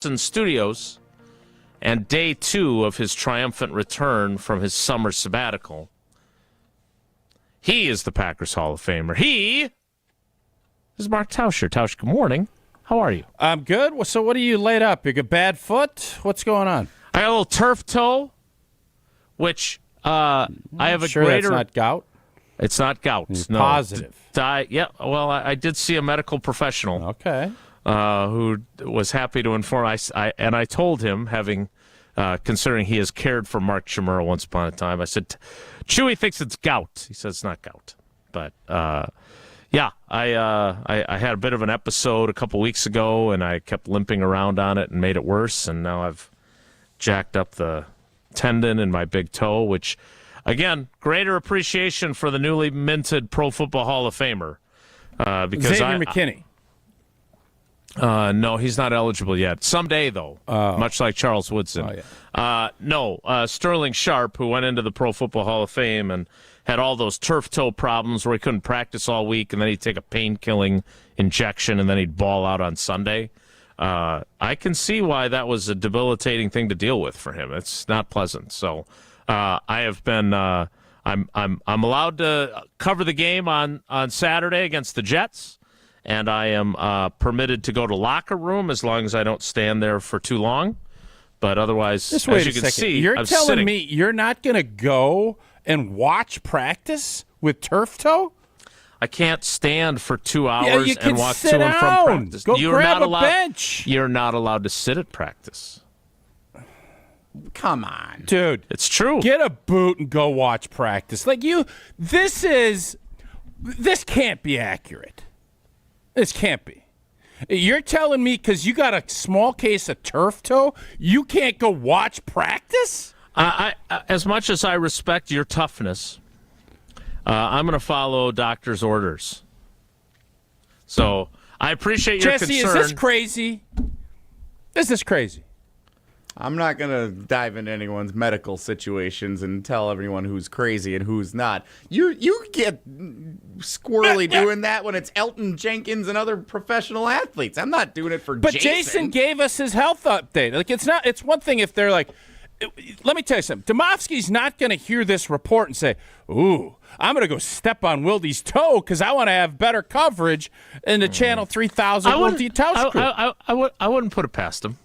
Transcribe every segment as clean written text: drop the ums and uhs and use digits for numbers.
Studios and day 2 of his triumphant return from his summer sabbatical. He is the Packers Hall of Famer. He is Mark Tauscher. Tausch, good morning. How are you? I'm good. So what are you laid up? You got bad foot? What's going on? I got a little turf toe, which I have a sure greater... that's not gout? It's not gout. You're no. positive. Yeah, well, I did see a medical professional. Okay. Who was happy to inform. I told him, considering he has cared for Mark Chmura once upon a time, I said, Chewy thinks it's gout. He says it's not gout. But, yeah, I had a bit of an episode a couple weeks ago, and I kept limping around on it and made it worse, and now I've jacked up the tendon in my big toe, which, again, greater appreciation for the newly minted Pro Football Hall of Famer. Because Xavier McKinney. No, he's not eligible yet. Someday, though, much like Charles Woodson. Oh, yeah. Sterling Sharp, who went into the Pro Football Hall of Fame and had all those turf toe problems where he couldn't practice all week, and then he'd take a pain-killing injection, and then he'd ball out on Sunday. I can see why that was a debilitating thing to deal with for him. It's not pleasant. So I have been I'm allowed to cover the game on Saturday against the Jets. And I am permitted to go to locker room as long as I don't stand there for too long. But otherwise, as you can see, you're I'm telling sitting. me you're not going to go and watch practice with turf toe? I can't stand for 2 hours you can and walk sit to and from down. practice. Go You're grab not a allowed, bench. You're not allowed to sit at practice. Come on, dude. It's true. Get a boot and go watch practice. This can't be accurate. This can't be. You're telling me because you got a small case of turf toe, you can't go watch practice? As much as I respect your toughness, I'm going to follow doctor's orders. So I appreciate your Jesse, concern. is this crazy? This is crazy. I'm not going to dive into anyone's medical situations and tell everyone who's crazy and who's not. You get squirrely doing that when it's Elton Jenkins and other professional athletes. I'm not doing it for But Jason. Jason gave us his health update. It's one thing if they're like, let me tell you something. Domofsky's not going to hear this report and say, ooh, I'm going to go step on Wildy's toe because I want to have better coverage in the Channel 3000 Wildy Tausch crew. I wouldn't put it past him.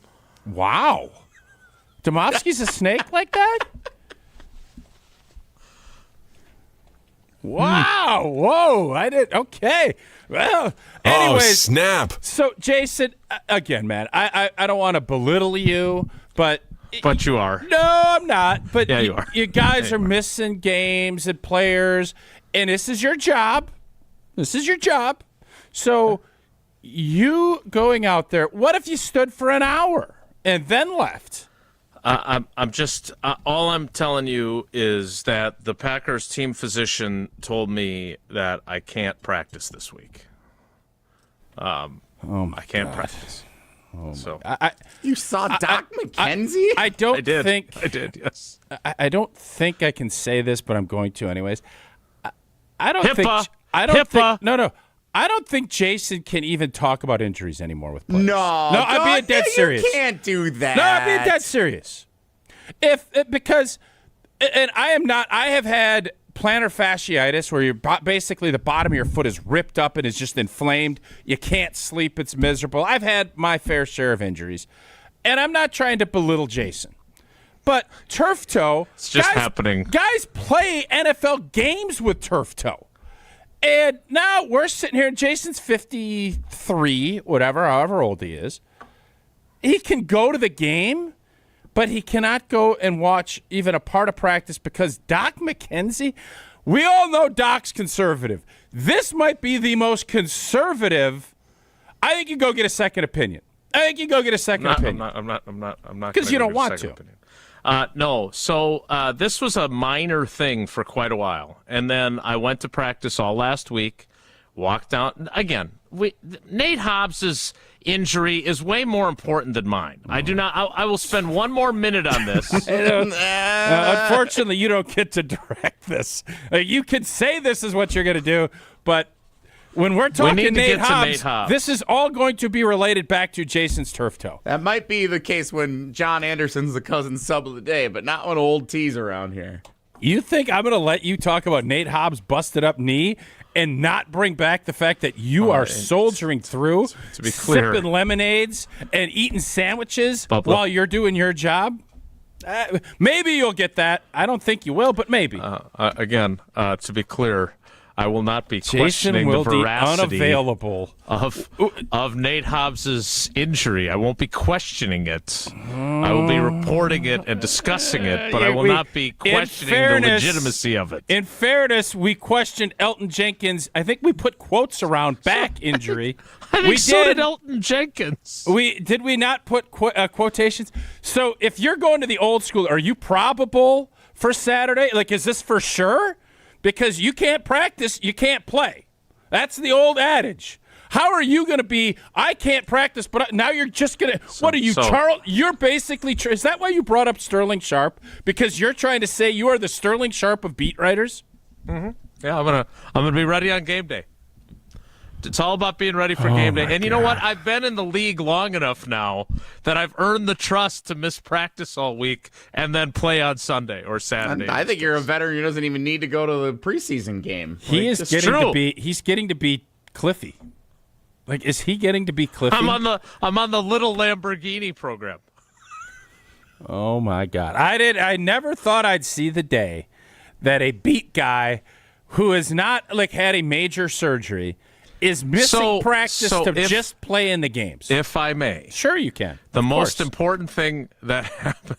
Wow. Domofsky's a snake like that? Wow. Whoa. I did. Okay. Well, anyways. Oh, snap. So, Jason, again, man, I don't want to belittle you, but. But you are. No, I'm not. But yeah, you are. You guys are missing games and players, and this is your job. This is your job. So, you going out there, what if you stood for an hour and then left? I'm just all I'm telling you is that the Packers team physician told me that I can't practice this week. I can't practice. So you saw Doc McKenzie? I did. Yes. I don't think I can say this, but I'm going to anyways. I don't HIPAA. think I don't think Jason can even talk about injuries anymore with players. No, I'm being dead serious. You can't do that. No, I'm being dead serious. Because I am not. I have had plantar fasciitis where basically the bottom of your foot is ripped up and is just inflamed. You can't sleep. It's miserable. I've had my fair share of injuries, and I'm not trying to belittle Jason. But turf toe, it's just happening. Guys play NFL games with turf toe. And now we're sitting here, and Jason's 53, however old he is. He can go to the game, but he cannot go and watch even a part of practice because Doc McKenzie, we all know Doc's conservative. This might be the most conservative. I think you go get a second opinion. I'm not. Because you don't want to. No. So this was a minor thing for quite a while. And then I went to practice all last week, walked down. Again, Nate Hobbs' injury is way more important than mine. I will spend one more minute on this. Unfortunately, you don't get to direct this. You can say this is what you're going to do, but When we're We talking need to Nate get to Hobbs, Nate Hobbs. this is all going to be related back to Jason's turf toe. That might be the case when John Anderson's the cousin sub of the day, but not when old T's around here. You think I'm going to let you talk about Nate Hobbs' busted up knee and not bring back the fact that you are soldiering through, to be clear, sipping lemonades and eating sandwiches while you're doing your job? Maybe you'll get that. I don't think you will, but maybe. Again, to be clear, I will not be questioning the veracity unavailable. of Nate Hobbs' injury. I won't be questioning it. I will be reporting it and discussing it, but I will not be questioning the legitimacy of it. In fairness, we questioned Elton Jenkins. I think we put quotes around back injury. I think so did Elton Jenkins. Did we not put quotations? So if you're going to the old school, are you probable for Saturday? Like, is this for sure? Because you can't practice, you can't play. That's the old adage. How are you going to be, I can't practice, but now you're just going to, what are you, Charles? You're basically, is that why you brought up Sterling Sharp? Because you're trying to say you are the Sterling Sharp of beat writers? Mm-hmm. Yeah, I'm gonna be ready on game day. It's all about being ready for game day. And you know what? I've been in the league long enough now that I've earned the trust to miss practice all week and then play on Sunday or Saturday. I think you're a veteran who doesn't even need to go to the preseason game. He's getting to be Cliffy. Like, is he getting to be Cliffy? I'm on the little Lamborghini program. Oh my God. I never thought I'd see the day that a beat guy who has not like had a major surgery is missing practice to just play in the games. If I may. Sure you can. The most important thing that happened,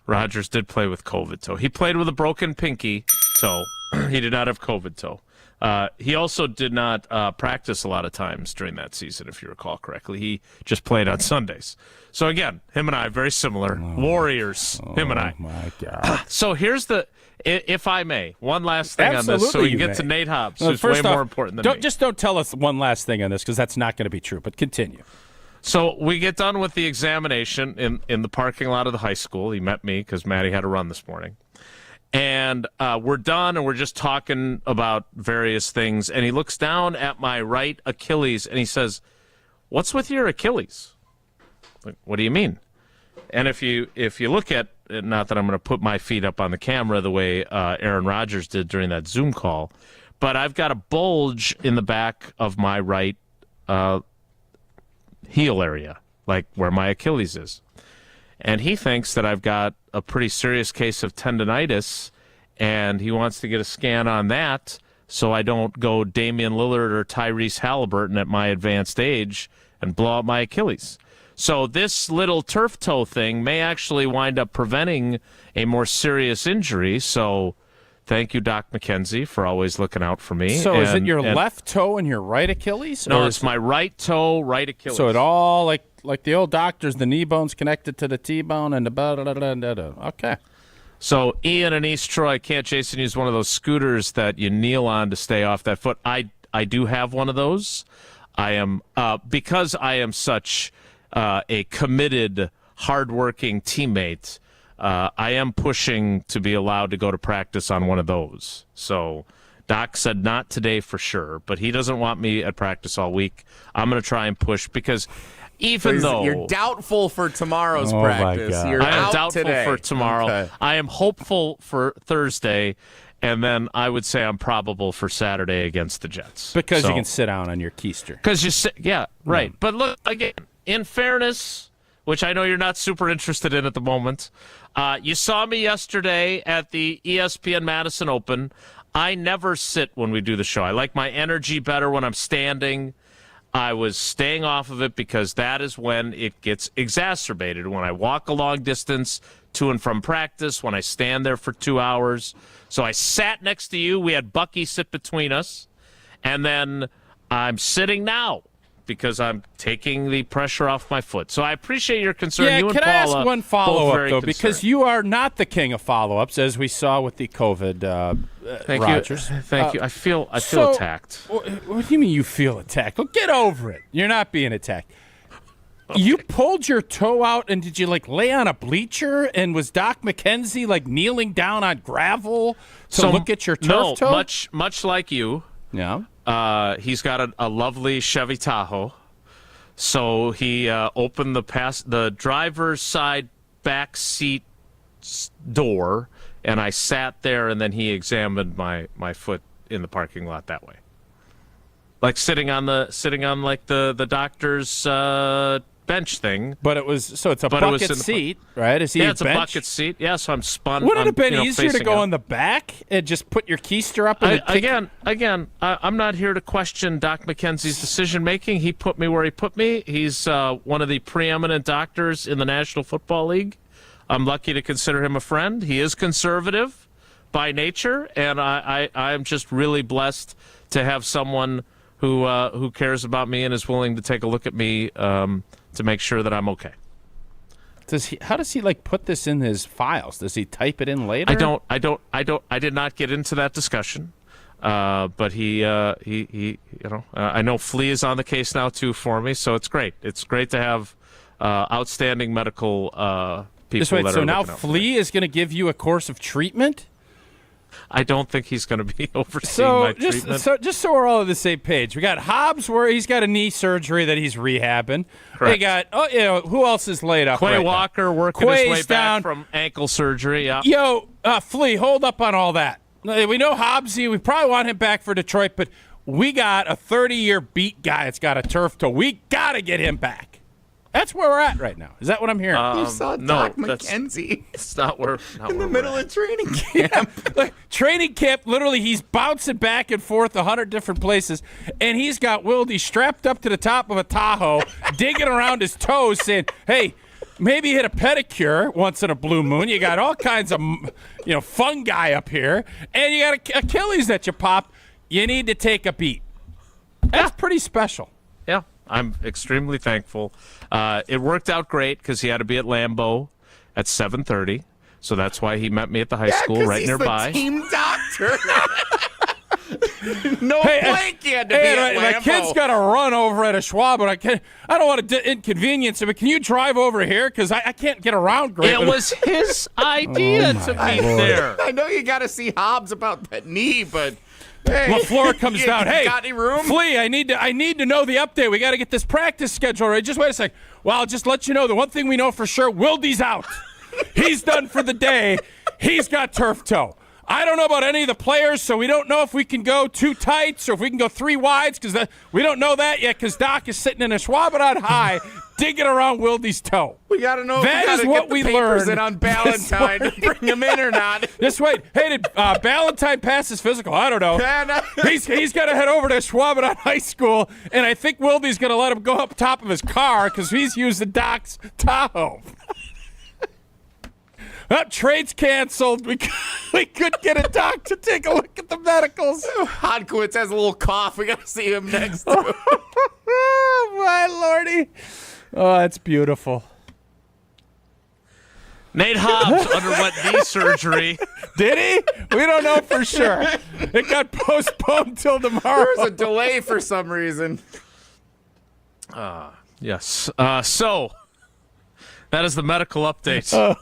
Rodgers did play with COVID toe. He played with a broken pinky toe. He did not have COVID toe. He also did not practice a lot of times during that season, if you recall correctly. He just played on Sundays. So, again, him and I, very similar. Warriors, him and I. Oh, my God. So here's if I may, one last thing on this so we can get to Nate Hobbs, who's way more important than me. Just don't tell us one last thing on this because that's not going to be true, but continue. So we get done with the examination in the parking lot of the high school. He met me because Maddie had to run this morning. And we're done, and we're just talking about various things. And he looks down at my right Achilles, and he says, "What's with your Achilles?" Like, what do you mean? And if you look at, not that I'm going to put my feet up on the camera the way Aaron Rodgers did during that Zoom call, but I've got a bulge in the back of my right heel area, like where my Achilles is. And he thinks that I've got a pretty serious case of tendonitis, and he wants to get a scan on that so I don't go Damian Lillard or Tyrese Halliburton at my advanced age and blow out my Achilles. So this little turf toe thing may actually wind up preventing a more serious injury. So thank you, Doc McKenzie, for always looking out for me. So is it your left toe and your right Achilles? No, it's my right toe, right Achilles. So it all, like the old doctors, the knee bone's connected to the T-bone and the blah. Okay. So Ian and East Troy, can't Jason use one of those scooters that you kneel on to stay off that foot? I do have one of those. I am because I am such a committed, hardworking teammate. I am pushing to be allowed to go to practice on one of those. So Doc said not today for sure, but he doesn't want me at practice all week. I'm going to try and push because even though you're doubtful for tomorrow's practice, you're I am out doubtful today. for tomorrow. Okay. I am hopeful for Thursday, and then I would say I'm probable for Saturday against the Jets. Because you can sit down on your keister. Because you sit, yeah, right. But look, again, in fairness, which I know you're not super interested in at the moment, you saw me yesterday at the ESPN Madison Open. I never sit when we do the show. I like my energy better when I'm standing. I was staying off of it because that is when it gets exacerbated. When I walk a long distance to and from practice, when I stand there for 2 hours. So I sat next to you. We had Bucky sit between us. And then I'm sitting now because I'm taking the pressure off my foot. So I appreciate your concern. Yeah, you and can I Paula, ask one follow-up, though? concerned. Because you are not the king of follow-ups, as we saw with the COVID Rodgers. Thank you. I feel attacked. What do you mean you feel attacked? Well, get over it. You're not being attacked. Okay. You pulled your toe out, and did you, lay on a bleacher? And was Doc McKenzie, kneeling down on gravel to look at your turf toe? Much like you. Yeah. he's got a lovely Chevy Tahoe. So he opened the driver's side back seat door, and I sat there, and then he examined my foot in the parking lot that way, like sitting on like the doctor's bench thing. But it's a bucket seat, right? Is he? Yeah, it's a bucket seat. Yeah, so I'm spun. Would it have been easier to go in the back and just put your keister up? Again, I'm not here to question Doc McKenzie's decision making. He put me where he put me. He's one of the preeminent doctors in the National Football League. I'm lucky to consider him a friend. He is conservative by nature, and I'm just really blessed to have someone who cares about me and is willing to take a look at me to make sure that I'm okay. How does he like put this in his files? Does he type it in later? I did not get into that discussion. But he I know Flea is on the case now too for me, so it's great. It's great to have outstanding medical people. So now Flea is going to give you a course of treatment? I don't think he's going to be overseeing my treatment. Just so we're all on the same page, we got Hobbs, where he's got a knee surgery that he's rehabbing. Correct. We got who else is laid up? Quay right Walker now? working Quay's his way down. back from ankle surgery. Yeah. Flea, hold up on all that. We know Hobbsy. We probably want him back for Detroit, but we got a 30-year beat guy that's got a turf toe. We got to get him back. That's where we're at right now. Is that what I'm hearing? You saw Doc McKenzie. It's not where in the middle of training camp. Like, training camp, literally, he's bouncing back and forth 100 different places, and he's got Wilde strapped up to the top of a Tahoe, digging around his toes, saying, "Hey, maybe hit a pedicure once in a blue moon. You got all kinds of, fungi up here, and you got Achilles that you pop. You need to take a beat." That's pretty special. Yeah, I'm extremely thankful. It worked out great because he had to be at Lambeau at 7:30, so that's why he met me at the high school right nearby. The team doctor. Blank you had to be at Lambeau. My kid's got to run over at a Schwab, but I don't want to inconvenience him. But can you drive over here? Because I can't get around great. It was his idea to meet there. I know you got to see Hobbs about that knee, but hey, LaFleur comes down. Hey, got any room? Flea, I need to know the update. We got to get this practice schedule right. Just wait a sec. Well, I'll just let you know the one thing we know for sure: Wilde's out. He's done for the day. He's got turf toe. I don't know about any of the players, so we don't know if we can go 2 tights or if we can go 3 wides, because we don't know that yet, because Doc is sitting in a Schwabadon high digging around Wilde's toe. We got to know that if we is get what the we papers learned in on Ballentine to bring him in or not. Just wait. Hey, did Ballentine pass his physical? I don't know. He's got to head over to Schwabadon High School, and I think Wilde's going to let him go up top of his car because he's using Doc's Tahoe. Trade's canceled. We could get a doc to take a look at the medicals. Hodkowitz has a little cough. We got to see him next. Oh, my lordy. Oh, that's beautiful. Nate Hobbs underwent knee surgery. Did he? We don't know for sure. It got postponed till tomorrow. There's a delay for some reason. Yes. So, that is the medical update.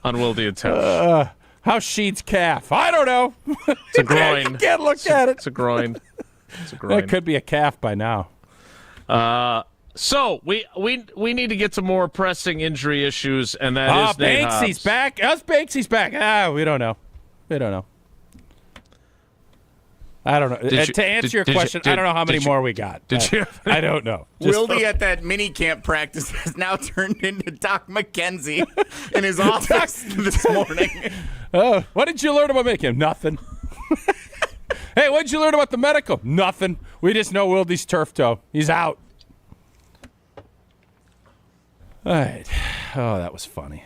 On Wilde and Tausch. How's Sheed's calf? I don't know. It's a groin. You can't look at it. It's a groin. It could be a calf by now. So we need to get to more pressing injury issues, and that is Nate Hobbs. Banksy's back. Banksy's back. We don't know. I don't know. To answer your question, I don't know how many more we got. I don't know. Wilde at that mini camp practice has now turned into Doc McKenzie in his office this morning. Oh, what did you learn about making? Nothing. Hey, what did you learn about the medical? Nothing. We just know Wilde's turf toe. He's out. All right. Oh, that was funny.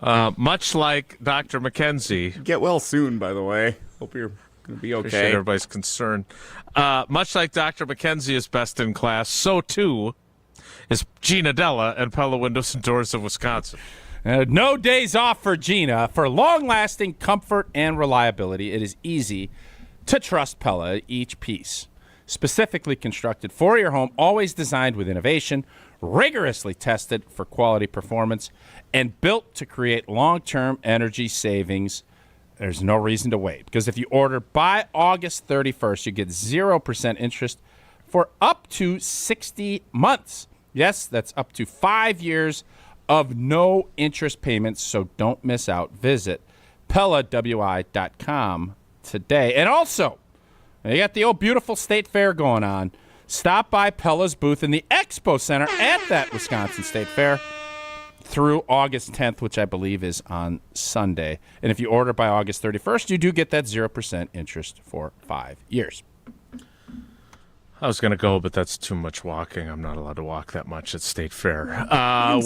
Much like Dr. McKenzie. Get well soon, by the way. Hope you're going to be okay. Appreciate everybody's concern. Much like Dr. McKenzie is best in class, so too is Gina Della and Pella Windows and Doors of Wisconsin. No days off for Gina. For long-lasting comfort and reliability, it is easy to trust Pella each piece. Specifically constructed for your home, always designed with innovation, rigorously tested for quality performance, and built to create long-term energy savings. there's no reason to wait. Because if you order by August 31st, you get 0% interest for up to 60 months. Yes, that's up to 5 years of no interest payments, so don't miss out. Visit PellaWI.com today. And also, you got the old beautiful State Fair going on. Stop by Pella's booth in the Expo Center at that Wisconsin State Fair through August 10th, which I believe is on Sunday. And if you order by August 31st, you do get that 0% interest for 5 years. I was going to go, but that's too much walking. I'm not allowed to walk that much at State Fair.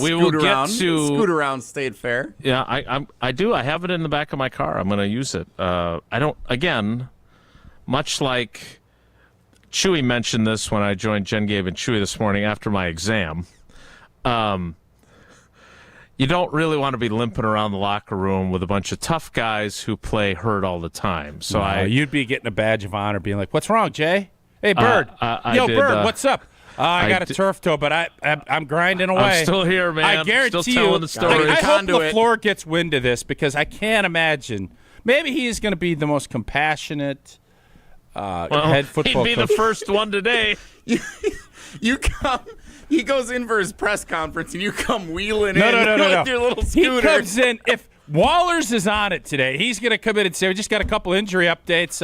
We will get to scoot around State Fair. Yeah, I do. I have it in the back of my car. I'm going to use it. I don't. Again, much like Chewy mentioned this when I joined Jen, Gabe, and Chewy this morning after my exam. You don't really want to be limping around the locker room with a bunch of tough guys who play hurt all the time. So you'd be getting a badge of honor, being like, "What's wrong, Jay? Hey, Bird. Bird, what's up? I got a turf toe, but I'm grinding away. I'm still here, man. I guarantee still telling the story. I hope LaFleur gets wind of this because I can't imagine. Maybe he's going to be the most compassionate head football coach. He'd be the first one today. You come. He goes in for his press conference, and you come wheeling in with your little scooter. He comes in. If Wallers is on it today, he's going to come in and say, we just got a couple injury updates.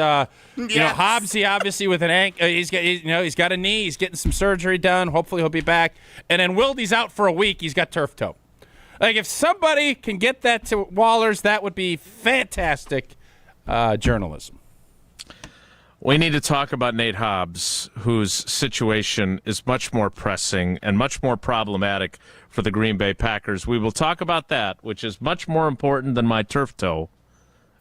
Hobbs, obviously with an ankle, he's got a knee. He's getting some surgery done. Hopefully he'll be back. And then Wilde's out for a week. He's got turf toe. Like, if somebody can get that to Wallers, that would be fantastic journalism. We need to talk about Nate Hobbs, whose situation is much more pressing and much more problematic for the Green Bay Packers. We will talk about that, which is much more important than my turf toe.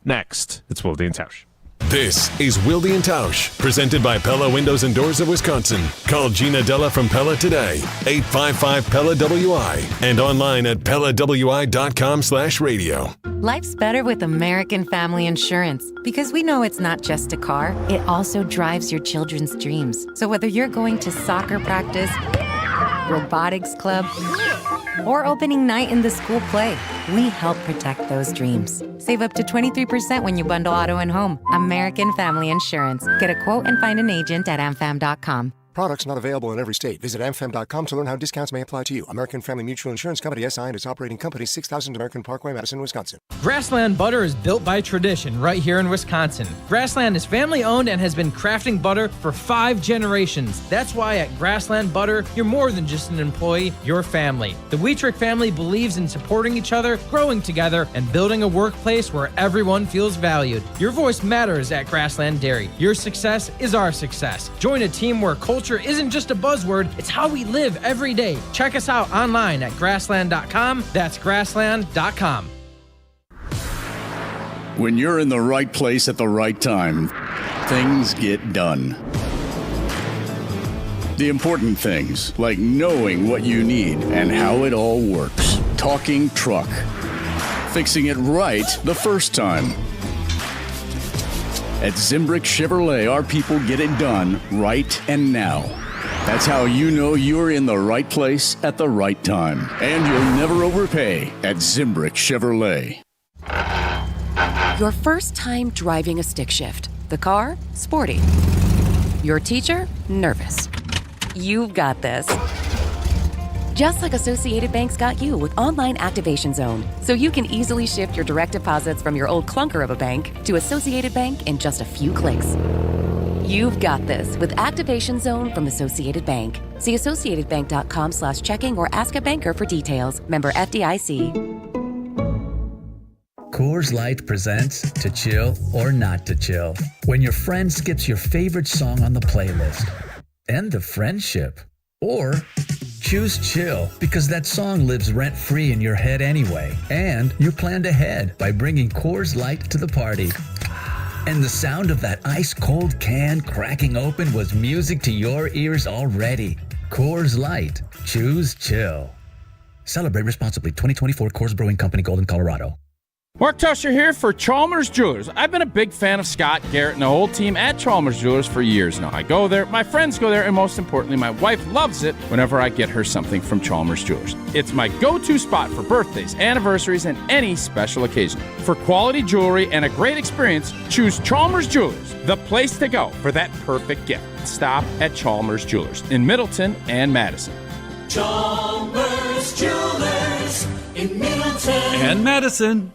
Next, it's Wilde and Tausch. This is Wilde and Tausch, presented by Pella Windows and Doors of Wisconsin. Call Gina Della from Pella today, 855-PELLA-WI, and online at PellaWI.com/radio. Life's better with American Family Insurance because we know it's not just a car, it also drives your children's dreams. So whether you're going to soccer practice, robotics club, or opening night in the school play, we help protect those dreams. Save up to 23% when you bundle auto and home. American Family Insurance. Get a quote and find an agent at amfam.com. Products not available in every state. Visit amfam.com to learn how discounts may apply to you. American Family Mutual Insurance Company, SI, and its operating company, 6000 American Parkway, Madison, Wisconsin. Grassland butter is built by tradition right here in Wisconsin. Grassland is family-owned and has been crafting butter for 5 generations. That's why at Grassland Butter, you're more than just an employee, you're family. The Wietrich family believes in supporting each other, growing together, and building a workplace where everyone feels valued. Your voice matters at Grassland Dairy. Your success is our success. Join a team where culture isn't just a buzzword, it's how we live every day. Check us out online at grassland.com. That's grassland.com. When you're in the right place at the right time, things get done. The important things, like knowing what you need and how it all works. Talking truck. Fixing it right the first time. At Zimbrick Chevrolet, our people get it done right and now. That's how you know you're in the right place at the right time. And you'll never overpay at Zimbrick Chevrolet. Your first time driving a stick shift. The car, sporty. Your teacher, nervous. You've got this. Just like Associated Bank's got you with Online Activation Zone, so you can easily shift your direct deposits from your old clunker of a bank to Associated Bank in just a few clicks. You've got this with Activation Zone from Associated Bank. See associatedbank.com/checking or ask a banker for details. Member FDIC. Coors Light presents To Chill or Not to Chill. When your friend skips your favorite song on the playlist. End the friendship. Or choose chill because that song lives rent-free in your head anyway. And you planned ahead by bringing Coors Light to the party. And the sound of that ice-cold can cracking open was music to your ears already. Coors Light. Choose chill. Celebrate responsibly. 2024 Coors Brewing Company, Golden, Colorado. Mark Tusher here for Chalmers Jewelers. I've been a big fan of Scott Garrett and the whole team at Chalmers Jewelers for years now. I go there, my friends go there, and most importantly, my wife loves it whenever I get her something from Chalmers Jewelers. It's my go-to spot for birthdays, anniversaries, and any special occasion. For quality jewelry and a great experience, choose Chalmers Jewelers, the place to go for that perfect gift. Stop at Chalmers Jewelers in Middleton and Madison. Chalmers Jewelers in Middleton and Madison.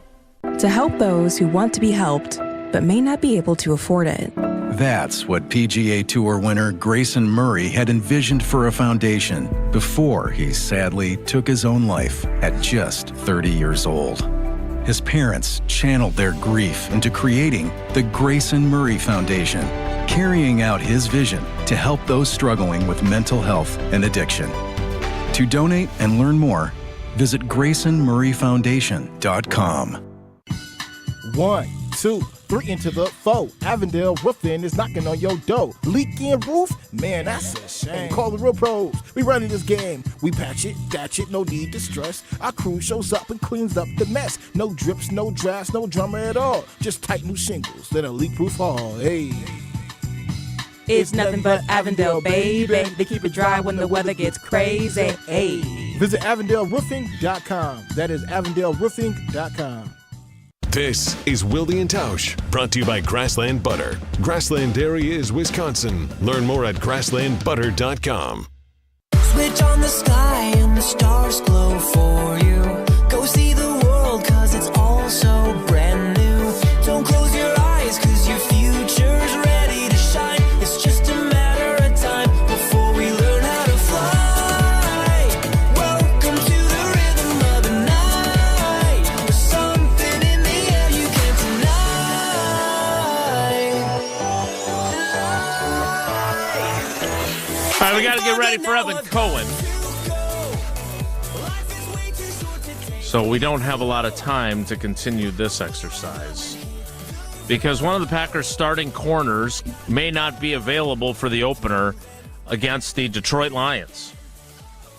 To help those who want to be helped, but may not be able to afford it. That's what PGA Tour winner Grayson Murray had envisioned for a foundation before he sadly took his own life at just 30 years old. His parents channeled their grief into creating the Grayson Murray Foundation, carrying out his vision to help those struggling with mental health and addiction. To donate and learn more, visit GraysonMurrayFoundation.com. 1, 2, 3 into the 4. Avondale Roofing is knocking on your door. Leaking roof? Man, that's a shame. Call the real pros. We running this game. We patch it, thatch it, no need to stress. Our crew shows up and cleans up the mess. No drips, no drafts, no drama at all. Just tight new shingles, then a leak-proof hall. Hey. It's nothing but Avondale, baby. They keep it dry when the weather gets crazy. Hey. Visit AvondaleRoofing.com. That is AvondaleRoofing.com. This is Wilde and Tausch, brought to you by Grassland Butter. Grassland Dairy is Wisconsin. Learn more at grasslandbutter.com. Switch on the sky and the stars glow for you. Go see the world cause it's all so brand new. Don't close your eyes cause your future's ready to shine. It's just a matter of time before we learn how to fly. Welcome to the rhythm of the night. There's something in the air you can't deny. All right, we got to get ready for Evan Cohen. So we don't have a lot of time to continue this exercise because one of the Packers' starting corners may not be available for the opener against the Detroit Lions.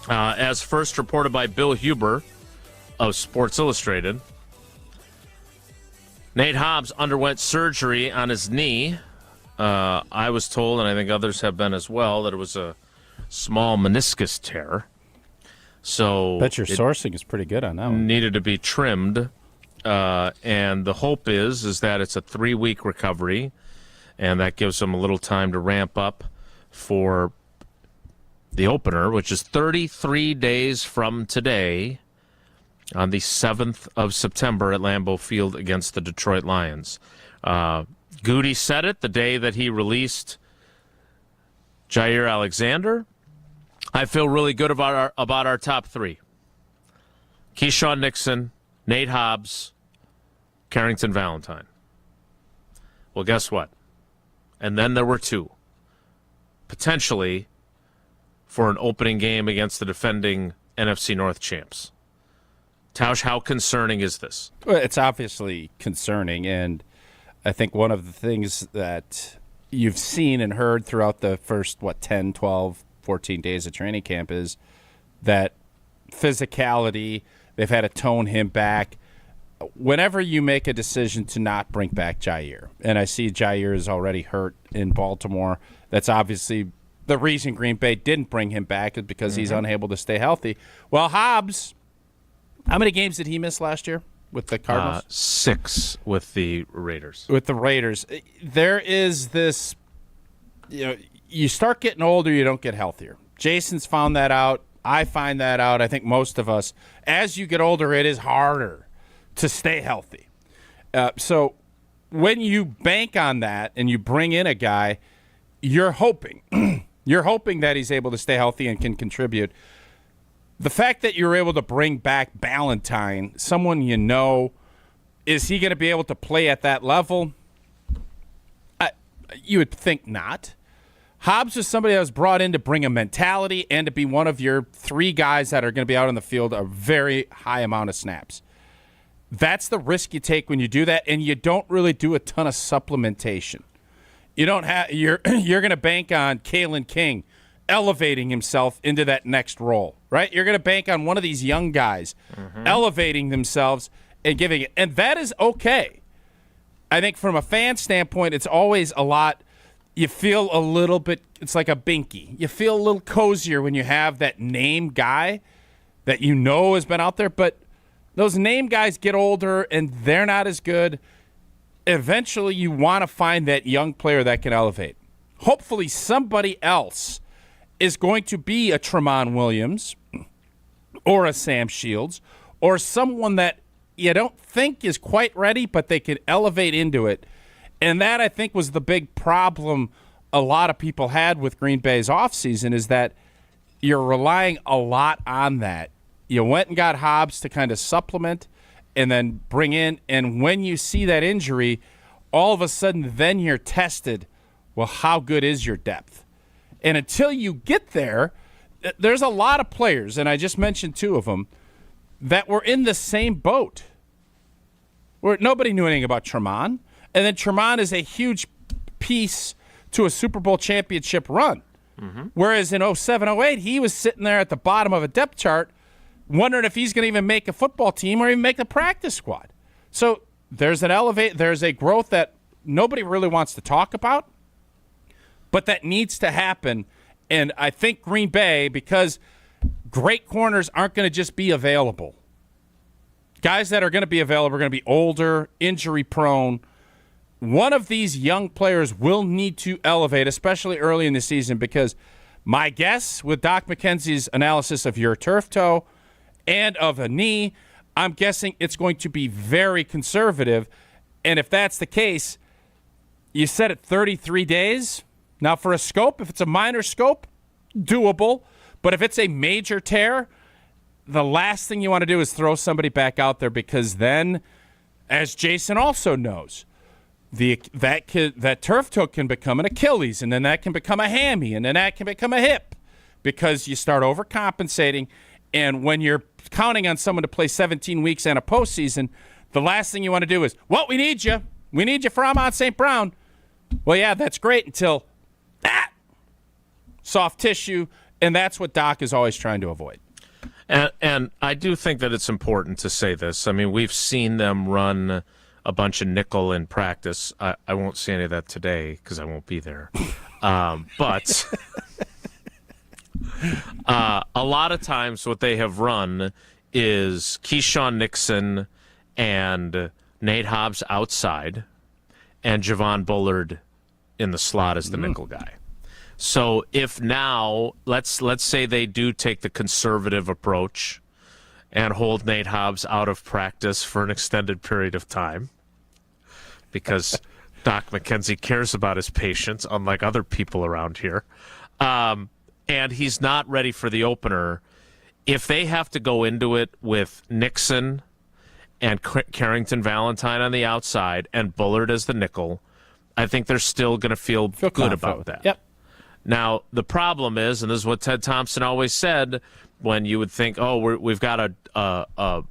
As first reported by Bill Huber of Sports Illustrated, Nate Hobbs underwent surgery on his knee. I was told, and I think others have been as well, that it was a small meniscus tear. So Bet your sourcing is pretty good on that one. Needed to be trimmed. And the hope is that it's a 3-week recovery, and that gives them a little time to ramp up for the opener, which is 33 days from today on the 7th of September at Lambeau Field against the Detroit Lions. Goody said it the day that he released Jair Alexander. I feel really good about our top 3. Keyshawn Nixon, Nate Hobbs, Carrington Valentine. Well, guess what? And then there were 2. Potentially for an opening game against the defending NFC North champs. Tausch, how concerning is this? Well, it's obviously concerning, and I think one of the things that you've seen and heard throughout the first, 10, 12, 14 days of training camp is that physicality, they've had to tone him back. Whenever you make a decision to not bring back Jair, and I see Jair is already hurt in Baltimore, that's obviously the reason Green Bay didn't bring him back is because he's unable to stay healthy. Well, Hobbs, how many games did he miss last year with the Cardinals? 6 with the Raiders. With the Raiders. There is this, you start getting older, you don't get healthier. Jason's found that out. I find that out. I think most of us. As you get older, it is harder to stay healthy. So when you bank on that and you bring in a guy, you're hoping. You're hoping that he's able to stay healthy and can contribute. The fact that you're able to bring back Ballentine, someone you know, is he going to be able to play at that level? You would think not. Hobbs is somebody that was brought in to bring a mentality and to be one of your 3 guys that are going to be out on the field a very high amount of snaps. That's the risk you take when you do that, and you don't really do a ton of supplementation. You don't have you're going to bank on Kalen King elevating himself into that next role, right? You're going to bank on one of these young guys elevating themselves and giving it. And that is okay. I think from a fan standpoint, it's always a lot. You feel a little bit, it's like a binky. You feel a little cozier when you have that name guy that you know has been out there. But those name guys get older, and they're not as good. Eventually, you want to find that young player that can elevate. Hopefully, somebody else is going to be a Tremont Williams or a Sam Shields or someone that you don't think is quite ready, but they could elevate into it. And that, I think, was the big problem a lot of people had with Green Bay's offseason, is that you're relying a lot on that. You went and got Hobbs to kind of supplement and then bring in, and when you see that injury, all of a sudden then you're tested. Well, how good is your depth? And until you get there, there's a lot of players, and I just mentioned two of them, that were in the same boat, where nobody knew anything about Tremont. And then Tremont is a huge piece to a Super Bowl championship run. Mm-hmm. Whereas in 07-08, he was sitting there at the bottom of a depth chart wondering if he's going to even make a football team or even make the practice squad. So there's a growth that nobody really wants to talk about, but that needs to happen. And I think Green Bay, because great corners aren't going to just be available. Guys that are going to be available are going to be older, injury-prone. One of these young players will need to elevate, especially early in the season, because my guess with Doc McKenzie's analysis of your turf toe and of a knee, I'm guessing it's going to be very conservative. And if that's the case, you said it 33 days. Now, for a scope, if it's a minor scope, doable. But if it's a major tear, the last thing you want to do is throw somebody back out there, because then, as Jason also knows, that turf toe can become an Achilles, and then that can become a hammy, and then that can become a hip, because you start overcompensating. And when you're counting on someone to play 17 weeks and a postseason, the last thing you want to do is, well, we need you. We need you for Amon St. Brown. Well, yeah, that's great until that soft tissue, and that's what Doc is always trying to avoid. And I do think that it's important to say this. I mean, we've seen them run a bunch of nickel in practice. I won't see any of that today because I won't be there. But a lot of times what they have run is Keyshawn Nixon and Nate Hobbs outside and Javon Bullard in the slot as the nickel guy. So if now, let's say they do take the conservative approach and hold Nate Hobbs out of practice for an extended period of time, because Doc McKenzie cares about his patients, unlike other people around here, and he's not ready for the opener, if they have to go into it with Nixon and Carrington Valentine on the outside and Bullard as the nickel, I think they're still going to feel good about that. Yep. Now, the problem is, and this is what Ted Thompson always said, when you would think, oh, we've got a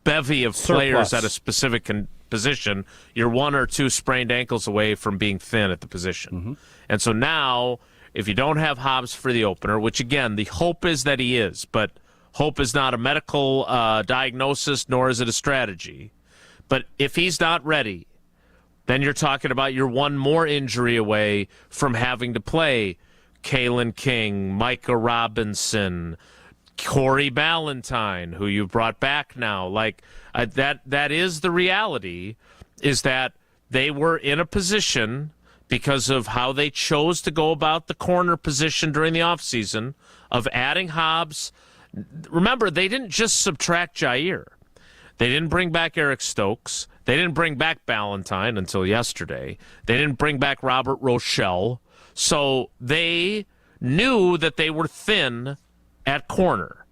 bevy of players at a specific position, you're one or two sprained ankles away from being thin at the position. Mm-hmm. And so now, if you don't have Hobbs for the opener, which, again, the hope is that he is, but hope is not a medical diagnosis, nor is it a strategy. But if he's not ready, then you're talking about you're one more injury away from having to play Kalen King, Micah Robinson, Corey Ballentine, who you've brought back now. Like that is the reality, is that they were in a position, because of how they chose to go about the corner position during the offseason, of adding Hobbs. Remember, they didn't just subtract Jair. They didn't bring back Eric Stokes. They didn't bring back Ballentine until yesterday. They didn't bring back Robert Rochelle. So they knew that they were thin at corner.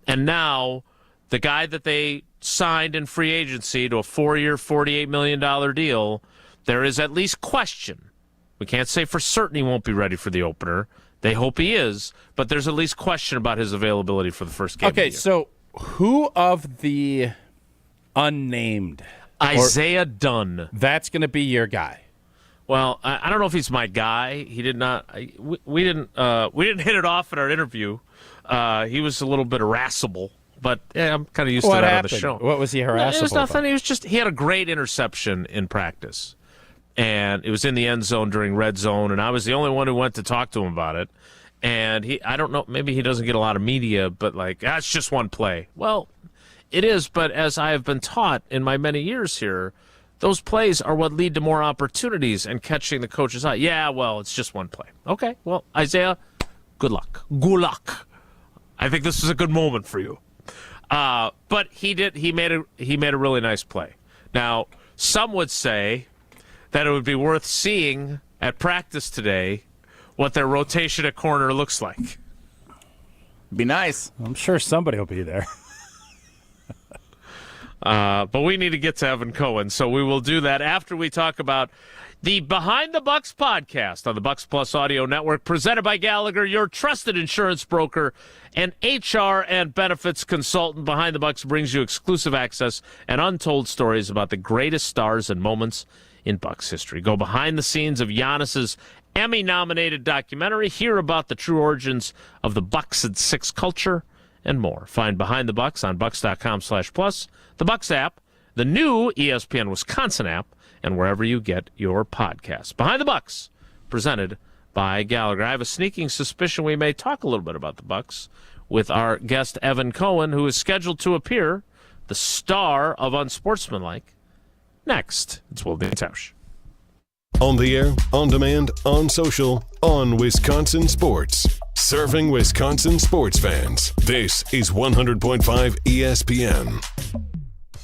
And now the guy that they signed in free agency to a 4-year, $48 million deal, there is at least question. We can't say for certain he won't be ready for the opener. They hope he is, but there's at least question about his availability for the first game. Okay, so who of the unnamed? Isaiah Dunn. That's going to be your guy. Well, I don't know if he's my guy. He did not. We didn't hit it off in our interview. He was a little bit irascible, but I'm kind of used to that on the show. What was he harassable? It was nothing. About? He had a great interception in practice, and it was in the end zone during red zone, and I was the only one who went to talk to him about it. And I don't know, maybe he doesn't get a lot of media, but it's just one play. Well, it is, but as I have been taught in my many years here, those plays are what lead to more opportunities and catching the coach's eye. Yeah, well, it's just one play. Okay, well, Isaiah, good luck. Good luck. I think this is a good moment for you. But he made a really nice play. Now, some would say that it would be worth seeing at practice today what their rotation at corner looks like. Be nice. I'm sure somebody will be there. But we need to get to Evan Cohen, so we will do that after we talk about the Behind the Bucks podcast on the Bucks Plus Audio Network, presented by Gallagher, your trusted insurance broker and HR and benefits consultant. Behind the Bucks brings you exclusive access and untold stories about the greatest stars and moments in Bucks history. Go behind the scenes of Giannis's Emmy-nominated documentary, hear about the true origins of the Bucks and Six culture, and more. Find Behind the Bucks on bucks.com/plus, the Bucks app, the new ESPN Wisconsin app, and wherever you get your podcasts. Behind the Bucks, presented by Gallagher. I have a sneaking suspicion we may talk a little bit about the Bucks with our guest Evan Cohen, who is scheduled to appear, the star of Unsportsmanlike, next. It's Wilde and Tausch. On the air, on demand, on social, on Wisconsin Sports. Serving Wisconsin sports fans. This is 100.5 ESPN.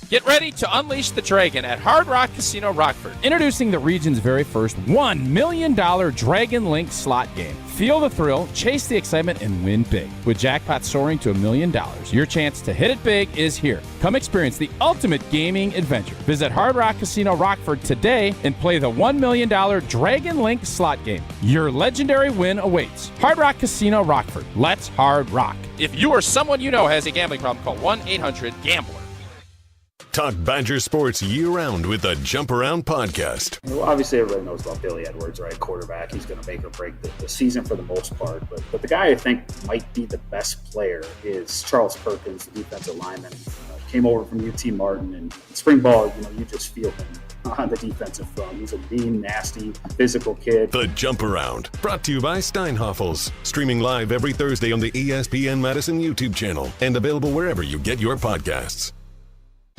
Get ready to unleash the dragon at Hard Rock Casino Rockford. Introducing the region's very first $1 million Dragon Link slot game. Feel the thrill, chase the excitement, and win big. With jackpots soaring to $1 million, your chance to hit it big is here. Come experience the ultimate gaming adventure. Visit Hard Rock Casino Rockford today and play the $1 million Dragon Link slot game. Your legendary win awaits. Hard Rock Casino Rockford. Let's hard rock. If you or someone you know has a gambling problem, call 1-800-GAMBLER. Talk Badger sports year-round with the Jump Around podcast. Well, obviously, everybody knows about Billy Edwards, right? Quarterback. He's going to make or break the season for the most part. But the guy I think might be the best player is Charles Perkins, the defensive lineman. Came over from UT Martin, and spring ball, you just feel him on the defensive front. He's a mean, nasty, physical kid. The Jump Around, brought to you by Steinhoffels. Streaming live every Thursday on the ESPN Madison YouTube channel and available wherever you get your podcasts.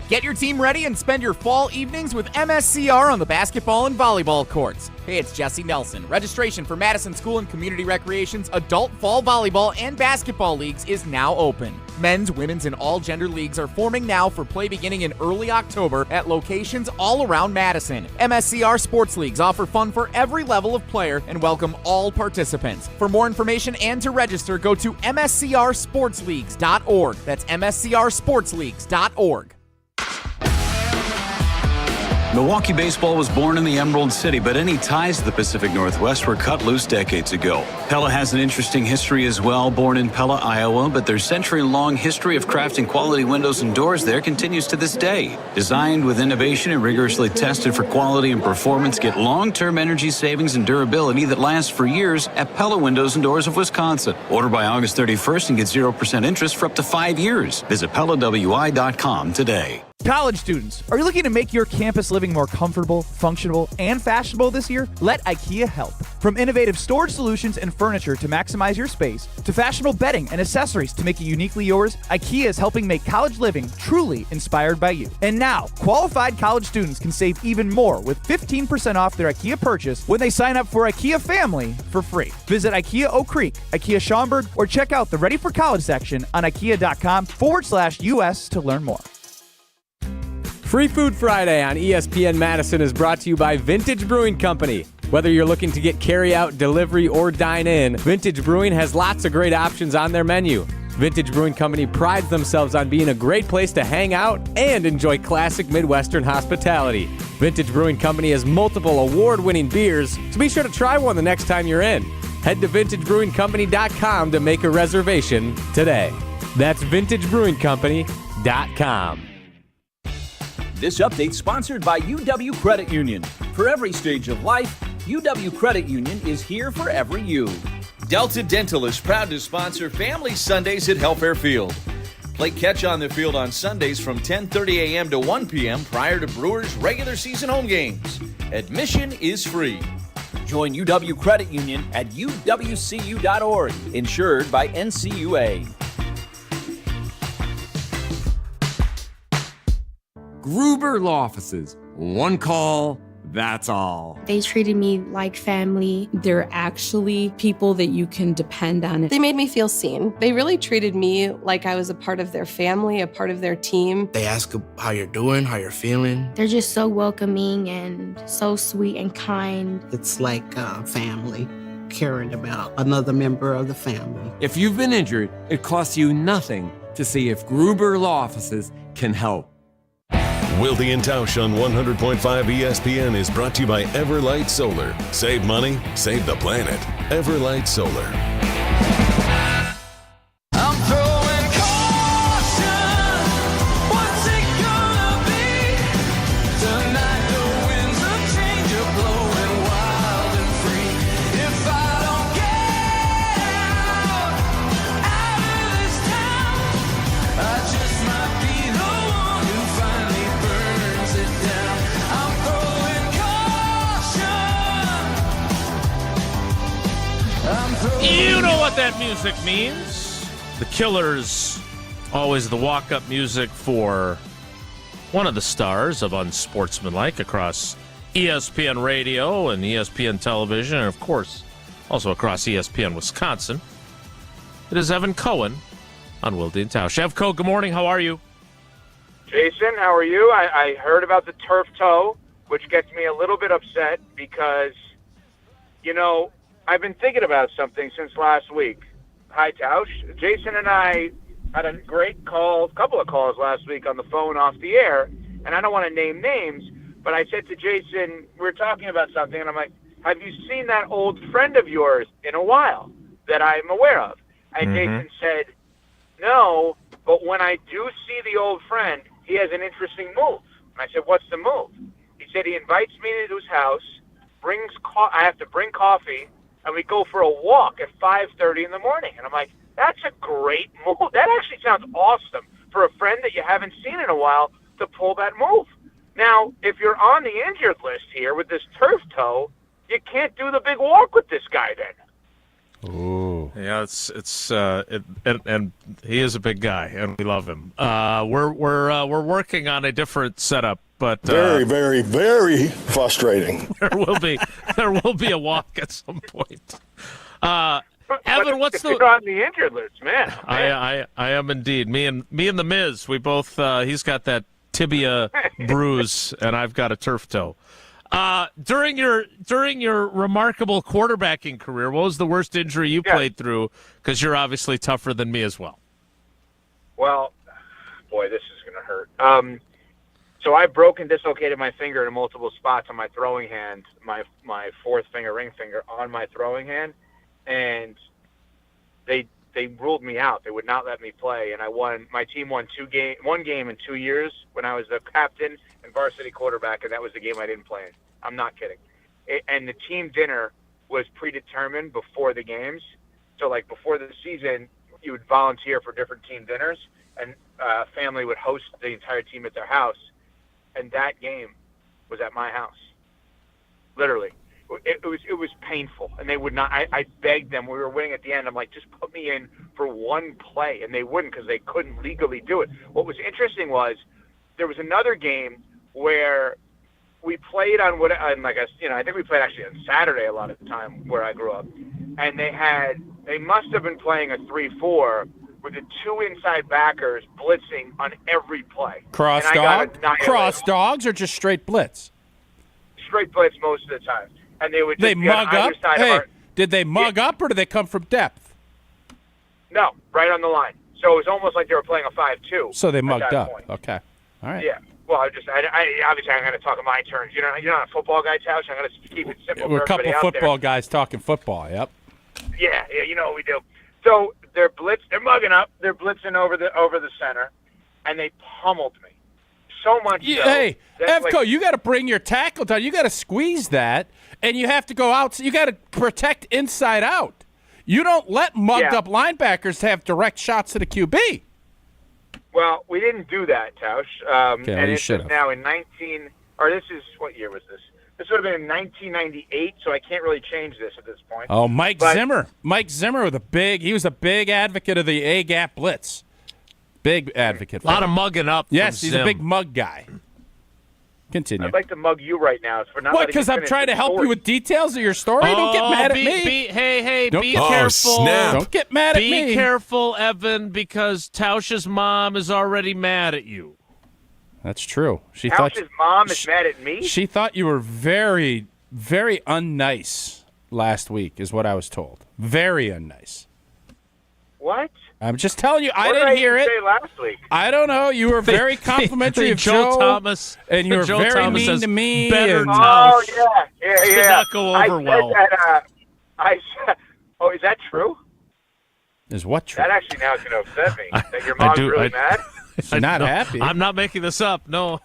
Get your team ready and spend your fall evenings with MSCR on the basketball and volleyball courts. Hey, it's Jesse Nelson. Registration for Madison School and Community Recreation's adult fall volleyball and basketball leagues is now open. Men's, women's, and all gender leagues are forming now for play beginning in early October at locations all around Madison. MSCR Sports Leagues offer fun for every level of player and welcome all participants. For more information and to register, go to mscrsportsleagues.org. That's mscrsportsleagues.org. Milwaukee baseball was born in the Emerald City, but any ties to the Pacific Northwest were cut loose decades ago. Pella has an interesting history as well, born in Pella, Iowa, but their century-long history of crafting quality windows and doors there continues to this day. Designed with innovation and rigorously tested for quality and performance, get long-term energy savings and durability that lasts for years at Pella Windows and Doors of Wisconsin. Order by August 31st and get 0% interest for up to 5 years. Visit PellaWI.com today. College students, are you looking to make your campus living more comfortable, functional, and fashionable this year? Let IKEA help. From innovative storage solutions and furniture to maximize your space, to fashionable bedding and accessories to make it uniquely yours, IKEA is helping make college living truly inspired by you. And now, qualified college students can save even more with 15% off their IKEA purchase when they sign up for IKEA Family for free. Visit IKEA Oak Creek, IKEA Schaumburg, or check out the Ready for College section on IKEA.com/US to learn more. Free Food Friday on ESPN Madison is brought to you by Vintage Brewing Company. Whether you're looking to get carry-out, delivery, or dine-in, Vintage Brewing has lots of great options on their menu. Vintage Brewing Company prides themselves on being a great place to hang out and enjoy classic Midwestern hospitality. Vintage Brewing Company has multiple award-winning beers, so be sure to try one the next time you're in. Head to VintageBrewingCompany.com to make a reservation today. That's VintageBrewingCompany.com. This update sponsored by UW Credit Union. For every stage of life, UW Credit Union is here for every you. Delta Dental is proud to sponsor Family Sundays at Helfair Field. Play catch on the field on Sundays from 10:30 a.m. to 1 p.m. prior to Brewers' regular season home games. Admission is free. Join UW Credit Union at uwcu.org. Insured by NCUA. Gruber Law Offices. One call, that's all. They treated me like family. They're actually people that you can depend on. They made me feel seen. They really treated me like I was a part of their family, a part of their team. They ask how you're doing, how you're feeling. They're just so welcoming and so sweet and kind. It's like family, caring about another member of the family. If you've been injured, it costs you nothing to see if Gruber Law Offices can help. Wilde and Tausch on 100.5 ESPN is brought to you by Everlight Solar. Save money, save the planet. Everlight Solar. I'm throwing caution. What's it gonna be? Tonight the winds of change are blowing wild and free. If I don't get out of this town, I just might be the one who finally burns it down. I'm throwing caution. You know what that music means. The Killers, always the walk-up music for one of the stars of Unsportsmanlike across ESPN Radio and ESPN Television, and of course, also across ESPN Wisconsin. It is Evan Cohen on Wilde and Tausch. Evco, good morning. How are you? Jason, how are you? I heard about the turf toe, which gets me a little bit upset because, you know, I've been thinking about something since last week. Hi, Tausch. Jason and I had a great couple of calls last week on the phone off the air, and I don't want to name names, but I said to Jason, we were talking about something, and I'm like, have you seen that old friend of yours in a while that I'm aware of? And Jason said, no, but when I do see the old friend, he has an interesting move. And I said, what's the move? He said he invites me to his house, I have to bring coffee, and we go for a walk at 5:30 in the morning. And I'm like, that's a great move. That actually sounds awesome for a friend that you haven't seen in a while to pull that move. Now, if you're on the injured list here with this turf toe, you can't do the big walk with this guy then. Ooh. Yeah, and he is a big guy, and we love him. We're working on a different setup, but very, very, very frustrating. there will be a walk at some point. Evan, what's you're on the injured list, man? I am indeed. Me and the Miz. We both. He's got that tibia bruise, and I've got a turf toe. During your remarkable quarterbacking career, what was the worst injury you played through? Because you're obviously tougher than me as well. Well, boy, this is going to hurt. So I broke and dislocated my finger in multiple spots on my throwing hand, my fourth finger, ring finger, on my throwing hand, and they ruled me out. They would not let me play, and I won. My team won one game in 2 years when I was the captain and varsity quarterback, and that was the game I didn't play in. I'm not kidding. And the team dinner was predetermined before the games. So, like, before the season, you would volunteer for different team dinners, and family would host the entire team at their house. And that game was at my house, literally. It was painful, and they would not. I begged them. We were winning at the end. I'm like, just put me in for one play, and they wouldn't because they couldn't legally do it. What was interesting was there was another game where we played on I think we played actually on Saturday a lot of the time where I grew up, and they must have been playing a 3-4 with the two inside backers blitzing on every play. Cross dogs, or just straight blitz? Straight blitz most of the time. And they would just mug up. Did they mug up, or did they come from depth? No, right on the line. So it was almost like they were playing a 5-2. So they mugged up. Point. Okay, all right. Yeah. Well, obviously I'm going to talk in my terms. You're not a football guy, Tausch. I'm going to keep it simple. We're a couple football there. Guys talking football. Yep. Yeah, you know what we do. So they're mugging up. They're blitzing over the center, and they pummeled me so much. Yeah, hey, Evco, you got to bring your tackle down. You got to squeeze that, and you have to go out. You got to protect inside out. You don't let mugged up linebackers have direct shots to the QB. Well, we didn't do that, Tausch. Okay, and you it's should have. now in what year was this? This would have been in 1998, so I can't really change this at this point. Oh, Mike Zimmer. Mike Zimmer he was a big advocate of the A-gap blitz. Big advocate. A lot of mugging up. Yes, he's Zim. a big mug guy. Continue. I'd like to mug you right now for not. What? Because I'm trying to help you with details of your story. Don't get mad at me. Be careful. Snap. Don't get mad at me. Be careful, Evan, because Tausch's mom is already mad at you. That's true. Tausch's mom is mad at me? She thought you were very, very unnice last week, is what I was told. Very unnice. What? I'm just telling you, I What didn't did hear it. Say last week? I don't know. You were very complimentary of Joe Thomas, and you were Joe very Thomas mean says, to me. Better and- Tausch. Oh yeah. Did not go over well. I said, oh, is that true? Is what true? That actually now is going to upset me. That your mom's really mad. She's not happy. I'm not making this up. No.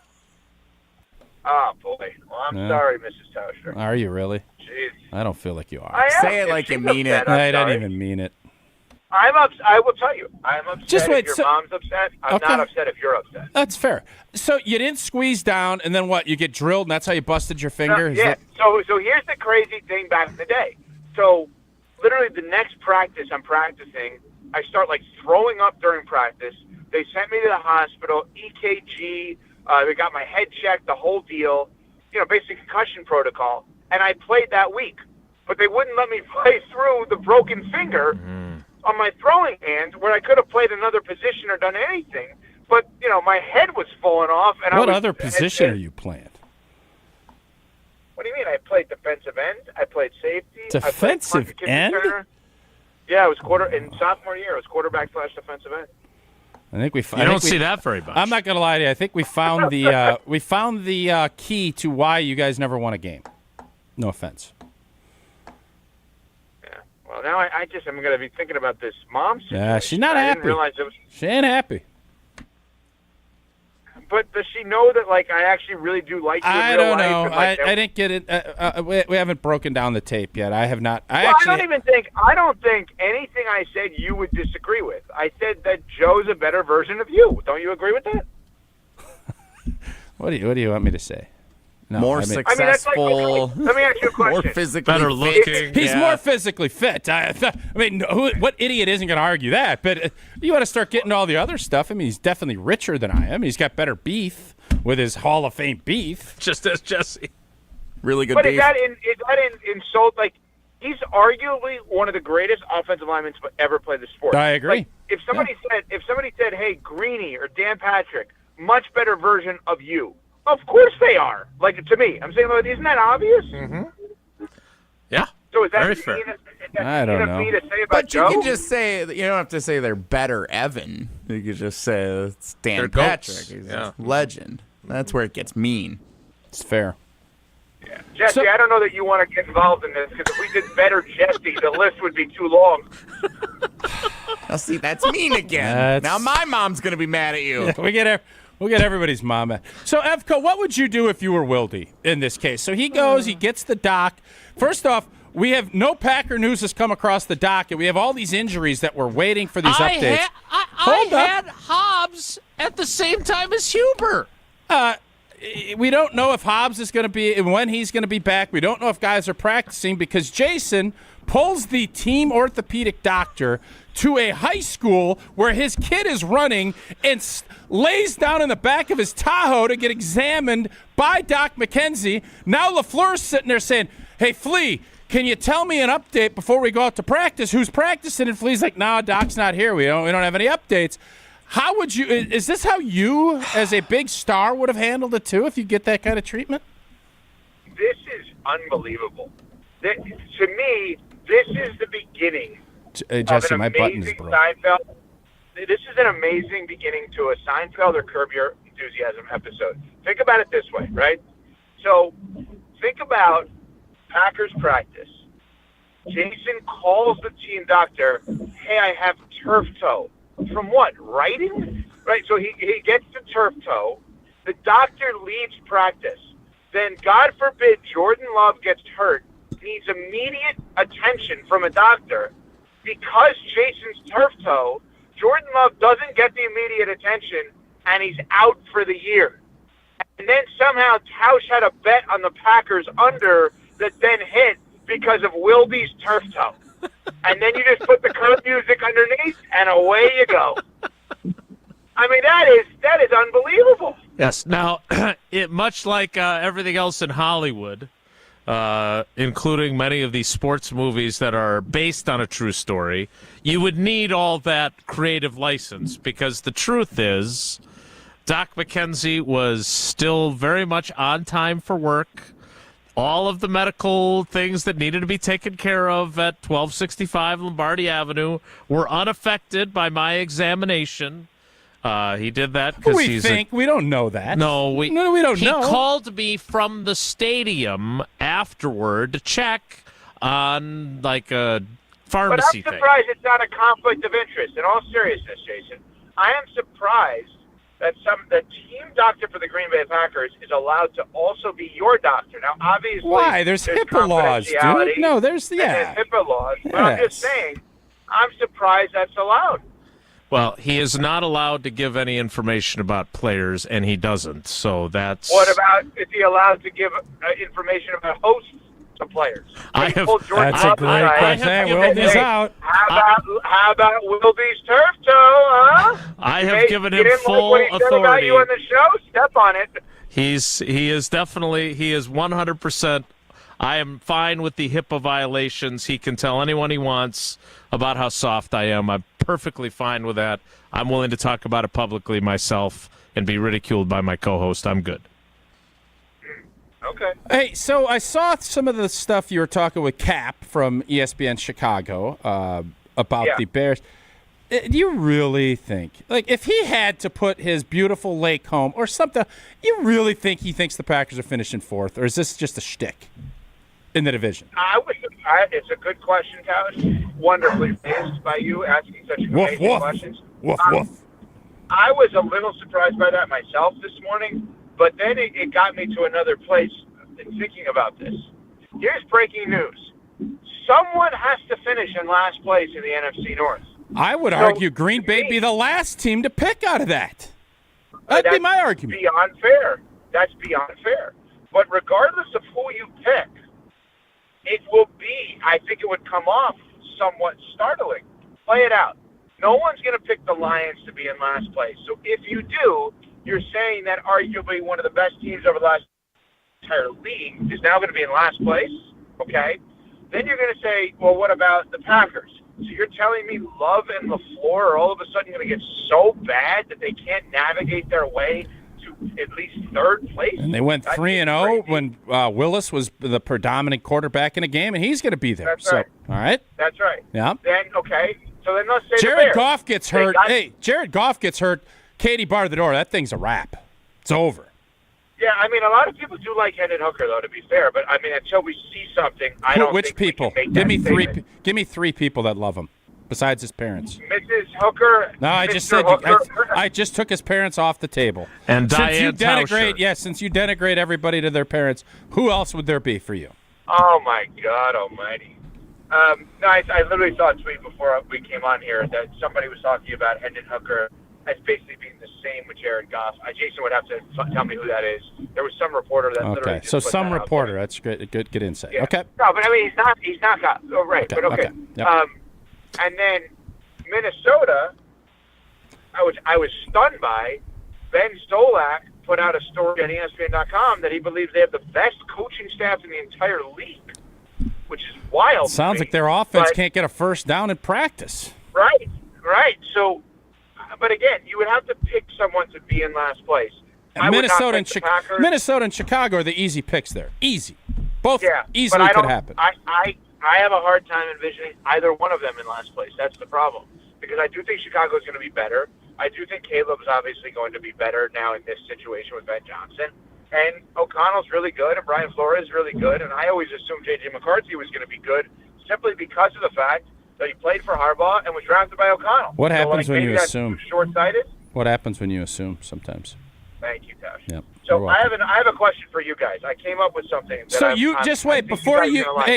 Oh boy. Well, I'm Yeah. sorry, Mrs. Tauscher. Are you really? Jeez. I don't feel like you are. I am. Say it If like you she's mean it. upset, I'm I don't sorry. even mean it. I will tell you. I'm upset Just wait, if your mom's upset. I'm Okay. not upset if you're upset. That's fair. So you didn't squeeze down, and then what? You get drilled, and that's how you busted your finger? Is Yeah. that- So here's the crazy thing back in the day. So literally the next practice I'm practicing, I start like throwing up during practice. They sent me to the hospital, EKG. They got my head checked, the whole deal. Basic concussion protocol. And I played that week, but they wouldn't let me play through the broken finger on my throwing hand, where I could have played another position or done anything. But my head was falling off. And What I was, other position are you playing? What do you mean? I played defensive end. I played safety. Defensive I played kick end? returner. Yeah, it was in sophomore year. It was quarterback / defensive end. I think we. You don't see that very much. I'm not gonna lie to you. I think we found the key to why you guys never won a game. No offense. Well, now I'm going to be thinking about this mom situation. Yeah, she's not I happy. didn't realize it was. She ain't happy. But does she know that, like, I actually really do like you in I real don't life? know. And, like, I didn't get it. We haven't broken down the tape yet. I have not. I don't think anything I said you would disagree with. I said that Joe's a better version of you. Don't you agree with that? What do you want me to say? No, More that's like, successful. let me ask you a question. More physically Better fit. looking. He's Yeah. more physically fit. I mean, what idiot isn't going to argue that? But you want to start getting all the other stuff. I mean, he's definitely richer than I am. He's got better beef with his Hall of Fame beef. Just as Jesse. Really good But is beef. that in insult? Like, he's arguably one of the greatest offensive linemen to ever play the sport. I agree. Like, if somebody said, "Hey, Greeny or Dan Patrick, much better version of you," of course they are. Like, to me, I'm saying, isn't that obvious? Mm-hmm. Yeah. So is that Very fair. I don't know. me to say about But you Joe? can just say, you don't have to say they're better Evan. You could just say it's Dan They're Patrick. goats. He's Yeah. a legend. That's where it gets mean. It's fair. Jesse, I don't know that you want to get involved in this, because if we did better Jesse, the list would be too long. Now, see, that's mean again. That's- Now my mom's going to be mad at you. Yeah, we'll get everybody's mom mad. So, Evco, what would you do if you were Wilde in this case? So he goes, he gets the doc. First off, we have no Packer news has come across the dock, and we have all these injuries that we're waiting for these updates. I had Hobbs at the same time as Huber. We don't know if Hobbs is going to be and when he's going to be back. We don't know if guys are practicing because Jason pulls the team orthopedic doctor to a high school where his kid is running and lays down in the back of his Tahoe to get examined by Doc McKenzie. Now LaFleur's sitting there saying, "Hey, Flea, can you tell me an update before we go out to practice? Who's practicing?" And Flea's like, "No, Doc's not here. We don't have any updates." How would you? Is this how you, as a big star, would have handled it too if you get that kind of treatment? This is unbelievable. To me, this is the beginning Jesse, of an my button is amazing broke. Seinfeld. This is an amazing beginning to a Seinfeld or Curb Your Enthusiasm episode. Think about it this way, right? So think about Packers practice. Jason calls the team doctor, "Hey, I have turf toe." From what? Writing? Right, so he gets the turf toe. The doctor leaves practice. Then, God forbid, Jordan Love gets hurt, needs immediate attention from a doctor. Because Jason's turf toe, Jordan Love doesn't get the immediate attention, and he's out for the year. And then somehow Tausch had a bet on the Packers under that then hit because of Wilby's turf toe. And then you just put the curb music underneath, and away you go. I mean, that is unbelievable. Yes. Now, much like everything else in Hollywood, including many of these sports movies that are based on a true story, you would need all that creative license, because the truth is Doc McKenzie was still very much on time for work. All of the medical things that needed to be taken care of at 1265 Lombardi Avenue were unaffected by my examination. He did that because we don't know that. No, we don't know. He called me from the stadium afterward to check on like a pharmacy thing. But I'm surprised it's not a conflict of interest. In all seriousness, Jason, I am surprised that the team doctor for the Green Bay Packers is allowed to also be your doctor. Now, obviously, why? There's HIPAA laws, dude. No, there's HIPAA laws. But I'm just saying, I'm surprised that's allowed. Well, he is not allowed to give any information about players, and he doesn't. So that's. What about is he allowed to give information about hosts to players? That's a great question. Wilby's out. How about Wilby's turf toe? Huh? I have given him full like what he said about authority. you on the show? Step on it. He is 100%. I am fine with the HIPAA violations. He can tell anyone he wants about how soft I am. I'm perfectly fine with that. I'm willing to talk about it publicly myself and be ridiculed by my co-host. I'm good. Okay. Hey, so I saw some of the stuff you were talking with Cap from ESPN Chicago about the Bears. Do you really think, like, if he had to put his beautiful lake home or something, you really think he thinks the Packers are finishing fourth, or is this just a shtick in the division? It's a good question, Tausch. Wonderfully raised by you asking such amazing questions. Woof. I was a little surprised by that myself this morning, but then it got me to another place in thinking about this. Here's breaking news. Someone has to finish in last place in the NFC North. I would argue Green Bay'd be the last team to pick out of that. That'd be my argument. Beyond fair. That's beyond fair. But regardless of who you pick, it will be, I think it would come off somewhat startling. Play it out. No one's going to pick the Lions to be in last place. So if you do, you're saying that arguably one of the best teams over the last entire league is now going to be in last place, okay? Then you're going to say, well, what about the Packers? So you're telling me Love and LaFleur are all of a sudden going to get so bad that they can't navigate their way to at least third place? And they went 3-0 when Willis was the predominant quarterback in a game, and he's going to be there. That's right. All right? That's right. Yeah. Then, okay, so then let's say Jared Goff gets hurt. Jared Goff gets hurt. Katie barred the door. That thing's a wrap. It's over. Yeah, I mean, a lot of people do like Hendon Hooker, though, to be fair. But, I mean, until we see something, I don't Which think people? we can make that statement. Give me three people that love him, besides his parents. Mrs. Hooker. No, I just said I just took his parents off the table. And since Diane you denigrate, Tauscher. since you denigrate everybody to their parents, who else would there be for you? Oh, my God almighty. No, I literally saw a tweet before we came on here that somebody was talking about Hendon Hooker as basically being the same with Jared Goff. Jason would have to tell me who that is. There was some reporter that literally just so put some that out reporter. there. That's great. Good insight. Yeah. Okay. No, but I mean, he's not Goff. Oh, right. Okay, But okay. Yep. And then Minnesota, I was stunned by Ben Stolak put out a story on ESPN.com that he believes they have the best coaching staff in the entire league, which is wild. Sounds like their offense can't get a first down in practice. Right. So, but again, you would have to pick someone to be in last place. And Minnesota and Chicago are the easy picks there. Easy. Both easily could happen. I have a hard time envisioning either one of them in last place. That's the problem. Because I do think Chicago is going to be better. I do think Caleb is obviously going to be better now in this situation with Ben Johnson. And O'Connell's really good, and Brian Flores is really good. And I always assumed J.J. McCarthy was going to be good simply because of the fact that he played for Harbaugh and was drafted by O'Connell. What happens when you assume? Short-sighted? What happens when you assume sometimes? Thank you, Tausch. Yep. So I have a question for you guys. I came up with something.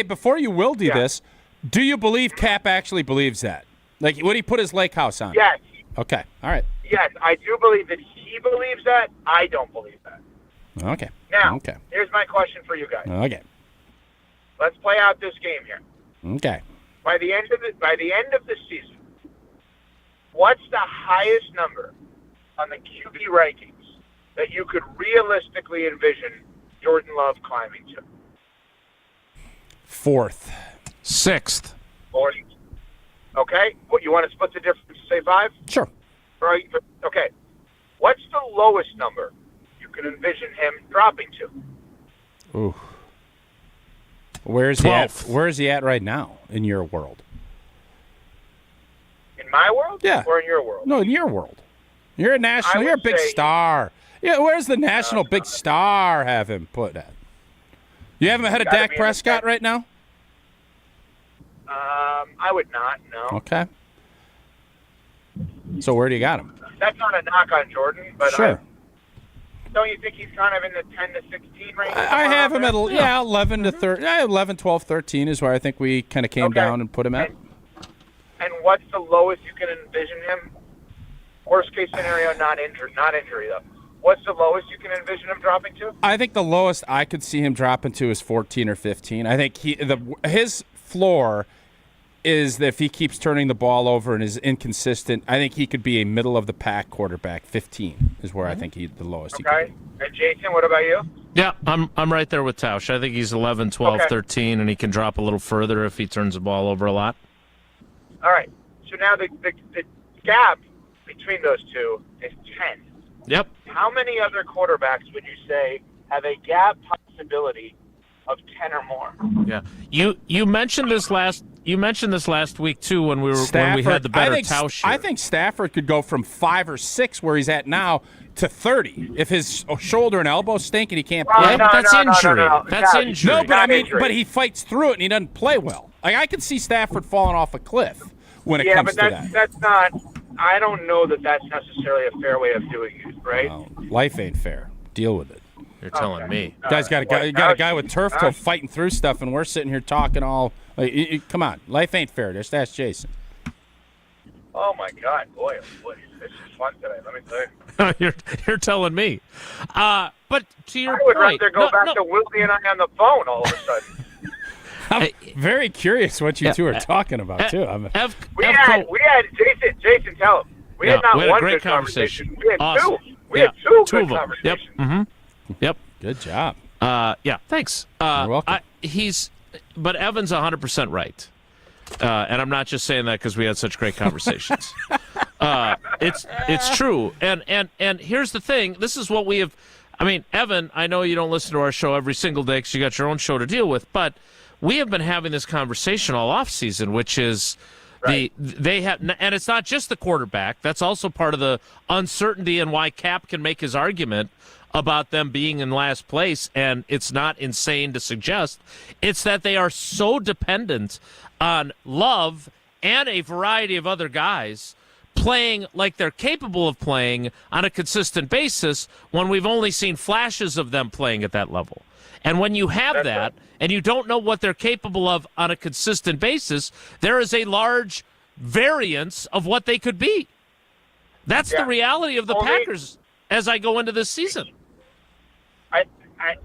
Before you will do this, do you believe Cap actually believes that? Like, would he put his lake house on? Yes. Okay. All right. Yes, I do believe that he believes that. I don't believe that. Okay. Now, Okay. here's my question for you guys. Okay. Let's play out this game here. Okay. By the end of the season, what's the highest number on the QB rankings that you could realistically envision Jordan Love climbing to? 4th. 6th. 4th. Okay. What, you want to split the difference? Say 5? Sure. Right. Okay. What's the lowest number you could envision him dropping to? Ooh. Where's he at? 12th. Where's he at right now in your world? In my world? Yeah. Or in your world? No, in your world. You're a national. You're a big star. Yeah. Where's the national big star have him put at? You have him ahead of Dak Prescott right now? I would not. No. Okay. So where do you got him? That's not a knock on Jordan, but Sure. don't you think he's kind of in the 10 to 16 range? I have him at 11 to 13. 11, 12, 13 is where I think we kind of came down and put him at. And what's the lowest you can envision him? Worst case scenario, not injury though. What's the lowest you can envision him dropping to? I think the lowest I could see him dropping to is 14 or 15. I think his floor is that if he keeps turning the ball over and is inconsistent, I think he could be a middle of the pack quarterback. 15 is where I think the lowest he could be. And Jason, what about you? Yeah, I'm right there with Tausch. I think he's 11, 12, 13, and he can drop a little further if he turns the ball over a lot. All right. So now the gap between those two is 10. Yep. How many other quarterbacks would you say have a gap possibility of 10 or more? Yeah. You mentioned this last week too when we had the better Tausch here. I think Stafford could go from 5 or 6 where he's at now to 30 if his shoulder and elbow stink and he can't play. That's injury. That's injury. No, but but he fights through it and he doesn't play well. Like I could see Stafford falling off a cliff when it comes to that. Yeah, but that's not. I don't know that that's necessarily a fair way of doing it, right? No, life ain't fair. Deal with it. You're telling me. Guys got a guy with turf toe fighting through stuff, and we're sitting here talking all. Come on, life ain't fair. Just ask Jason. Oh my God, boy, this is fun today. Let me tell you. You're telling me. But to your I would point, rather go back to Wilde and I on the phone all of a sudden. I'm very curious what you two are talking about too. We had Jason, tell him. We had not we had one a great good conversation. We had Awesome. two. We had two good of them. conversations. Yep. Mm-hmm. Yep. Good job. Yeah. Thanks. You're welcome. But Evan's 100% right, and I'm not just saying that because we had such great conversations. It's true. And here's the thing. This is what we have. I mean, Evan, I know you don't listen to our show every single day because you got your own show to deal with, but we have been having this conversation all off season, which is they have, and it's not just the quarterback. That's also part of the uncertainty and why Cap can make his argument about them being in last place, and it's not insane to suggest. It's that they are so dependent on Love and a variety of other guys playing like they're capable of playing on a consistent basis when we've only seen flashes of them playing at that level. And when you have that and you don't know what they're capable of on a consistent basis, there is a large variance of what they could be. That's the reality of the Packers as I go into this season.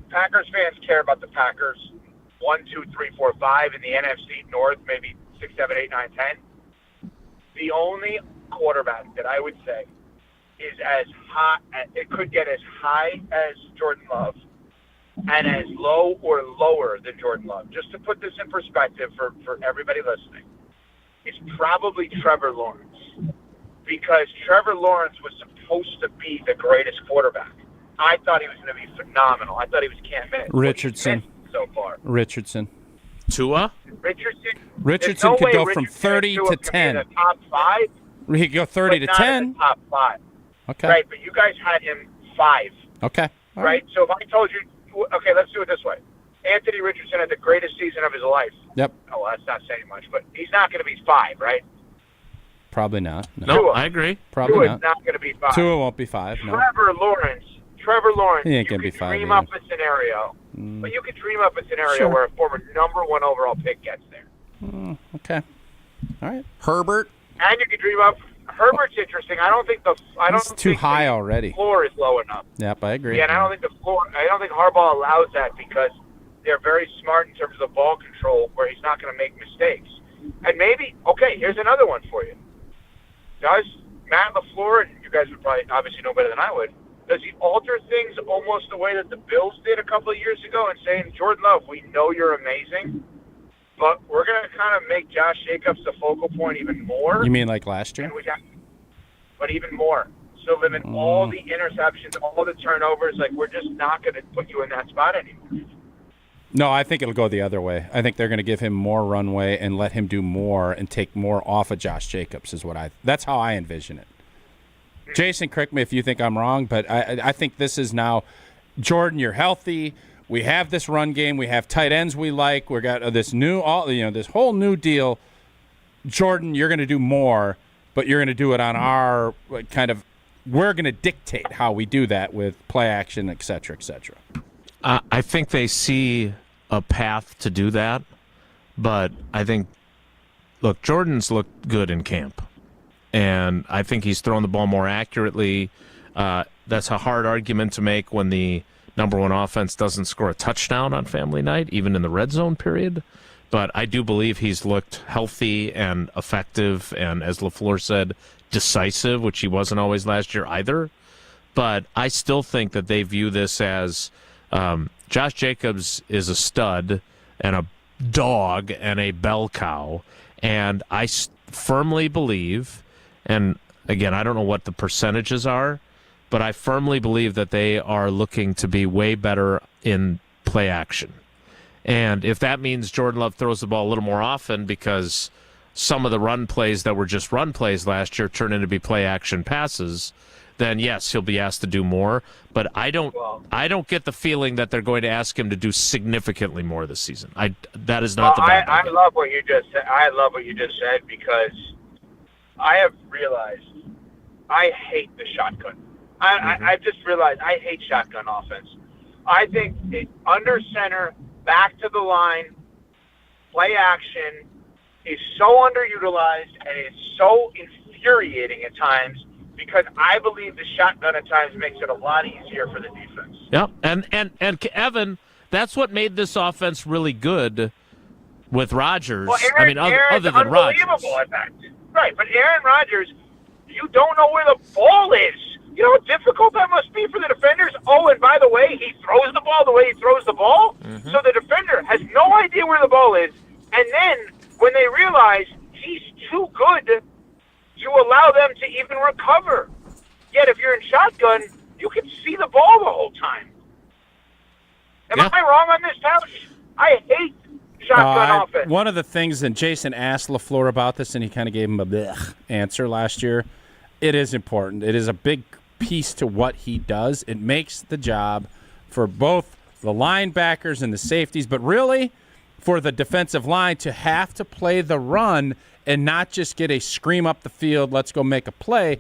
Packers fans care about the Packers 1, 2, 3, 4, 5 in the NFC North, maybe 6, 7, 8, 9, 10. The only quarterback that I would say is as high, it could get as high as Jordan Love and as low or lower than Jordan Love. Just to put this in perspective for everybody listening, it's probably Trevor Lawrence, because Trevor Lawrence was supposed to be the greatest quarterback. I thought he was going to be phenomenal. I thought he was can't miss. Richardson. So far. Richardson. Tua? Richardson could go from 30 to 10. The top 5. He could go 30 to 10. Top 5. Okay. Right, but you guys had him 5. Okay. All right. So if I told you, okay, let's do it this way. Anthony Richardson had the greatest season of his life. Yep. Oh, well, that's not saying much, but he's not going to be 5, right? Probably not. No, I agree. Probably Tua's not going to be 5. Tua won't be 5. No. Trevor Lawrence. He ain't going to be 5. Dream up a scenario. But you could dream up a scenario where a former #1 overall pick gets there. Okay. All right. Herbert. And you could dream up Herbert's interesting. I don't think He's too high already. The floor is low enough. Yep, I agree. Yeah, and I don't think Harbaugh allows that because they're very smart in terms of ball control, where he's not going to make mistakes. And maybe, okay, here's another one for you. Does Matt LaFleur, and you guys would probably obviously know better than I would, does he alter things almost the way that the Bills did a couple of years ago and saying, Jordan Love, we know you're amazing, but we're going to kind of make Josh Jacobs the focal point even more? You mean like last year? But even more. So limit all the interceptions, all the turnovers. Like, we're just not going to put you in that spot anymore. No, I think it'll go the other way. I think they're going to give him more runway and let him do more and take more off of Josh Jacobs that's how I envision it. Jason, correct me if you think I'm wrong, but I think this is now, Jordan, you're healthy. We have this run game. We have tight ends we like. We got this this whole new deal. Jordan, you're going to do more, but you're going to do it on our we're going to dictate how we do that with play action, et cetera, et cetera. I think they see a path to do that, but I think, look, Jordan's looked good in camp, and I think he's thrown the ball more accurately. That's a hard argument to make when the number one offense doesn't score a touchdown on family night, even in the red zone period. But I do believe he's looked healthy and effective and, as LaFleur said, decisive, which he wasn't always last year either. But I still think that they view this as Josh Jacobs is a stud and a dog and a bell cow. And I firmly believe, and again, I don't know what the percentages are, but I firmly believe that they are looking to be way better in play action. And if that means Jordan Love throws the ball a little more often because some of the run plays that were just run plays last year turn into be play action passes, then yes, he'll be asked to do more. But I don't get the feeling that they're going to ask him to do significantly more this season. That is not the bad I love what you just said. I love what you just said because I have realized I hate the shotgun. I've just realized I hate shotgun offense. I think under center, back to the line, play action is so underutilized and it's so infuriating at times because I believe the shotgun at times makes it a lot easier for the defense. Yep, and Evan, that's what made this offense really good with Rodgers. Well, Aaron's other than Rodgers. Unbelievable at that. Right, but Aaron Rodgers, you don't know where the ball is. You know how difficult that must be for the defenders? Oh, and by the way, he throws the ball the way he throws the ball. Mm-hmm. So the defender has no idea where the ball is. And then when they realize he's too good to allow them to even recover. Yet if you're in shotgun, you can see the ball the whole time. Am I wrong on this, Tausch? I hate shotgun offense. One of the things, and Jason asked LaFleur about this, and he kind of gave him a blech answer last year. It is important. It is a big piece to what he does. It makes the job for both the linebackers and the safeties, but really for the defensive line to have to play the run and not just get a scream up the field, let's go make a play.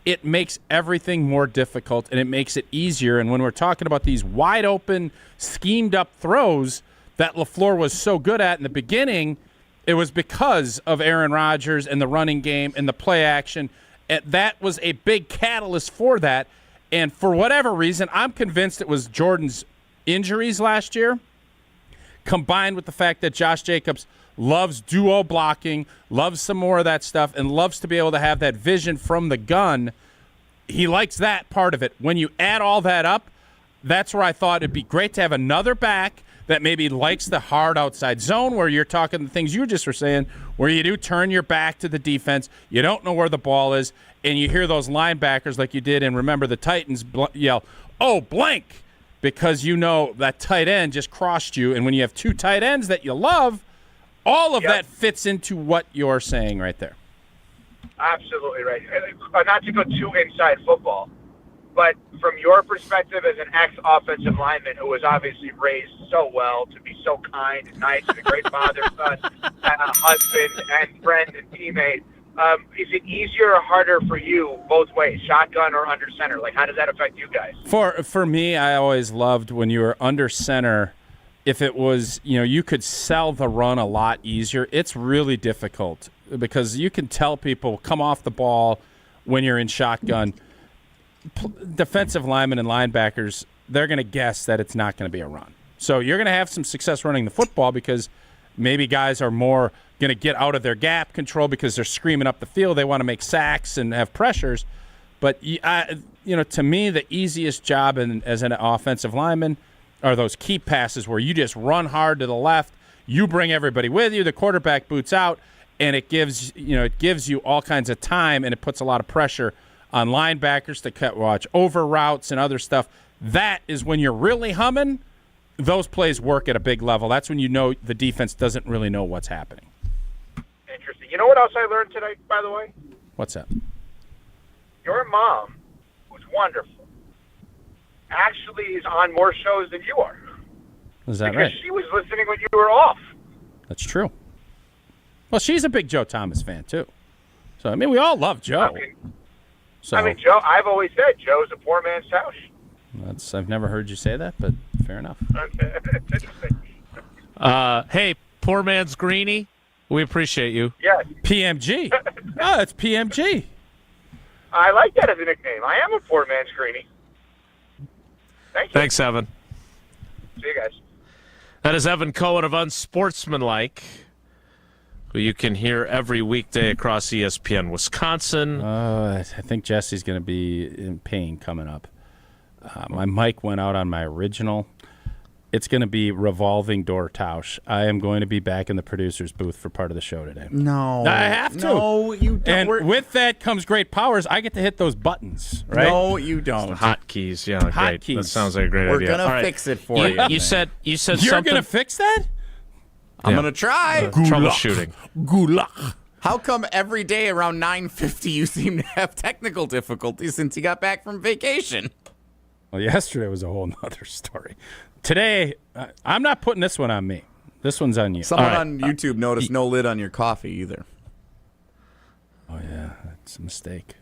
It makes everything more difficult, and it makes it easier. And when we're talking about these wide open, schemed up throws that LaFleur was so good at in the beginning, it was because of Aaron Rodgers and the running game and the play action. And that was a big catalyst for that. And for whatever reason, I'm convinced it was Jordan's injuries last year, combined with the fact that Josh Jacobs loves duo blocking, loves some more of that stuff, and loves to be able to have that vision from the gun. He likes that part of it. When you add all that up, that's where I thought it'd be great to have another back that maybe likes the hard outside zone where you're talking the things you just were saying, where you do turn your back to the defense, you don't know where the ball is, and you hear those linebackers like you did, and remember the Titans yell, oh, blank, because you know that tight end just crossed you, and when you have two tight ends that you love, all of that fits into what you're saying right there. Absolutely right. Not to go too inside football, but from your perspective as an ex-offensive lineman who was obviously raised so well to be so kind and nice and a great father, son, and a husband and friend and teammate, is it easier or harder for you both ways, shotgun or under center? Like, how does that affect you guys? For me, I always loved when you were under center. If it was, you could sell the run a lot easier. It's really difficult because you can tell people come off the ball when you're in shotgun. Defensive linemen and linebackers, they're going to guess that it's not going to be a run. So you're going to have some success running the football because maybe guys are more going to get out of their gap control because they're screaming up the field. They want to make sacks and have pressures. But, to me, the easiest job as an offensive lineman are those keep passes where you just run hard to the left, you bring everybody with you, the quarterback boots out, and it gives you all kinds of time, and it puts a lot of pressure on linebackers to watch over routes and other stuff. That is when you're really humming. Those plays work at a big level. That's when you know the defense doesn't really know what's happening. Interesting. You know what else I learned today, by the way? What's that? Your mom, who's wonderful, actually is on more shows than you are. Is that because right? Because she was listening when you were off. That's true. Well, she's a big Joe Thomas fan, too. So, we all love Joe. Joe, I've always said Joe's a poor man's Tausch. I've never heard you say that, but fair enough. It's interesting. Hey, poor man's Greenie, we appreciate you. Yes. PMG. Oh, it's PMG. I like that as a nickname. I am a poor man's Greenie. Thank you. Thanks, Evan. See you guys. That is Evan Cohen of Unsportsmanlike, who you can hear every weekday across ESPN Wisconsin. I think Jesse's going to be in pain coming up. My mic went out on my original. It's going to be revolving door Tausch. I am going to be back in the producer's booth for part of the show today. No. I have to. No, you don't. And with that comes great powers. I get to hit those buttons, right? No, you don't. Hotkeys, yeah, great. Hotkeys. That sounds like a great We're idea. going to fix it for you. You said You're something. going to fix that? I'm going to try. Troubleshooting. Good luck. How come every day around 9:50 you seem to have technical difficulties since you got back from vacation? Well, yesterday was a whole nother story. Today, I'm not putting this one on me. This one's on you. Someone on YouTube noticed no lid on your coffee either. Oh, yeah. That's a mistake.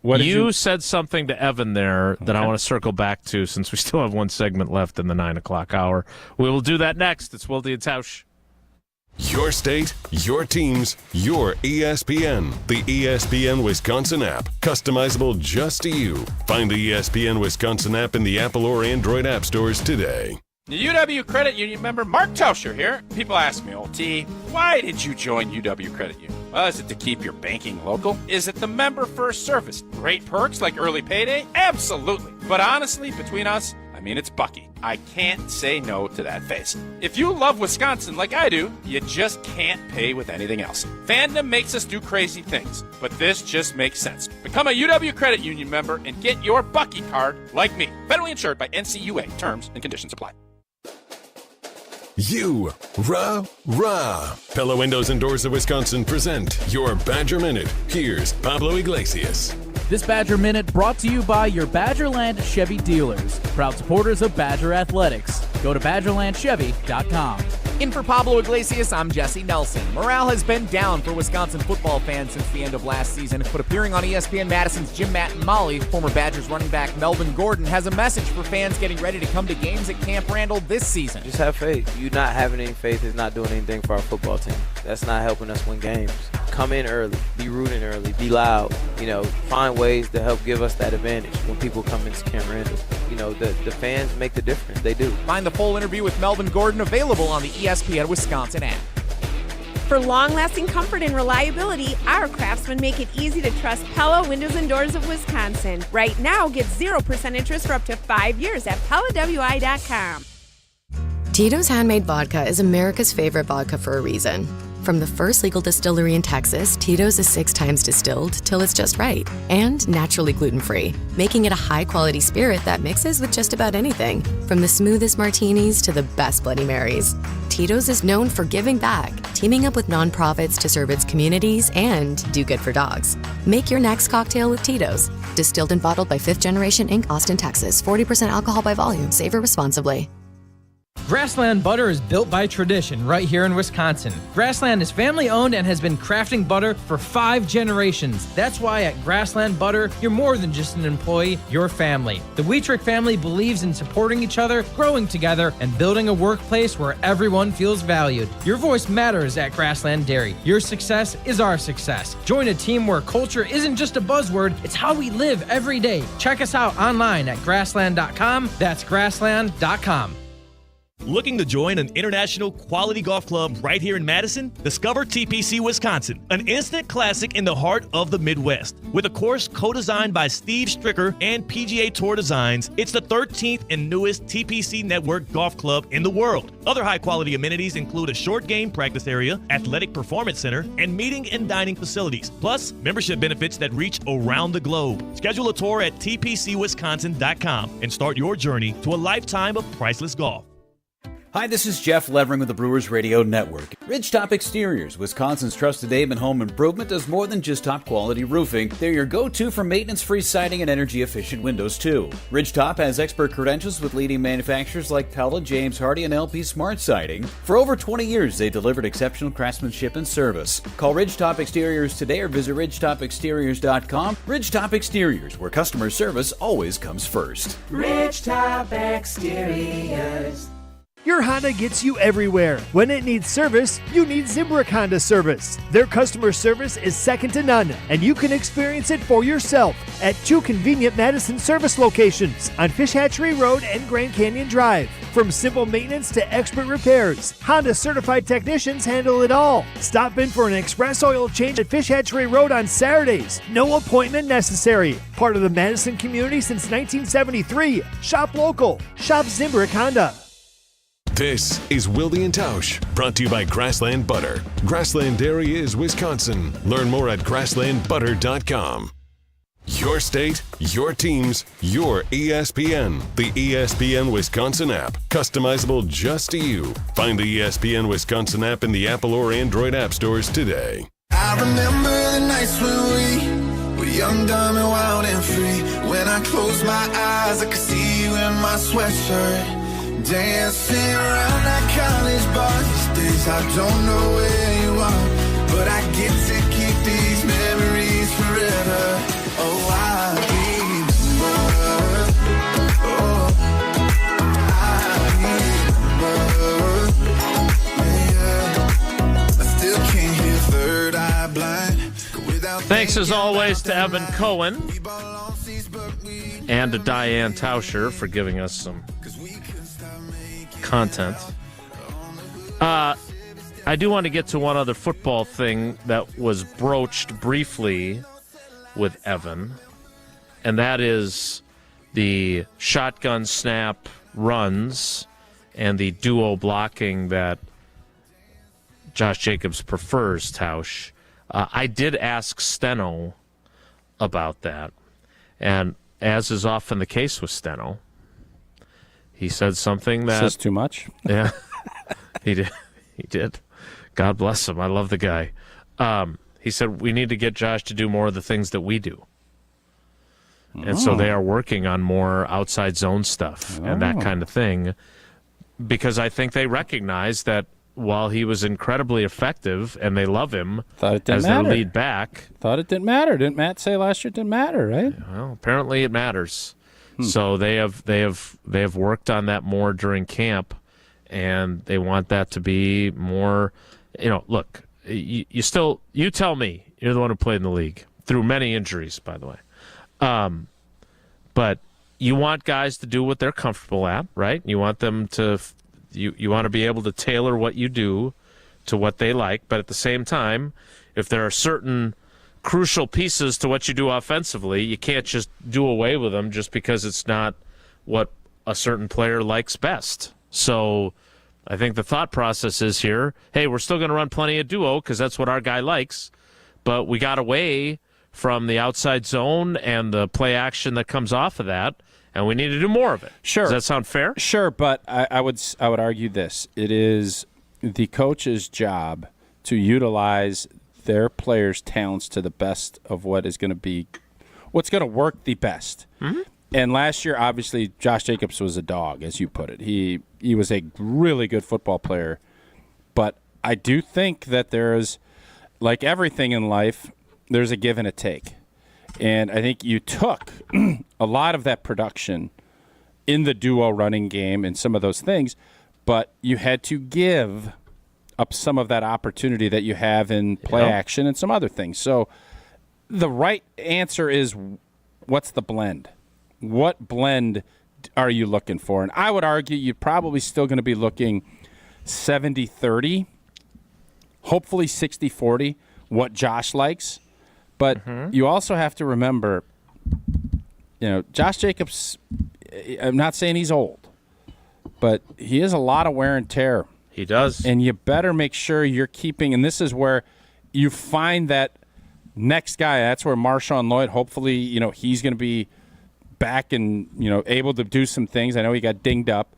You said something to Evan there that I want to circle back to since we still have one segment left in the 9 o'clock hour. We will do that next. It's Wilde and Tausch. Your state, your teams, your ESPN. The ESPN Wisconsin app. Customizable just to you. Find the ESPN Wisconsin app in the Apple or Android app stores today. The UW Credit Union member Mark Tauscher here. People ask me, old T, why did you join UW Credit Union? Well, is it to keep your banking local? Is it the member first service? Great perks like early payday? Absolutely. But honestly, between us, it's Bucky. I can't say no to that face. If you love Wisconsin like I do, you just can't pay with anything else. Fandom makes us do crazy things, but this just makes sense. Become a UW Credit Union member and get your Bucky card like me. Federally insured by NCUA. Terms and conditions apply. Rah. Pella Windows and Doors of Wisconsin present your Badger Minute. Here's Pablo Iglesias. This Badger Minute brought to you by your Badgerland Chevy dealers, proud supporters of Badger Athletics. Go to BadgerlandChevy.com. In for Pablo Iglesias, I'm Jesse Nelson. Morale has been down for Wisconsin football fans since the end of last season, but appearing on ESPN Madison's Jim, Matt, and Molly, former Badgers running back Melvin Gordon has a message for fans getting ready to come to games at Camp Randall this season. Just have faith. You not having any faith is not doing anything for our football team. That's not helping us win games. Come in early, be rooting early, be loud, find ways to help give us that advantage when people come into Camp Randall. The fans make the difference. They do. Find the full interview with Melvin Gordon available on the ESPN Wisconsin app. For long-lasting comfort and reliability, our craftsmen make it easy to trust Pella Windows and Doors of Wisconsin. Right now, get 0% interest for up to 5 years at PellaWI.com. Tito's Handmade Vodka is America's favorite vodka for a reason. From the first legal distillery in Texas, Tito's is 6 times distilled till it's just right and naturally gluten-free, making it a high-quality spirit that mixes with just about anything, from the smoothest martinis to the best Bloody Marys. Tito's is known for giving back, teaming up with nonprofits to serve its communities and do good for dogs. Make your next cocktail with Tito's. Distilled and bottled by 5th Generation Inc., Austin, Texas. 40% alcohol by volume. Savor responsibly. Grassland butter is built by tradition right here in Wisconsin. Grassland is family-owned and has been crafting butter for 5 generations. That's why at Grassland Butter, you're more than just an employee, you're family. The Wietrich family believes in supporting each other, growing together, and building a workplace where everyone feels valued. Your voice matters at Grassland Dairy. Your success is our success. Join a team where culture isn't just a buzzword, it's how we live every day. Check us out online at grassland.com. That's grassland.com. Looking to join an international quality golf club right here in Madison? Discover TPC Wisconsin, an instant classic in the heart of the Midwest. With a course co-designed by Steve Stricker and PGA Tour Designs, it's the 13th and newest TPC Network golf club in the world. Other high-quality amenities include a short game practice area, athletic performance center, and meeting and dining facilities. Plus, membership benefits that reach around the globe. Schedule a tour at tpcwisconsin.com and start your journey to a lifetime of priceless golf. Hi, this is Jeff Levering with the Brewers Radio Network. Ridgetop Exteriors, Wisconsin's trusted name in home improvement, does more than just top-quality roofing. They're your go-to for maintenance-free siding and energy-efficient windows, too. Ridgetop has expert credentials with leading manufacturers like Pella, James Hardie, and LP Smart Siding. For over 20 years, they delivered exceptional craftsmanship and service. Call Ridgetop Exteriors today or visit ridgetopexteriors.com. Ridgetop Exteriors, where customer service always comes first. Ridgetop Exteriors. Your Honda gets you everywhere. When it needs service, you need Zimbrick Honda service. Their customer service is second to none, and you can experience it for yourself at 2 convenient Madison service locations on Fish Hatchery Road and Grand Canyon Drive. From simple maintenance to expert repairs, Honda certified technicians handle it all. Stop in for an express oil change at Fish Hatchery Road on Saturdays. No appointment necessary. Part of the Madison community since 1973. Shop local. Shop Zimbrick Honda. This is Wilde and Tausch, brought to you by Grassland Butter. Grassland Dairy is Wisconsin. Learn more at grasslandbutter.com. Your state, your teams, your ESPN. The ESPN Wisconsin app, customizable just to you. Find the ESPN Wisconsin app in the Apple or Android app stores today. I remember the nights when we were young, dumb, and wild and free. When I closed my eyes, I could see you in my sweatshirt. Dancing around that college bar these days. I don't know where you are, but I get to keep these memories forever. Oh, I remember. Oh, I remember. Yeah. I still can't hear Third Eye Blind. Thanks as always to Evan Cohen and to Diane Tauscher for giving us some content. I do want to get to one other football thing that was broached briefly with Evan, and that is the shotgun snap runs and the duo blocking that Josh Jacobs prefers, Tausch. I did ask Steno about that, and as is often the case with Steno, he said something that says too much. Yeah, he did. He did. God bless him. I love the guy. He said we need to get Josh to do more of the things that we do, and so they are working on more outside zone stuff and that kind of thing, because I think they recognize that while he was incredibly effective and they love him as their lead back. Thought it didn't matter. Didn't Matt say last year it didn't matter, right? Well, apparently it matters. So they have worked on that more during camp, and they want that to be more. Look, you tell me, you're the one who played in the league through many injuries, by the way. But you want guys to do what they're comfortable at, right? You want them to. You want to be able to tailor what you do to what they like, but at the same time, if there are certain crucial pieces to what you do offensively, you can't just do away with them just because it's not what a certain player likes best. So I think the thought process is here, hey, we're still going to run plenty of duo because that's what our guy likes, but we got away from the outside zone and the play action that comes off of that, and we need to do more of it. Sure. Does that sound fair? Sure, but I would argue this. It is the coach's job to utilize their players' talents to the best of what's going to work the best. Mm-hmm. And last year, obviously, Josh Jacobs was a dog, as you put it. He was a really good football player. But I do think that there's, like everything in life, there's a give and a take. And I think you took a lot of that production in the duo running game and some of those things, but you had to give up some of that opportunity that you have in play action and some other things. So the right answer is, what's the blend? What blend are you looking for? And I would argue you're probably still going to be looking 70-30, hopefully 60-40, what Josh likes. But you also have to remember, Josh Jacobs, I'm not saying he's old, but he has a lot of wear and tear. He does. And you better make sure you're keeping, and this is where you find that next guy. That's where Marshawn Lloyd, hopefully, he's going to be back and, able to do some things. I know he got dinged up.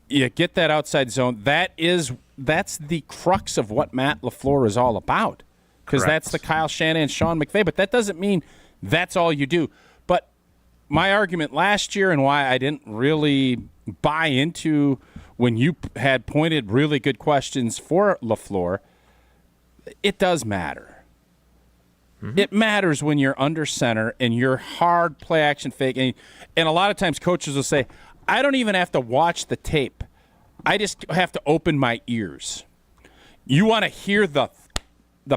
You get that outside zone. That's the crux of what Matt LaFleur is all about. Because that's the Kyle Shanahan and Sean McVay. But that doesn't mean that's all you do. But my argument last year and why I didn't really buy into when you had pointed really good questions for LaFleur, it does matter. It matters when you're under center and you're hard play action fake. And a lot of times coaches will say, I don't even have to watch the tape. I just have to open my ears. You want to hear the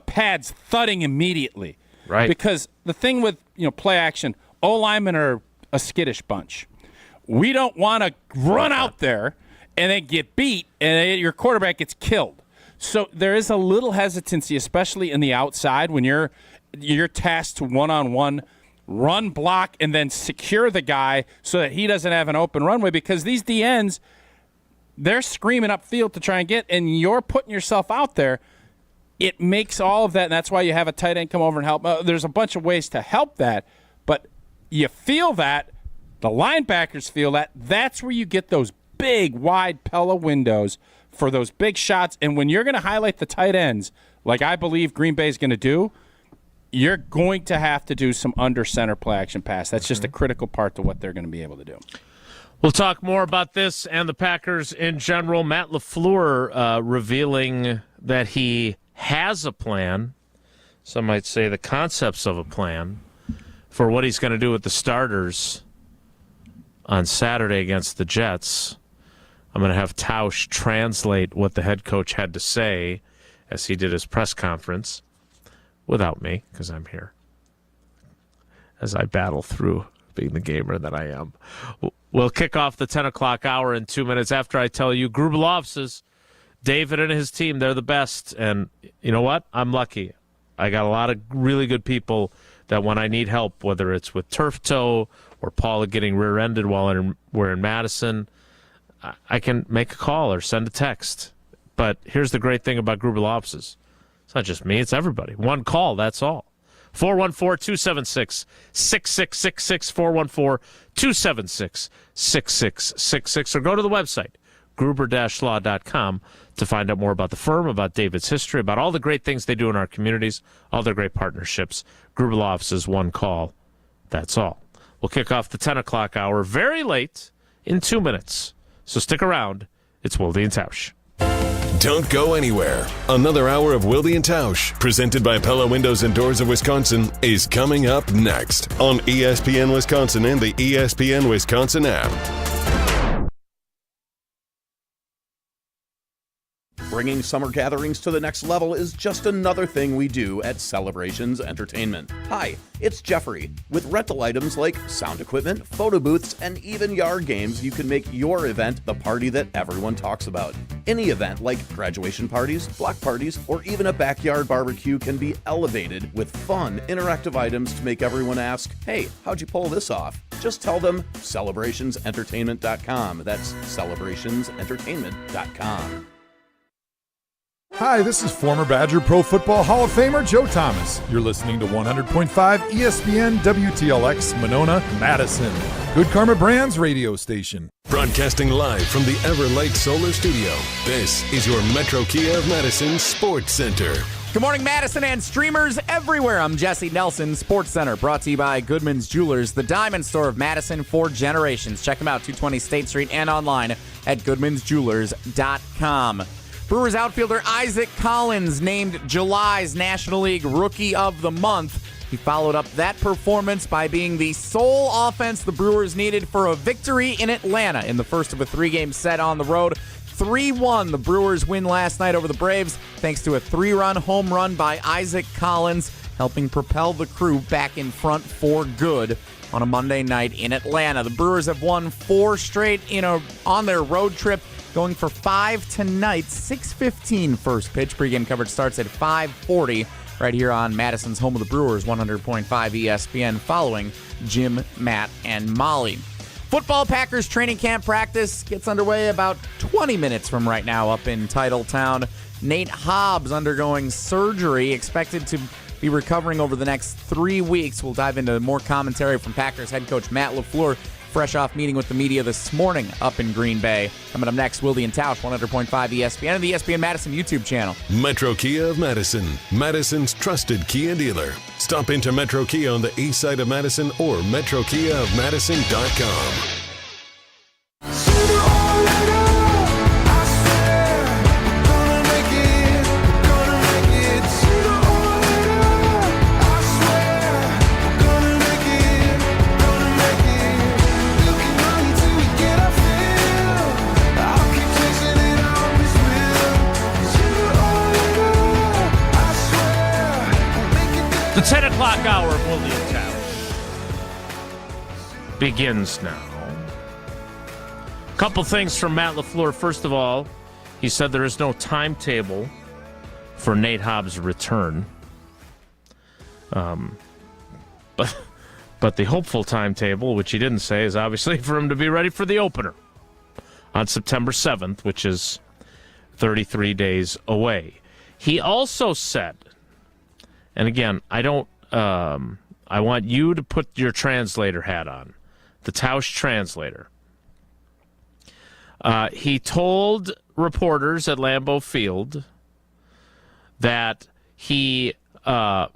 pads thudding immediately. Right. Because the thing with play action, O-linemen are a skittish bunch. We don't want to run out there and then get beat and your quarterback gets killed. So there is a little hesitancy, especially in the outside, when you're tasked to one-on-one run, block, and then secure the guy so that he doesn't have an open runway, because these DNs, they're screaming upfield to try and get, and you're putting yourself out there. It makes all of that, and that's why you have a tight end come over and help. There's a bunch of ways to help that, but you feel that. The linebackers feel that. That's where you get those big, wide Pella windows for those big shots. And when you're going to highlight the tight ends, like I believe Green Bay is going to do, you're going to have to do some under center play action pass. That's just a critical part to what they're going to be able to do. We'll talk more about this and the Packers in general. Matt LaFleur revealing that he has a plan, some might say the concepts of a plan, for what he's going to do with the starters on Saturday against the Jets. I'm going to have Tausch translate what the head coach had to say as he did his press conference without me, because I'm here, as I battle through being the gamer that I am. We'll kick off the 10 o'clock hour in 2 minutes after I tell you Gruber offices, David and his team, they're the best. And you know what? I'm lucky. I got a lot of really good people that when I need help, whether it's with turf toe or Paula getting rear-ended while we're in Madison, I can make a call or send a text. But here's the great thing about Gruber offices. It's not just me, it's everybody. One call, that's all. 414-276-6666, 414-276-6666, or go to the website, gruber-law.com, to find out more about the firm, about David's history, about all the great things they do in our communities, all their great partnerships. Gruber Law Offices, one call, that's all. We'll kick off the 10 o'clock hour very late in 2 minutes. So stick around. It's Wilde and Tausch. Don't go anywhere. Another hour of Wilde and Tausch, presented by Pella Windows and Doors of Wisconsin, is coming up next on ESPN Wisconsin and the ESPN Wisconsin app. Bringing summer gatherings to the next level is just another thing we do at Celebrations Entertainment. Hi, it's Jeffrey. With rental items like sound equipment, photo booths, and even yard games, you can make your event the party that everyone talks about. Any event like graduation parties, block parties, or even a backyard barbecue can be elevated with fun, interactive items to make everyone ask, hey, how'd you pull this off? Just tell them celebrationsentertainment.com. That's celebrationsentertainment.com. Hi, this is former Badger Pro Football Hall of Famer Joe Thomas. You're listening to 100.5 ESPN WTLX Monona, Madison. Good Karma Brands radio station. Broadcasting live from the Everlight Solar Studio, this is your Metro Kia of Madison Sports Center. Good morning, Madison and streamers everywhere. I'm Jesse Nelson, Sports Center, brought to you by Goodman's Jewelers, the diamond store of Madison for generations. Check them out, 220 State Street and online at goodmansjewelers.com. Brewers outfielder Isaac Collins named July's National League Rookie of the Month. He followed up that performance by being the sole offense the Brewers needed for a victory in Atlanta in the first of a 3-game set on the road. 3-1, the Brewers win last night over the Braves, thanks to a 3-run home run by Isaac Collins, helping propel the crew back in front for good on a Monday night in Atlanta. The Brewers have won 4 straight on their road trip, going for 5 tonight. 6:15 first pitch. Pre-game coverage starts at 5:40 right here on Madison's home of the Brewers, 100.5 ESPN, following Jim, Matt, and Molly. Football Packers training camp practice gets underway about 20 minutes from right now up in Titletown. Nate Hobbs undergoing surgery, expected to be recovering over the next 3 weeks. We'll dive into more commentary from Packers head coach Matt LaFleur, fresh off meeting with the media this morning up in Green Bay. Coming up next, Wilde and Tausch, 100.5 ESPN and the ESPN Madison YouTube channel. Metro Kia of Madison, Madison's trusted Kia dealer. Stop into Metro Kia on the east side of Madison or metrokiaofmadison.com. The 10 o'clock hour of Wilde and Tausch begins now. Couple things from Matt LaFleur. First of all, he said there is no timetable for Nate Hobbs' return. But the hopeful timetable, which he didn't say, is obviously for him to be ready for the opener on September 7th, which is 33 days away. He also said, and again, I want you to put your translator hat on, the Tausch translator. He told reporters at Lambeau Field that he has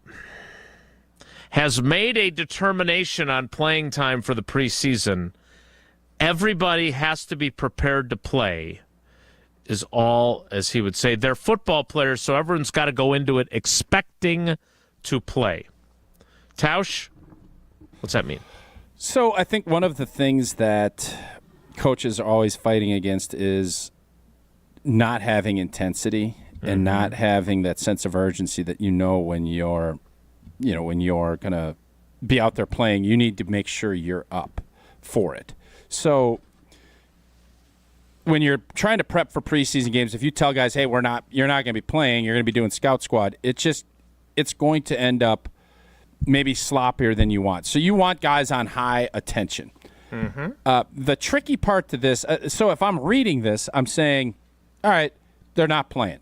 made a determination on playing time for the preseason. Everybody has to be prepared to play, is all, as he would say. They're football players, so everyone's got to go into it expecting to play. Tausch, what's that mean? So I think one of the things that coaches are always fighting against is not having intensity and not having that sense of urgency that when you're going to be out there playing, you need to make sure you're up for it. So when you're trying to prep for preseason games, if you tell guys, hey, you're not going to be playing, you're going to be doing scout squad, it's going to end up maybe sloppier than you want. So you want guys on high attention. The tricky part to this, so if I'm reading this, I'm saying, all right, they're not playing.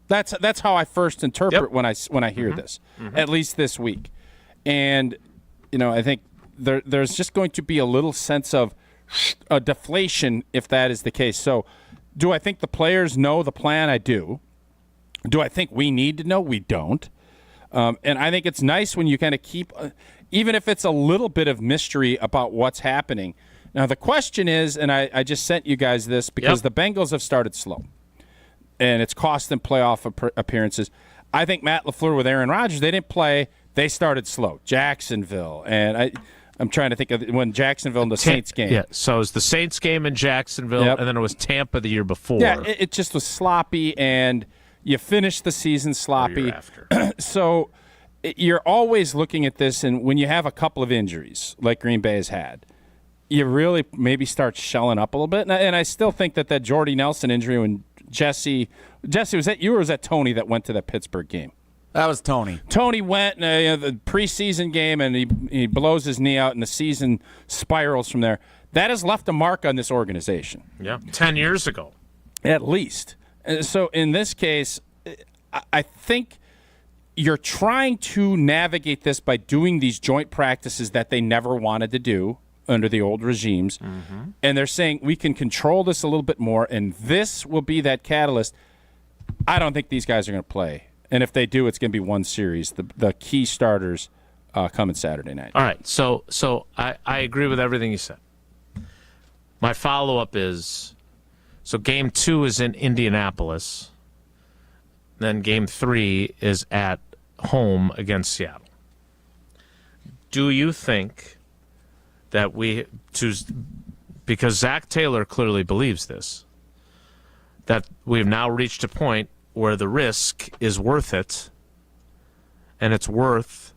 That's how I first interpret when I hear this, at least this week. And, I think there's just going to be a little sense of a deflation if that is the case. So do I think the players know the plan? I do. Do I think we need to know? We don't. And I think it's nice when you kind of keep, even if it's a little bit of mystery about what's happening. Now, the question is, and I just sent you guys this because the Bengals have started slow, and it's cost them playoff appearances. I think Matt LaFleur with Aaron Rodgers, they didn't play. They started slow. Jacksonville, and I'm trying to think of when Jacksonville in the Saints game. Yeah, so it was the Saints game in Jacksonville, and then it was Tampa the year before. Yeah, it just was sloppy, and you finished the season sloppy. So you're always looking at this, and when you have a couple of injuries like Green Bay has had, you really maybe start shelling up a little bit. And I still think that Jordy Nelson injury when Jesse, was that you or was that Tony that went to that Pittsburgh game? That was Tony. Tony went in the preseason game, and he blows his knee out, and the season spirals from there. That has left a mark on this organization. Yeah, 10 years ago. At least. So in this case, I think you're trying to navigate this by doing these joint practices that they never wanted to do under the old regimes. And they're saying we can control this a little bit more, and this will be that catalyst. I don't think these guys are going to play. And if they do, it's going to be one series. The key starters coming Saturday night. All right. So I agree with everything you said. My follow-up is, so Game 2 is in Indianapolis. Then Game 3 is at home against Seattle. Do you think that because Zach Taylor clearly believes this, that we've now reached a point where the risk is worth it, and it's worth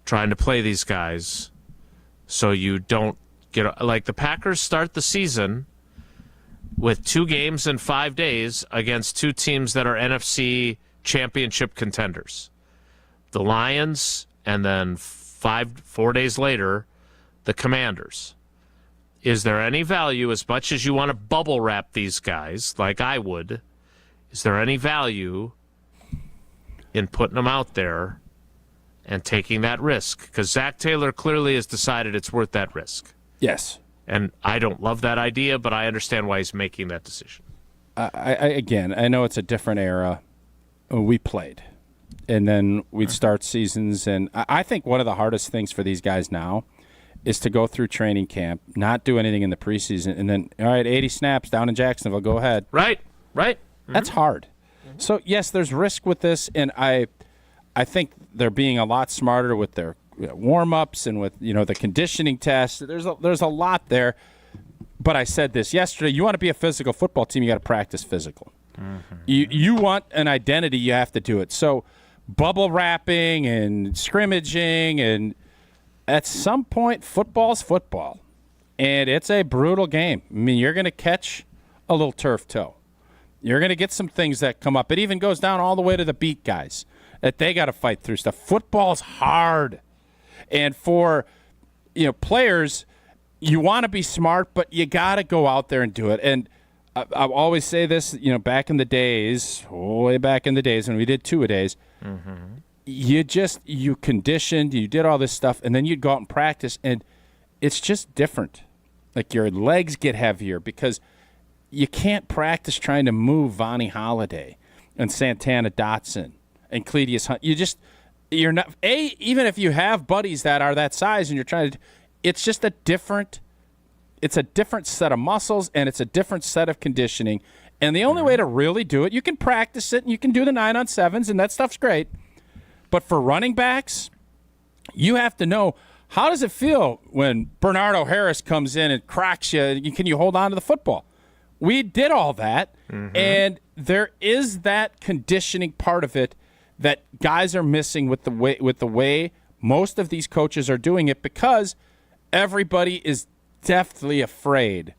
trying to play these guys so you don't get, like the Packers start the season with 2 games in 5 days against 2 teams that are NFC championship contenders. The Lions, and then 4 days later, the Commanders. Is there any value, as much as you want to bubble wrap these guys, like I would, is there any value in putting them out there and taking that risk? Because Zach Taylor clearly has decided it's worth that risk. Yes. And I don't love that idea, but I understand why he's making that decision. I know it's a different era. We played. And then we'd start seasons. And I think one of the hardest things for these guys now is to go through training camp, not do anything in the preseason, and then, all right, 80 snaps down in Jacksonville, go ahead. Right. That's hard. So, yes, there's risk with this, and I think they're being a lot smarter with their warm-ups and with, the conditioning tests. There's a lot there. But I said this yesterday, you want to be a physical football team, you got to practice physical. Mm-hmm. You want an identity, you have to do it. So bubble wrapping and scrimmaging, and at some point, football's football. And it's a brutal game. I mean, you're going to catch a little turf toe. You're going to get some things that come up. It even goes down all the way to the beat guys that they got to fight through stuff. Football's hard. And for players, you want to be smart, but you got to go out there and do it. And I always say this, back in the days, way back in the days when we did 2-a-days, you conditioned, you did all this stuff, and then you'd go out and practice, and it's just different. Like your legs get heavier because you can't practice trying to move Vonnie Holiday and Santana Dotson and Cledius Hunt. You're not, even if you have buddies that are that size and you're trying to, it's just a different set of muscles, and it's a different set of conditioning. And the only way to really do it, you can practice it and you can do the 9-on-7s, and that stuff's great. But for running backs, you have to know, how does it feel when Bernardo Harris comes in and cracks you? Can you hold on to the football? We did all that, and there is that conditioning part of it that guys are missing with the way most of these coaches are doing it, because everybody is deathly afraid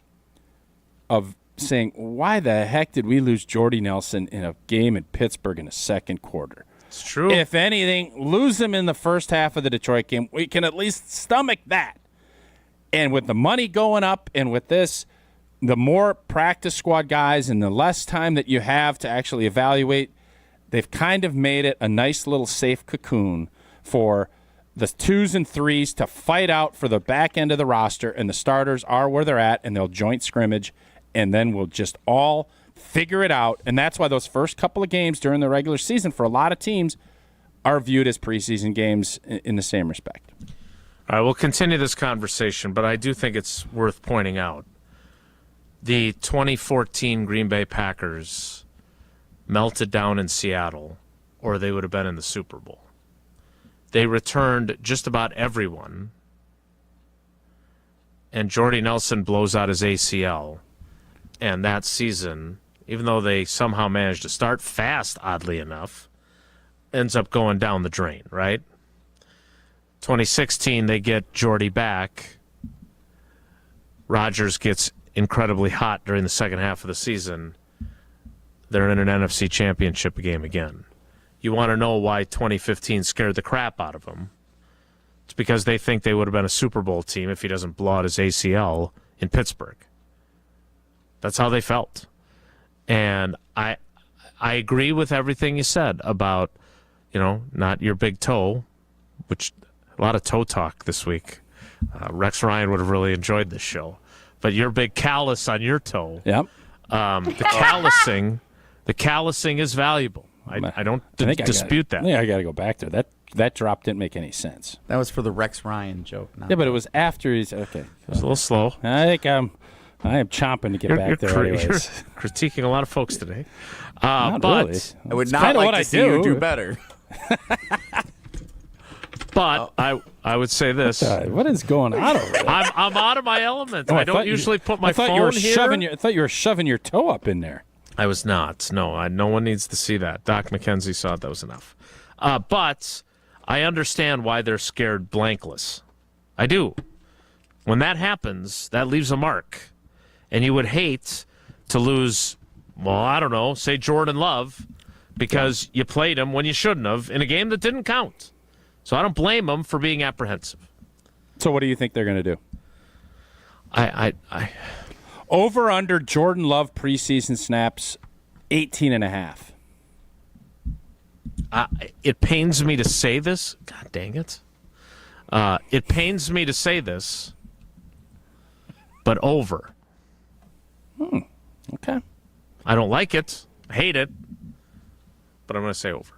of saying, why the heck did we lose Jordy Nelson in a game in Pittsburgh in the second quarter? It's true. If anything, lose him in the first half of the Detroit game. We can at least stomach that. And with the money going up, and with this, the more practice squad guys and the less time that you have to actually evaluate, they've kind of made it a nice little safe cocoon for the 2s and 3s to fight out for the back end of the roster, and the starters are where they're at, and they'll joint scrimmage, and then we'll just all figure it out. And that's why those first couple of games during the regular season for a lot of teams are viewed as preseason games in the same respect. All right, we'll continue this conversation, but I do think it's worth pointing out. The 2014 Green Bay Packers melted down in Seattle, or they would have been in the Super Bowl. They returned just about everyone, and Jordy Nelson blows out his ACL. And that season, even though they somehow managed to start fast, oddly enough, ends up going down the drain, right? 2016, they get Jordy back. Rodgers gets incredibly hot during the second half of the season. They're in an NFC championship game again. You want to know why 2015 scared the crap out of them? It's because they think they would have been a Super Bowl team if he doesn't blow out his ACL in Pittsburgh. That's how they felt. And I agree with everything you said about, not your big toe, which a lot of toe talk this week. Rex Ryan would have really enjoyed this show. But your big callus on your toe. Yep. The callusing is valuable. I don't dispute that. Yeah, I got to go back there. That drop didn't make any sense. That was for the Rex Ryan joke. Yeah, but it was after he's okay. It was a little slow. I think I am chomping to get back there. Anyways, you're critiquing a lot of folks today. Not but really. I would not like to see you do better. But I would say this. What is going on over there? I'm out of my element. I don't usually put my phone here. I thought you were shoving your toe up in there. I was not. No, no one needs to see that. Doc McKenzie saw it. That was enough. But I understand why they're scared blankless. I do. When that happens, that leaves a mark. And you would hate to lose, well, I don't know, say Jordan Love, because you played him when you shouldn't have in a game that didn't count. So I don't blame them for being apprehensive. So what do you think they're going to do? I over under Jordan Love preseason snaps 18.5. It pains me to say this. God dang it. It pains me to say this, but over. Okay. I don't like it. I hate it, but I'm going to say over.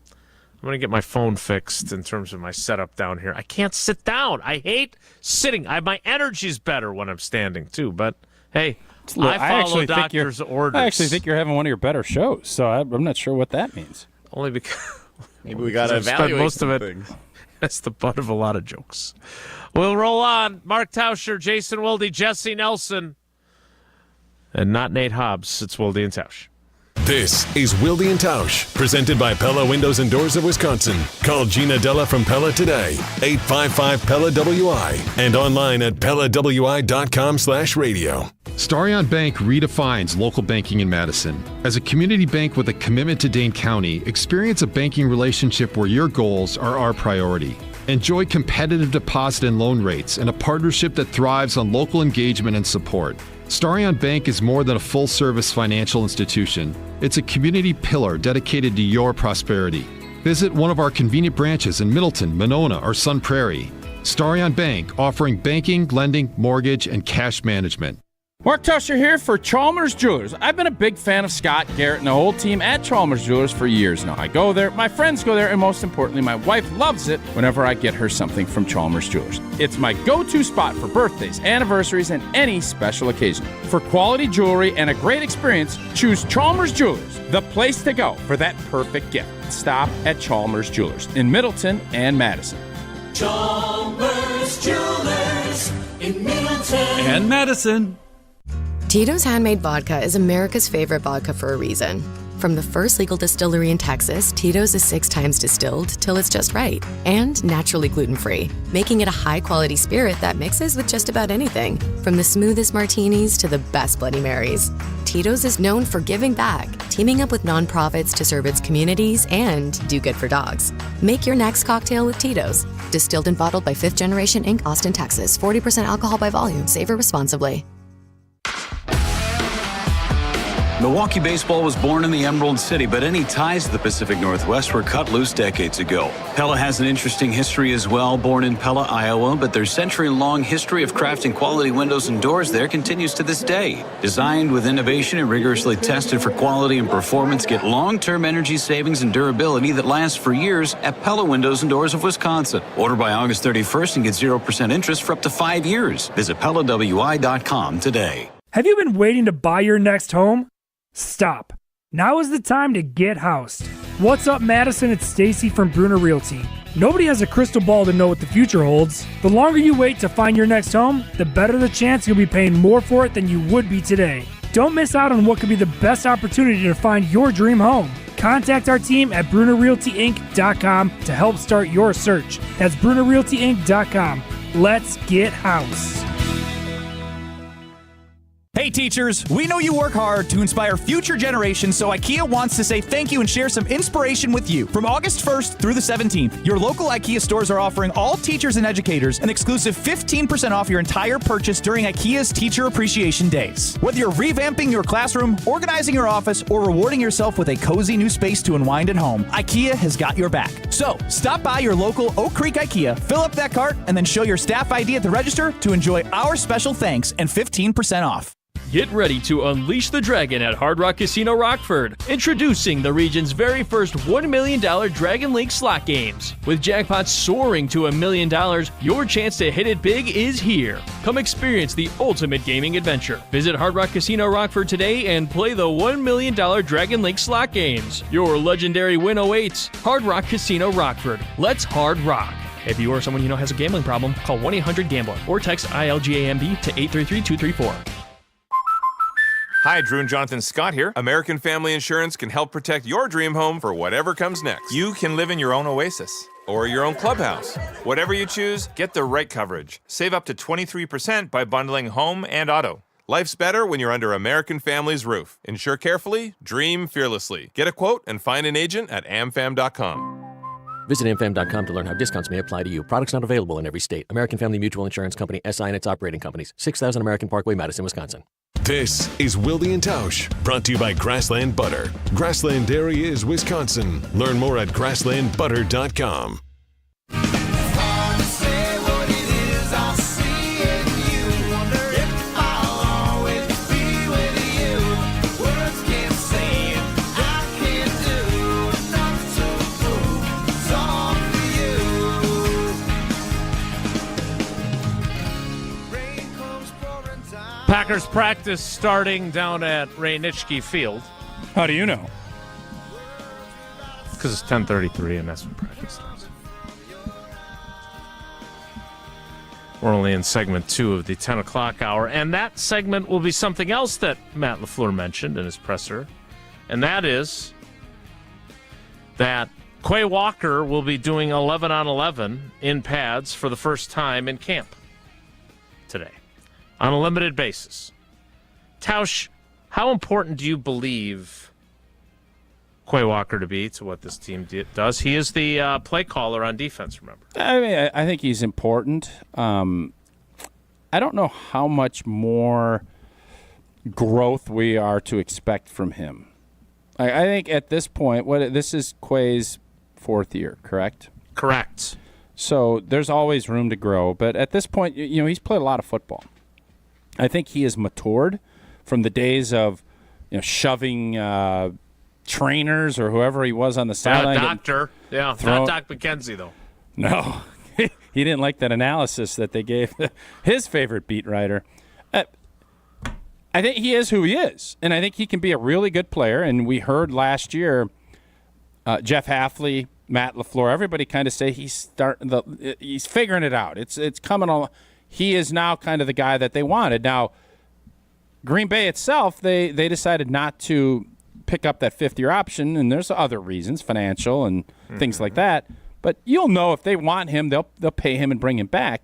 I'm going to get my phone fixed in terms of my setup down here. I can't sit down. I hate sitting. My energy's better when I'm standing, too. But, hey, I follow doctor's orders. I actually think you're having one of your better shows, so I'm not sure what that means. Only because maybe we got to evaluate most of it. things. That's the butt of a lot of jokes. We'll roll on. Mark Tauscher, Jason Wilde, Jesse Nelson, and not Nate Hobbs. It's Wilde and Tausch. This is Wilde and Tausch, presented by Pella Windows and Doors of Wisconsin. Call Gina Della from Pella today, 855-PELLA-WI, and online at PellaWI.com/radio. Starion Bank redefines local banking in Madison. As a community bank with a commitment to Dane County, experience a banking relationship where your goals are our priority. Enjoy competitive deposit and loan rates and a partnership that thrives on local engagement and support. Starion Bank is more than a full-service financial institution. It's a community pillar dedicated to your prosperity. Visit one of our convenient branches in Middleton, Monona, or Sun Prairie. Starion Bank, offering banking, lending, mortgage, and cash management. Mark Tauscher here for Chalmers Jewelers. I've been a big fan of Scott, Garrett, and the whole team at Chalmers Jewelers for years now. I go there, my friends go there, and most importantly, my wife loves it whenever I get her something from Chalmers Jewelers. It's my go-to spot for birthdays, anniversaries, and any special occasion. For quality jewelry and a great experience, choose Chalmers Jewelers, the place to go for that perfect gift. Stop at Chalmers Jewelers in Middleton and Madison. Chalmers Jewelers in Middleton and Madison. Tito's Handmade Vodka is America's favorite vodka for a reason. From the first legal distillery in Texas, Tito's is 6 times distilled till it's just right, and naturally gluten-free, making it a high-quality spirit that mixes with just about anything, from the smoothest martinis to the best Bloody Marys. Tito's is known for giving back, teaming up with nonprofits to serve its communities and do good for dogs. Make your next cocktail with Tito's. Distilled and bottled by 5th Generation Inc., Austin, Texas. 40% alcohol by volume. Savor responsibly. Milwaukee baseball was born in the Emerald City, but any ties to the Pacific Northwest were cut loose decades ago. Pella has an interesting history as well, born in Pella, Iowa, but their century-long history of crafting quality windows and doors there continues to this day. Designed with innovation and rigorously tested for quality and performance, get long-term energy savings and durability that lasts for years at Pella Windows and Doors of Wisconsin. Order by August 31st and get 0% interest for up to 5 years. Visit PellaWI.com today. Have you been waiting to buy your next home? Stop. Now is the time to get housed. What's up, Madison? It's Stacy from Bruner Realty. Nobody has a crystal ball to know what the future holds. The longer you wait to find your next home, the better the chance you'll be paying more for it than you would be today. Don't miss out on what could be the best opportunity to find your dream home. Contact our team at BrunerRealtyInc.com to help start your search. That's BrunerRealtyInc.com. Let's get housed. Hey teachers, we know you work hard to inspire future generations, so IKEA wants to say thank you and share some inspiration with you. From August 1st through the 17th, your local IKEA stores are offering all teachers and educators an exclusive 15% off your entire purchase during IKEA's Teacher Appreciation Days. Whether you're revamping your classroom, organizing your office, or rewarding yourself with a cozy new space to unwind at home, IKEA has got your back. So, stop by your local Oak Creek IKEA, fill up that cart, and then show your staff ID at the register to enjoy our special thanks and 15% off. Get ready to unleash the dragon at Hard Rock Casino Rockford. Introducing the region's very first $1 million Dragon Link slot games. With jackpots soaring to $1 million, your chance to hit it big is here. Come experience the ultimate gaming adventure. Visit Hard Rock Casino Rockford today and play the $1 million Dragon Link slot games. Your legendary win awaits. Hard Rock Casino Rockford. Let's hard rock. If you or someone you know has a gambling problem, call 1-800-GAMBLER or text ILGAMB to 833-234. Hi, Drew and Jonathan Scott here. American Family Insurance can help protect your dream home for whatever comes next. You can live in your own oasis or your own clubhouse. Whatever you choose, get the right coverage. Save up to 23% by bundling home and auto. Life's better when you're under American Family's roof. Insure carefully, dream fearlessly. Get a quote and find an agent at amfam.com. Visit amfam.com to learn how discounts may apply to you. Products not available in every state. American Family Mutual Insurance Company, SI and its operating companies. 6000 American Parkway, Madison, Wisconsin. This is Wilde and Tausch, brought to you by Grassland Butter. Grassland Dairy is Wisconsin. Learn more at grasslandbutter.com. Packers practice starting down at Ray Nitschke Field. How do you know? Because it's 10:33 and that's when practice starts. We're only in segment 2 of the 10 o'clock hour, and that segment will be something else that Matt LaFleur mentioned in his presser, and that is that Quay Walker will be doing 11-on-11 in pads for the first time in camp today, on a limited basis. Tausch, how important do you believe Quay Walker to be to what this team does? He is the play caller on defense, remember? I mean, I think he's important. I don't know how much more growth we are to expect from him. I think at this point, this is Quay's 4th year, correct? Correct. So there's always room to grow. But at this point, he's played a lot of football. I think he has matured from the days of shoving trainers or whoever he was on the sideline. Doctor. Yeah, not Doc McKenzie, though. No. He didn't like that analysis that they gave his favorite beat writer. I think he is who he is, and I think he can be a really good player. And we heard last year Jeff Hafley, Matt LaFleur, everybody kind of say he's figuring it out. It's coming along. He is now kind of the guy that they wanted. Now, Green Bay itself, they decided not to pick up that 5th-year option, and there's other reasons, financial and things like that. But you'll know if they want him, they'll pay him and bring him back.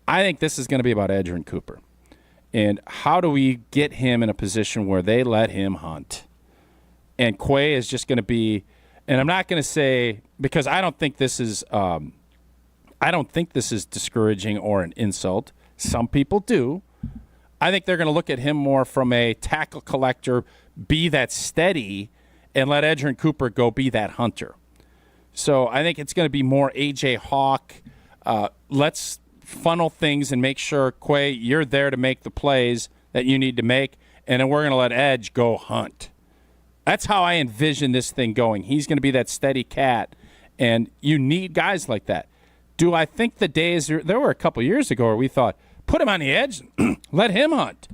I think this is going to be about Edgerrin Cooper. And how do we get him in a position where they let him hunt? And Quay is just going to be, and I'm not going to say, because I don't think this is discouraging or an insult. Some people do. I think they're going to look at him more from a tackle collector, be that steady, and let Edgerrin Cooper go be that hunter. So I think it's going to be more A.J. Hawk. Let's funnel things and make sure, Quay, you're there to make the plays that you need to make, and then we're going to let Edge go hunt. That's how I envision this thing going. He's going to be that steady cat, and you need guys like that. Do I think the days – there were a couple years ago where we thought, put him on the edge, let him hunt.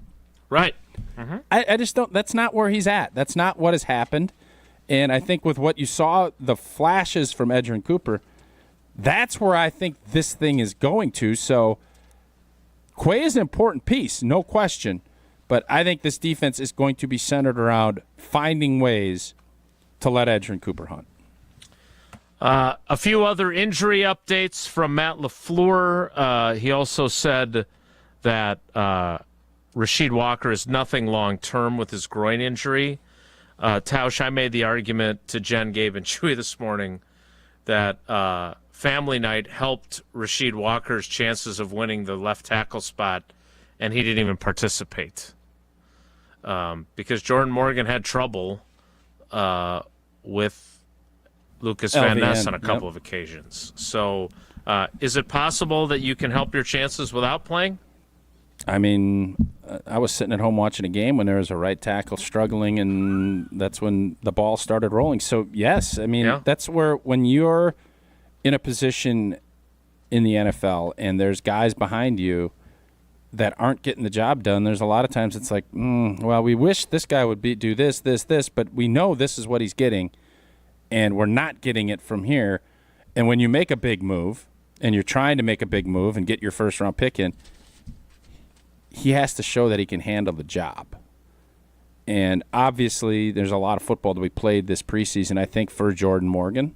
Right. Mm-hmm. I just don't – that's not where he's at. That's not what has happened. And I think with what you saw, the flashes from Edgerrin Cooper, that's where I think this thing is going to. So Quay is an important piece, no question. But I think this defense is going to be centered around finding ways to let Edgerrin Cooper hunt. A few other injury updates from Matt LaFleur. He also said that Rasheed Walker is nothing long-term with his groin injury. Tausch, I made the argument to Jen, Gabe, and Chewy this morning that family night helped Rasheed Walker's chances of winning the left tackle spot, and he didn't even participate because Jordan Morgan had trouble with Lucas Van Ness on a couple of occasions. So is it possible that you can help your chances without playing? I mean, I was sitting at home watching a game when there was a right tackle struggling, and that's when the ball started rolling. So, yes, I mean, that's where when you're in a position in the NFL and there's guys behind you that aren't getting the job done, there's a lot of times it's like, well, we wish this guy would do this, but we know this is what he's getting, and we're not getting it from here. And when you make a big move, and you're trying to make a big move and get your first-round pick in, he has to show that he can handle the job. And obviously there's a lot of football that we played this preseason, I think, for Jordan Morgan.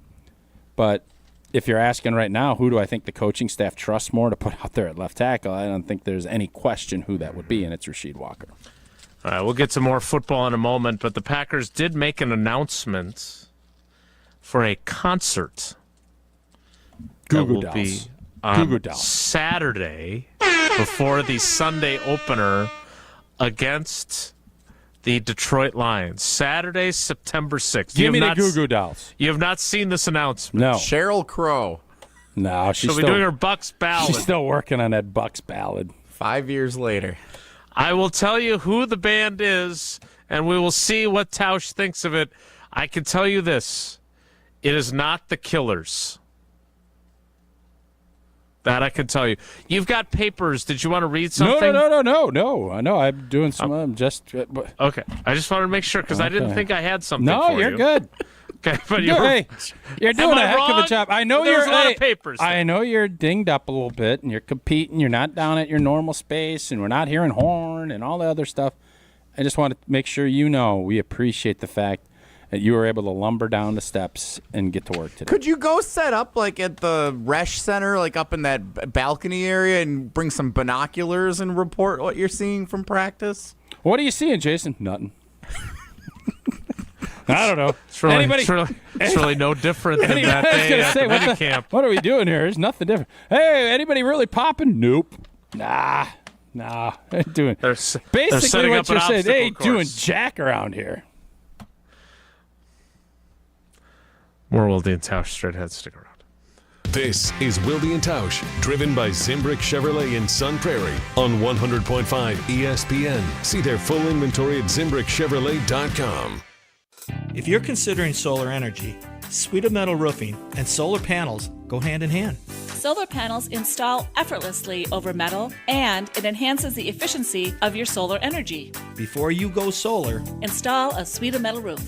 But if you're asking right now, who do I think the coaching staff trusts more to put out there at left tackle, I don't think there's any question who that would be, and it's Rasheed Walker. All right, we'll get to more football in a moment, but the Packers did make an announcement for a concert. That will be on Saturday before the Sunday opener against the Detroit Lions. Saturday, September 6th. Give me the Goo Goo Dolls. You have not seen this announcement. No. Sheryl Crow. No, she'll be doing her Bucks ballad. She's still working on that Bucks ballad. 5 years later. I will tell you who the band is, and we will see what Tausch thinks of it. I can tell you this. It is not the Killers. That I can tell you. You've got papers. Did you want to read something? No. I know. I'm doing some. I'm just. Okay. I just wanted to make sure because I didn't think I had something. No, for you're you. good. Okay, but you're doing a heck of a job. I know There's a lot of papers. I know you're dinged up a little bit, and you're competing. You're not down at your normal space, and we're not hearing horn and all the other stuff. I just want to make sure you know we appreciate the fact that you were able to lumber down the steps and get to work today. Could you go set up like at the Resch Center, like up in that balcony area, and bring some binoculars and report what you're seeing from practice? What are you seeing, Jason? Nothing. I don't know. It's really no different than that day at the minicamp. What are we doing here? There's nothing different. Hey, anybody really popping? Nope. Nah. Doing basically what you're saying. They ain't doing jack around here. More Wilde and Tausch straight ahead. Stick around. This is Wilde and Tausch, driven by Zimbrick Chevrolet in Sun Prairie on 100.5 ESPN. See their full inventory at ZimbrickChevrolet.com. If you're considering solar energy, Sweet of Metal Roofing and solar panels go hand in hand. Solar panels install effortlessly over metal, and it enhances the efficiency of your solar energy. Before you go solar, install a Sweet of Metal roof.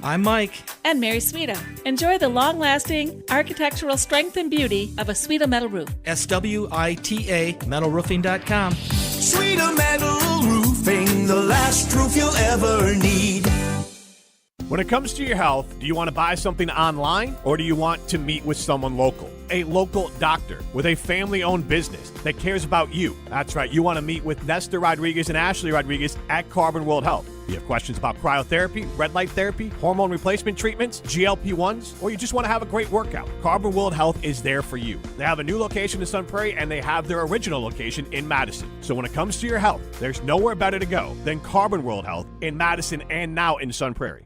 I'm Mike. And Mary Sweeta. Enjoy the long-lasting architectural strength and beauty of a Sweeta Metal roof. SWITA metalroofing.com. Sweeta Metal Roofing, the last roof you'll ever need. When it comes to your health, do you want to buy something online or do you want to meet with someone local? A local doctor with a family-owned business that cares about you. That's right, you want to meet with Nestor Rodriguez and Ashley Rodriguez at Carbon World Health. You have questions about cryotherapy, red light therapy, hormone replacement treatments, GLP-1s, or you just want to have a great workout. Carbon World Health is there for you. They have a new location in Sun Prairie, and they have their original location in Madison. So when it comes to your health, there's nowhere better to go than Carbon World Health in Madison and now in Sun Prairie.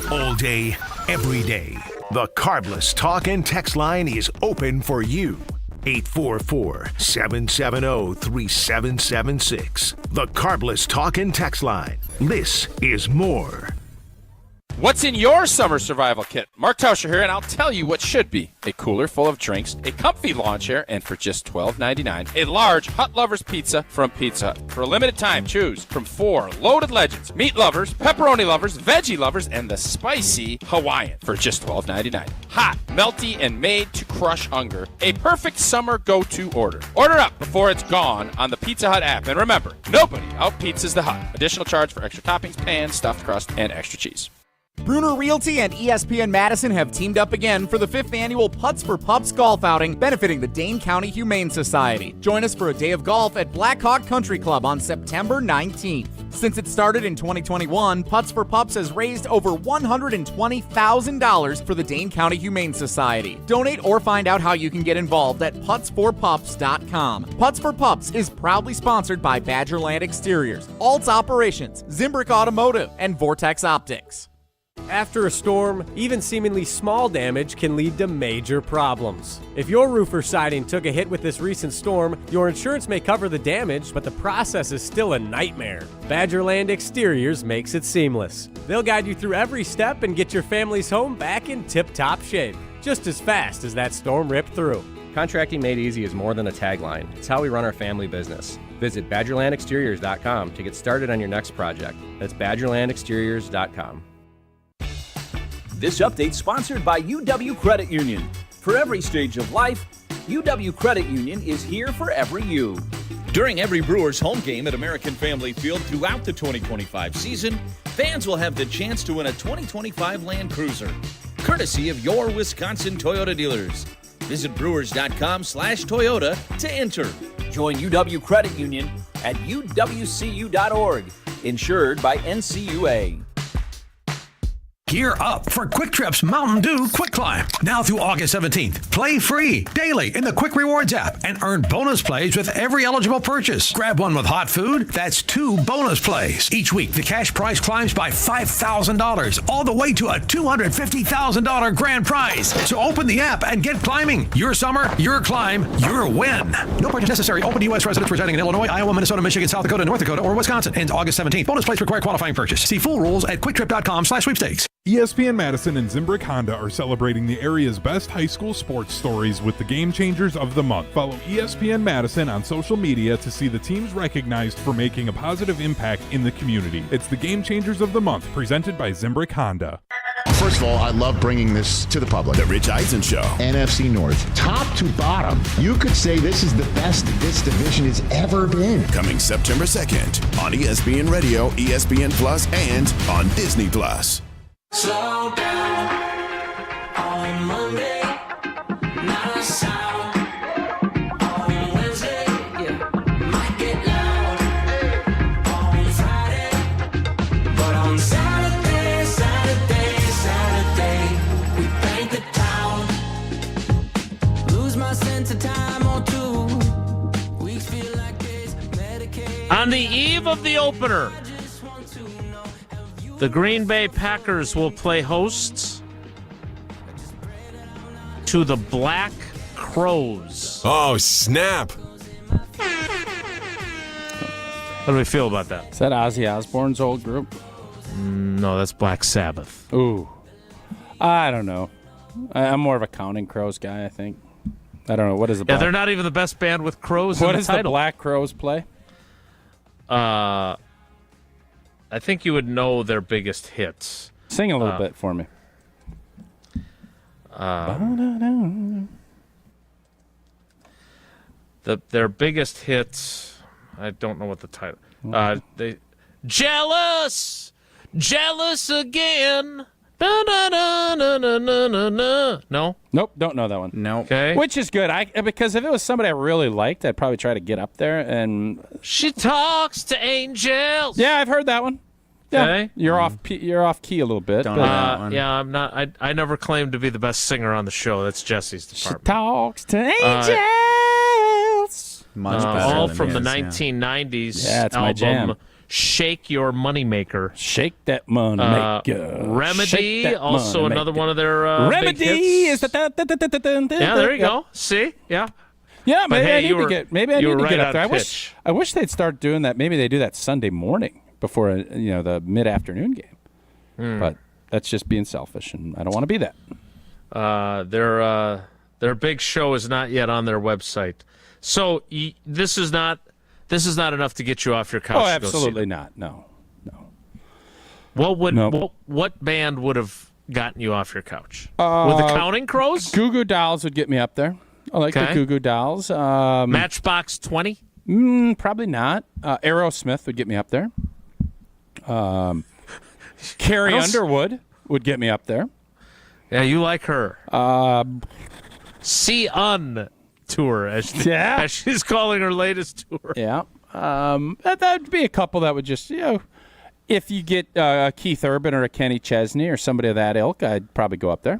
All day, every day, the Carbless Talk and Text line is open for you. 844-770-3776. The Carbless Talk and Text line. This is more. What's in your summer survival kit? Mark Tauscher here, and I'll tell you what should be. A cooler full of drinks, a comfy lawn chair, and for just $12.99, a large Hut Lovers pizza from Pizza Hut. For a limited time, choose from 4 loaded legends, meat lovers, pepperoni lovers, veggie lovers, and the spicy Hawaiian for just $12.99. Hot, melty, and made to crush hunger. A perfect summer go-to order. Order up before it's gone on the Pizza Hut app. And remember, nobody out-pizzas the Hut. Additional charge for extra toppings, pan, stuffed crust, and extra cheese. Bruner Realty and ESPN Madison have teamed up again for the 5th annual Putts for Pups golf outing benefiting the Dane County Humane Society. Join us for a day of golf at Black Hawk Country Club on September 19th. Since it started in 2021, Putts for Pups has raised over $120,000 for the Dane County Humane Society. Donate or find out how you can get involved at putsforpups.com. Putts for Pups is proudly sponsored by Badgerland Exteriors, Alts Operations, Zimbrick Automotive, and Vortex Optics. After a storm, even seemingly small damage can lead to major problems. If your roof or siding took a hit with this recent storm, your insurance may cover the damage, but the process is still a nightmare. Badgerland Exteriors makes it seamless. They'll guide you through every step and get your family's home back in tip-top shape, just as fast as that storm ripped through. Contracting made easy is more than a tagline. It's how we run our family business. Visit BadgerlandExteriors.com to get started on your next project. That's BadgerlandExteriors.com. This update sponsored by UW Credit Union. For every stage of life, UW Credit Union is here for every you. During every Brewers home game at American Family Field throughout the 2025 season, fans will have the chance to win a 2025 Land Cruiser, courtesy of your Wisconsin Toyota dealers. Visit brewers.com/Toyota to enter. Join UW Credit Union at uwcu.org. Insured by NCUA. Gear up for Quick Trip's Mountain Dew Quick Climb. Now through August 17th. Play free daily in the Quick Rewards app and earn bonus plays with every eligible purchase. Grab one with hot food. That's 2 bonus plays. Each week, the cash prize climbs by $5,000, all the way to a $250,000 grand prize. So open the app and get climbing. Your summer, your climb, your win. No purchase necessary. Open to U.S. residents residing in Illinois, Iowa, Minnesota, Michigan, South Dakota, North Dakota, or Wisconsin. Ends August 17th. Bonus plays require qualifying purchase. See full rules at quicktrip.com/sweepstakes. ESPN Madison and Zimbrick Honda are celebrating the area's best high school sports stories with the Game Changers of the Month. Follow ESPN Madison on social media to see the teams recognized for making a positive impact in the community. It's the Game Changers of the Month, presented by Zimbrick Honda. First of all, I love bringing this to the public. The Rich Eisen Show. NFC North, top to bottom. You could say this is the best this division has ever been. Coming September 2nd on ESPN Radio, ESPN Plus, and on Disney Plus. Slow down on Monday, not a sound. On Wednesday, might get loud. On Friday, but on Saturday, we paint the town. Lose my sense of time on 2 weeks, feel like days, Medicaid. On the eve of the opener, the Green Bay Packers will play hosts to the Black Crows. Oh, snap. How do we feel about that? Is that Ozzy Osbourne's old group? No, that's Black Sabbath. Ooh. I don't know. I'm more of a Counting Crows guy, I think. I don't know. What is the Black... Yeah, they're not even the best band with crows in the title. What does the Black Crows play? I think you would know their biggest hits. Sing a little bit for me. Their biggest hits, I don't know what the title. Jealous again. No? Nope, don't know that one. No. Okay. Which is good. Because if it was somebody I really liked, I'd probably try to get up there and. She talks to angels. Yeah, I've heard that one. Yeah, okay. You're off key a little bit. Don't know that one. Yeah, I'm not. I never claimed to be the best singer on the show. That's Jesse's department. She talks to angels. Much better all than from the his, 1990s yeah, it's my jam. Shake Your Moneymaker. Shake that moneymaker. Remedy, that also money another one of their Remedy big hits. is the yeah, there you go. See? Yeah. Yeah, maybe I need you to get up there. Pitch. I wish they'd start doing that. Maybe they do that Sunday morning before the mid-afternoon game. But that's just being selfish, and I don't want to be that. Their big show is not yet on their website. So this is not enough to get you off your couch. Oh, absolutely not. No. What band would have gotten you off your couch? Would the Counting Crows? Goo Goo Dolls would get me up there. I like the Goo Goo Dolls. Matchbox 20? Probably not. Aerosmith would get me up there. Carrie Underwood would get me up there. Yeah, you like her. See Un tour, as she's calling her latest tour. Yeah. That would be a couple that would just, if you get a Keith Urban or a Kenny Chesney or somebody of that ilk, I'd probably go up there.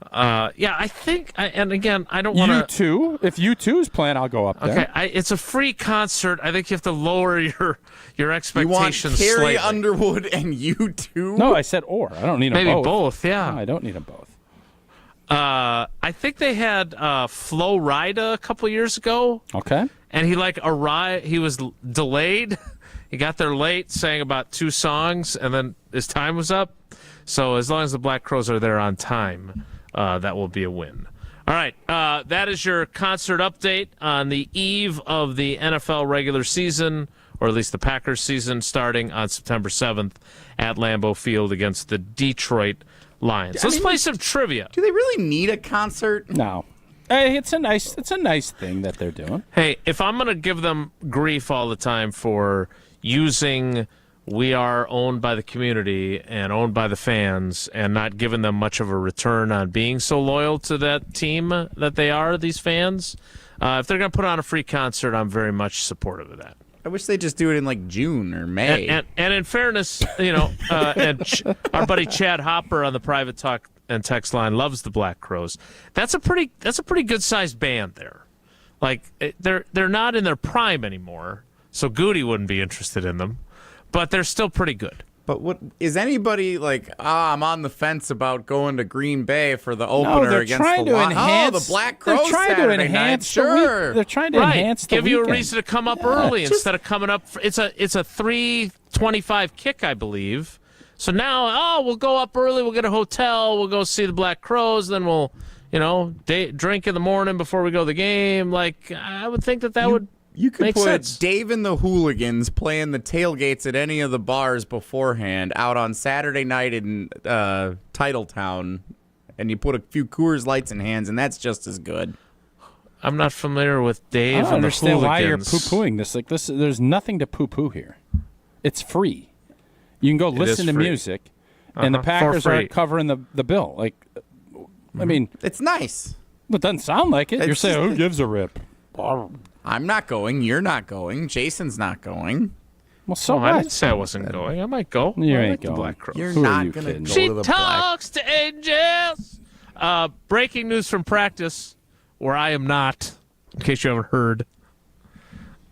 I think, and again, I don't want to. U2? If U2's playing, I'll go up there. Okay, it's a free concert. I think you have to lower your expectations You want Carrie slightly. Underwood and U2? No, I said or. I don't need them both. Maybe both, yeah. No, I don't need them both. I think they had Flo Rida a couple years ago. Okay. And he arrived. He was delayed. He got there late, sang about 2 songs, and then his time was up. So as long as the Black Crowes are there on time, that will be a win. All right, that is your concert update on the eve of the NFL regular season, or at least the Packers season, starting on September 7th at Lambeau Field against the Detroit Lions. Let's play some trivia. Do they really need a concert? No. Hey, it's a nice thing that they're doing. Hey, if I'm going to give them grief all the time for using "we are owned by the community and owned by the fans" and not giving them much of a return on being so loyal to that team that they are, these fans, if they're going to put on a free concert, I'm very much supportive of that. I wish they just do it in like June or May. And in fairness, our buddy Chad Hopper on the private talk and text line loves the Black Crowes. That's a pretty good sized band there. Like they're not in their prime anymore, so Goody wouldn't be interested in them, but they're still pretty good. But what is anybody like? I'm on the fence about going to Green Bay for the opener against the Lions. The Black Crowes Saturday night. Sure, they're trying to enhance the give you a weekend. reason to come up early instead of coming up. It's a 3:25 kick, I believe. So now, we'll go up early. We'll get a hotel. We'll go see the Black Crowes. Then we'll, drink in the morning before we go to the game. Like, I would think that would. You could make put sense. Dave and the Hooligans playing the tailgates at any of the bars beforehand out on Saturday night in Titletown, and you put a few Coors Lights in hands, and that's just as good. I'm not familiar with Dave I don't and the understand why you're Hooligans. poo-pooing this. Like this, there's nothing to poo-poo here. It's free. You can go listen to free. music, and the For Packers free. are covering the bill. Like, I mean, it's nice. It doesn't sound like it. You're saying, who gives a rip? I'm not going. You're not going. Jason's not going. Well, so I what? didn't say I wasn't going. I might go. You I ain't like the going. Black Crowes. You're Who are not you going to kidding? go She to the Black. talks to angels. Breaking news from practice, where I am not, in case you haven't heard.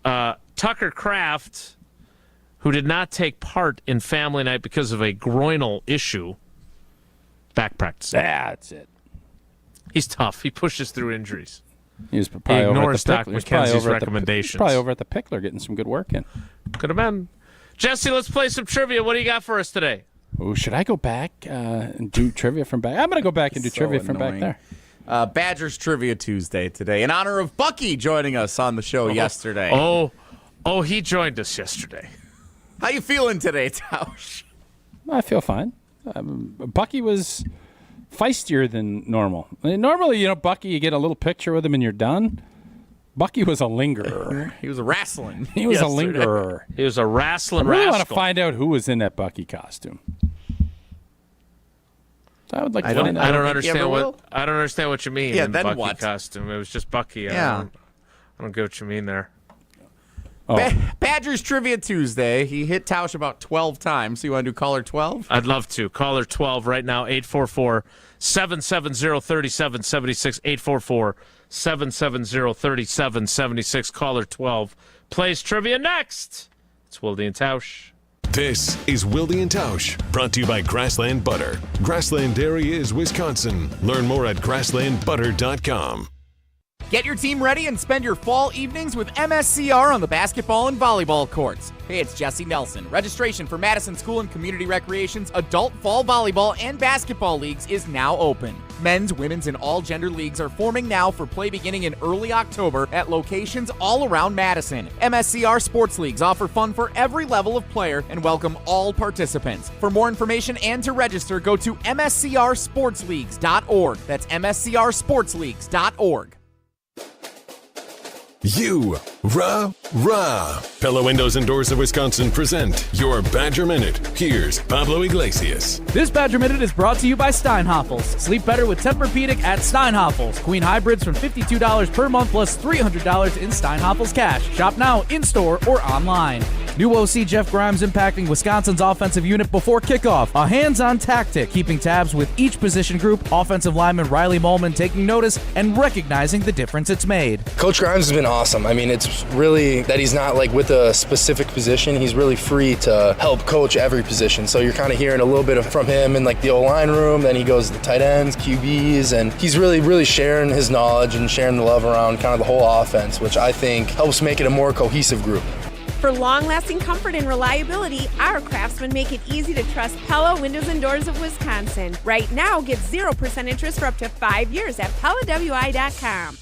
Tucker Kraft, who did not take part in family night because of a groinal issue, back practice. That's it. He's tough. He pushes through injuries. He was probably over ignores at the Doc Pickler. He was probably McKenzie's over at the- recommendations. Probably over at the Pickler getting some good work in. Could have been. Jesse, let's play some trivia. What do you got for us today? Oh, should I go back and do trivia from back? I'm going to go back and do trivia from back there. Badgers Trivia Tuesday today in honor of Bucky joining us on the show yesterday. Oh, he joined us yesterday. How you feeling today, Tausch? I feel fine. Bucky was feistier than normal. Normally, Bucky, you get a little picture with him and you're done. Bucky was a lingerer. He was wrestling. He was a lingerer. He was a wrestling I really want to rascal. find out who was in that Bucky costume. I would like to I find out. don't understand what you mean. Yeah, in then Bucky what? costume. It was just Bucky. Yeah. I don't get what you mean there. Badgers Trivia Tuesday. He hit Tausch about 12 times. So you want to do caller 12? I'd love to. Caller 12 right now, 844-770-3776, 844-770-3776. Caller 12 plays trivia next. It's Wilde and Tausch. This is Wilde and Tausch, brought to you by Grassland Butter. Grassland Dairy is Wisconsin. Learn more at grasslandbutter.com. Get your team ready and spend your fall evenings with MSCR on the basketball and volleyball courts. Hey, it's Jesse Nelson. Registration for Madison School and Community Recreation's adult fall volleyball and basketball leagues is now open. Men's, women's, and all gender leagues are forming now for play beginning in early October at locations all around Madison. MSCR sports leagues offer fun for every level of player and welcome all participants. For more information and to register, go to mscrsportsleagues.org. That's mscrsportsleagues.org. Rah. Pella Windows and Doors of Wisconsin present your Badger Minute. Here's Pablo Iglesias. This Badger Minute is brought to you by Steinhoffels. Sleep better with Tempur-Pedic at Steinhoffels. Queen hybrids from $52 per month plus $300 in Steinhoffels cash. Shop now in-store or online. New OC Jeff Grimes impacting Wisconsin's offensive unit before kickoff. A hands-on tactic, keeping tabs with each position group. Offensive lineman Riley Molman taking notice and recognizing the difference it's made. Coach Grimes has been awesome. I mean, it's really that he's not like with a specific position. He's really free to help coach every position. So you're kind of hearing a little bit from him in like the O-line room. Then he goes to the tight ends, QBs, and he's really sharing his knowledge and sharing the love around kind of the whole offense, which I think helps make it a more cohesive group. For long-lasting comfort and reliability, our craftsmen make it easy to trust Pella Windows and Doors of Wisconsin. Right now, get 0% interest for up to 5 years at PellaWI.com.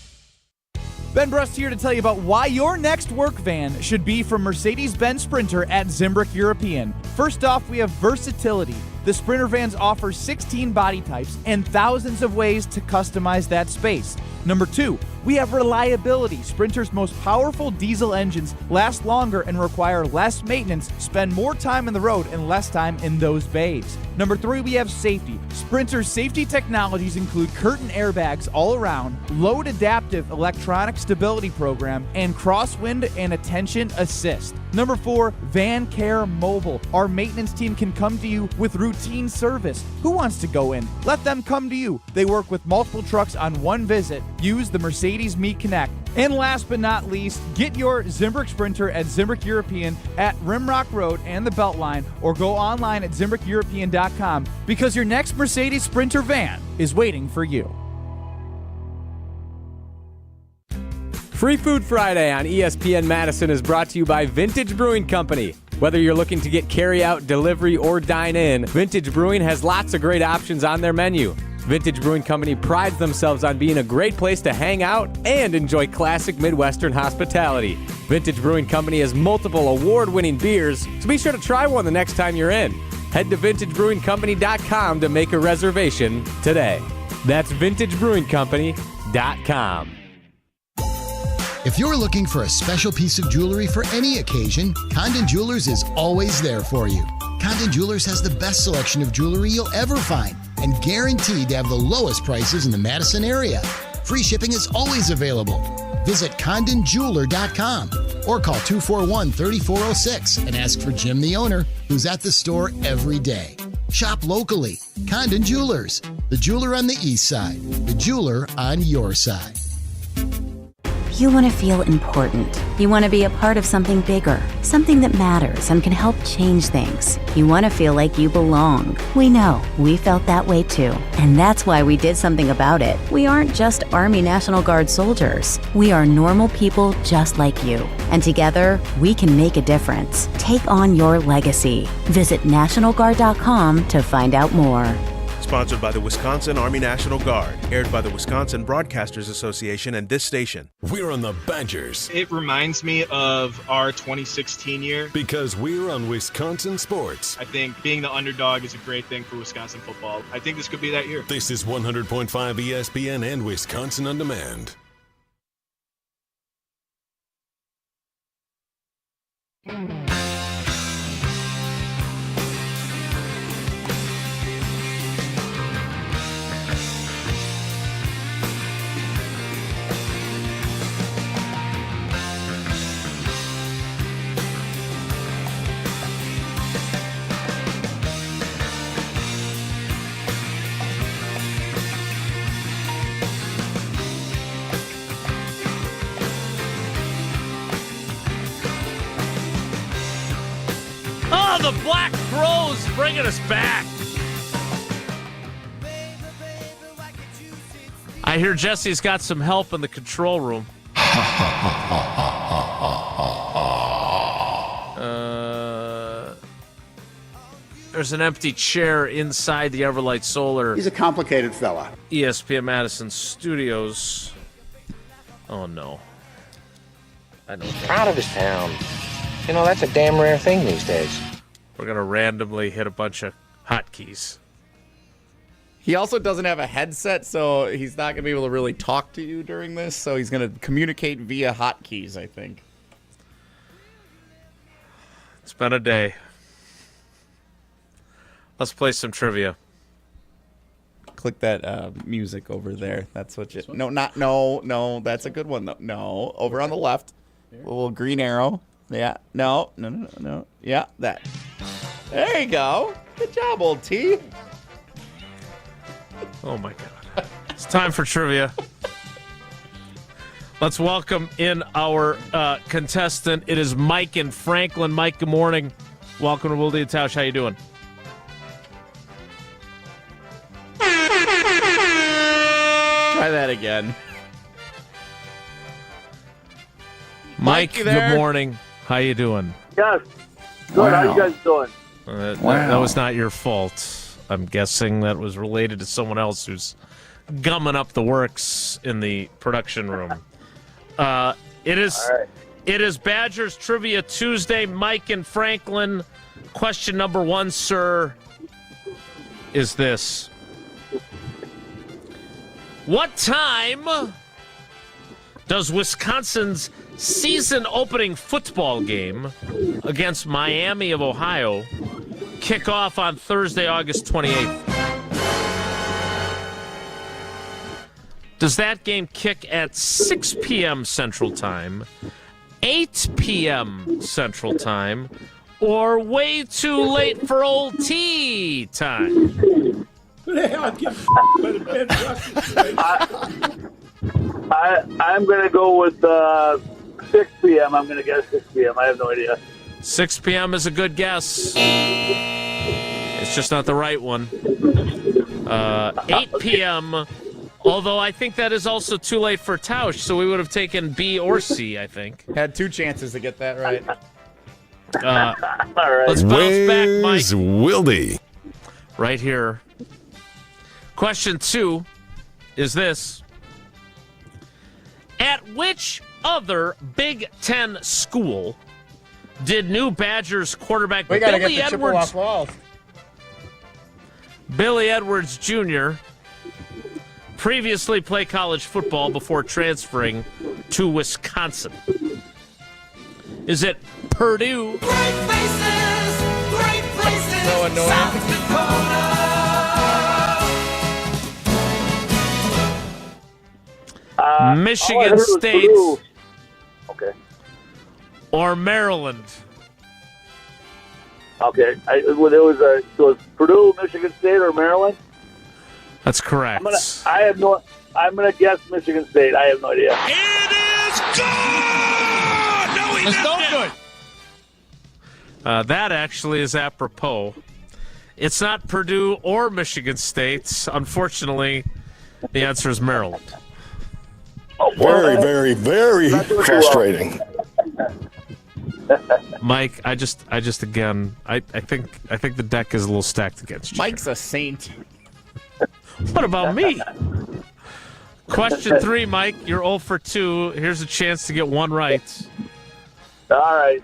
Ben Brust here to tell you about why your next work van should be from Mercedes-Benz Sprinter at Zimbrick European. First off, we have versatility. The Sprinter vans offer 16 body types and thousands of ways to customize that space. Number 2, we have reliability. Sprinter's most powerful diesel engines last longer and require less maintenance, spend more time on the road and less time in those bays. Number 3, we have safety. Sprinter's safety technologies include curtain airbags all around, load adaptive electronic stability program, and crosswind and attention assist. Number 4, Van Care Mobile. Our maintenance team can come to you with routine service. Who wants to go in? Let them come to you. They work with multiple trucks on one visit. Use the Mercedes Me Connect. And last but not least, get your Zimbrick Sprinter at Zimbrick European at Rimrock Road and the Beltline, or go online at ZimbrickEuropean.com because your next Mercedes Sprinter van is waiting for you. Free Food Friday on ESPN Madison is brought to you by Vintage Brewing Company. Whether you're looking to get carry-out, delivery, or dine-in, Vintage Brewing has lots of great options on their menu. Vintage Brewing Company prides themselves on being a great place to hang out and enjoy classic Midwestern hospitality. Vintage Brewing Company has multiple award-winning beers, so be sure to try one the next time you're in. Head to VintageBrewingCompany.com to make a reservation today. That's VintageBrewingCompany.com. If you're looking for a special piece of jewelry for any occasion, Condon Jewelers is always there for you. Condon Jewelers has the best selection of jewelry you'll ever find and guaranteed to have the lowest prices in the Madison area. Free shipping is always available. Visit CondonJeweler.com or call 241-3406 and ask for Jim, the owner, who's at the store every day. Shop locally. Condon Jewelers, the jeweler on the east side, the jeweler on your side. You want to feel important. You want to be a part of something bigger, something that matters and can help change things. You want to feel like you belong. We know. We felt that way too. And that's why we did something about it. We aren't just Army National Guard soldiers. We are normal people just like you. And together, we can make a difference. Take on your legacy. Visit NationalGuard.com to find out more. Sponsored by the Wisconsin Army National Guard. Aired by the Wisconsin Broadcasters Association and this station. We're on the Badgers. It reminds me of our 2016 year. Because we're on Wisconsin sports. I think being the underdog is a great thing for Wisconsin football. I think this could be that year. This is 100.5 ESPN and Wisconsin On Demand. Oh, the Black Crows bringing us back. I hear Jesse's got some help in the control room. There's an empty chair inside the Everlight Solar. He's a complicated fella. ESPN Madison Studios. Oh, no. I don't think. Proud of his town. You know, that's a damn rare thing these days. We're going to randomly hit a bunch of hotkeys. He also doesn't have a headset, so he's not going to be able to really talk to you during this, so he's going to communicate via hotkeys, I think. It's been a day. Let's play some trivia. Click that music over there. That's what you... No, that's a good one, though. No, over on the left. A little green arrow. Yeah. No. Yeah, that. There you go. Good job, old T. Oh, my God. It's time for trivia. Let's welcome in our contestant. It is Mike in Franklin. Mike, good morning. Welcome to Wilde and Tausch. How you doing? Try that again. Mike, you there? good morning. How you doing? Yes. Good. How you guys doing? That was not your fault. I'm guessing that was related to someone else who's gumming up the works in the production room. It is Badgers Trivia Tuesday. Mike and Franklin. Question number 1, sir, is this. What time does Wisconsin's season-opening football game against Miami of Ohio kick off on Thursday, August 28th? Does that game kick at 6 p.m. Central Time, 8 p.m. Central Time, or way too late for old tea time? I'm going to go with 6 p.m. I'm going to guess 6 p.m. I have no idea. 6 p.m. is a good guess. It's just not the right one. 8 p.m., although I think that is also too late for Tausch, so we would have taken B or C, I think. Had 2 chances to get that right. All right. Let's bounce back, Mike. Wilde? Right here. Question 2 is this. At which other Big Ten school did new Badgers quarterback Billy Edwards Jr. previously play college football before transferring to Wisconsin? Is it Purdue? Great places, So annoying. South Dakota. Michigan State, Okay. or Maryland? Okay. It was Purdue, Michigan State, or Maryland? That's correct. I'm gonna guess Michigan State. I have no idea. That actually is apropos. It's not Purdue or Michigan State. Unfortunately, the answer is Maryland. Very, very, very frustrating. Mike, I just again, I think the deck is a little stacked against you. Mike's a saint. What about me? Question 3, Mike. You're 0 for 2. Here's a chance to get 1 right. All right.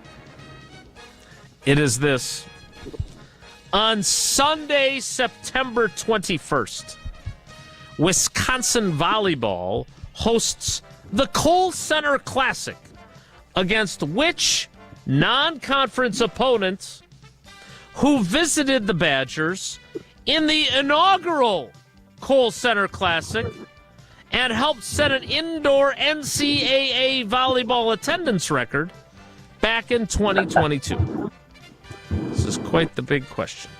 It is this. On Sunday, September 21st, Wisconsin Volleyball hosts the Kohl Center Classic against which non-conference opponent who visited the Badgers in the inaugural Kohl Center Classic and helped set an indoor NCAA volleyball attendance record back in 2022. This is quite the big question.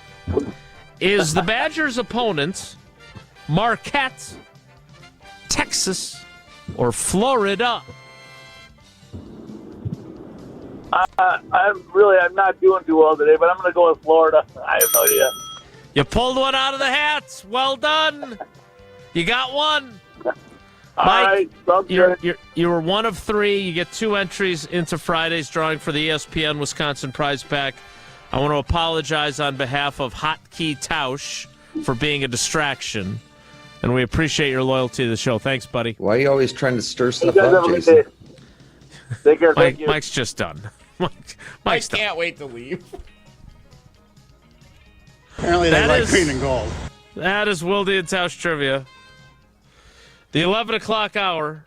Is the Badgers' opponent Marquette, Texas, or Florida? I'm not doing too well today, but I'm going to go with Florida. I have no idea. You pulled one out of the hat. Well done. You got one. Mike, you were 1 of 3. You get 2 entries into Friday's drawing for the ESPN Wisconsin prize pack. I want to apologize on behalf of Hotkey Tausch for being a distraction, and we appreciate your loyalty to the show. Thanks, buddy. Why are you always trying to stir stuff You guys up, have a good Jason? day. Take care. Thank you. Mike's just done. Mike can't wait to leave. Apparently they like green and gold. That is Wilde and Tausch Trivia. The 11 o'clock hour.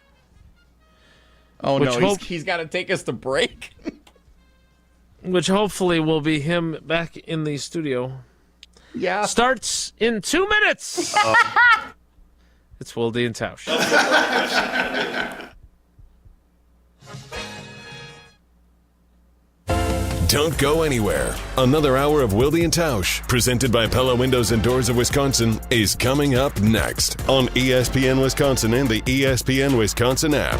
Oh, no, he's got to take us to break. Which hopefully will be him back in the studio. Yeah. Starts in 2 minutes. It's Wilde and Tausch. Don't go anywhere. Another hour of Wilde and Tausch, presented by Pella Windows and Doors of Wisconsin, is coming up next on ESPN Wisconsin and the ESPN Wisconsin app.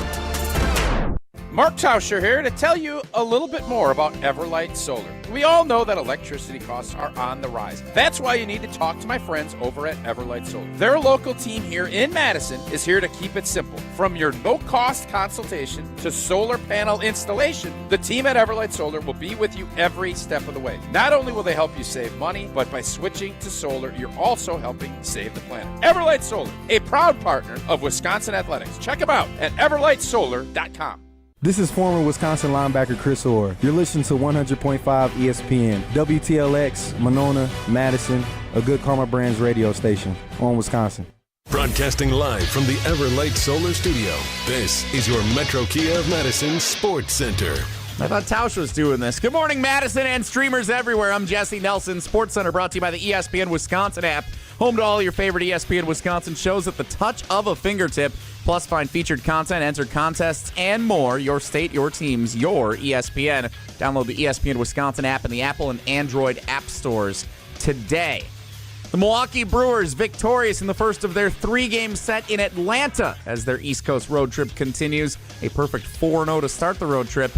Mark Tauscher here to tell you a little bit more about Everlight Solar. We all know that electricity costs are on the rise. That's why you need to talk to my friends over at Everlight Solar. Their local team here in Madison is here to keep it simple. From your no-cost consultation to solar panel installation, the team at Everlight Solar will be with you every step of the way. Not only will they help you save money, but by switching to solar, you're also helping save the planet. Everlight Solar, a proud partner of Wisconsin Athletics. Check them out at everlightsolar.com. This is former Wisconsin linebacker Chris Orr. You're listening to 100.5 ESPN, WTLX, Monona, Madison, a Good Karma Brands radio station on Wisconsin. Broadcasting live from the Everlight Solar Studio, this is your Metro Kia of Madison Sports Center. I thought Tausch was doing this. Good morning, Madison and streamers everywhere. I'm Jesse Nelson. Sports Center brought to you by the ESPN Wisconsin app. Home to all your favorite ESPN Wisconsin shows at the touch of a fingertip. Plus, find featured content, enter contests, and more. Your state, your teams, your ESPN. Download the ESPN Wisconsin app in the Apple and Android app stores today. The Milwaukee Brewers victorious in the first of their 3-game set in Atlanta as their East Coast road trip continues. A perfect 4-0 to start the road trip.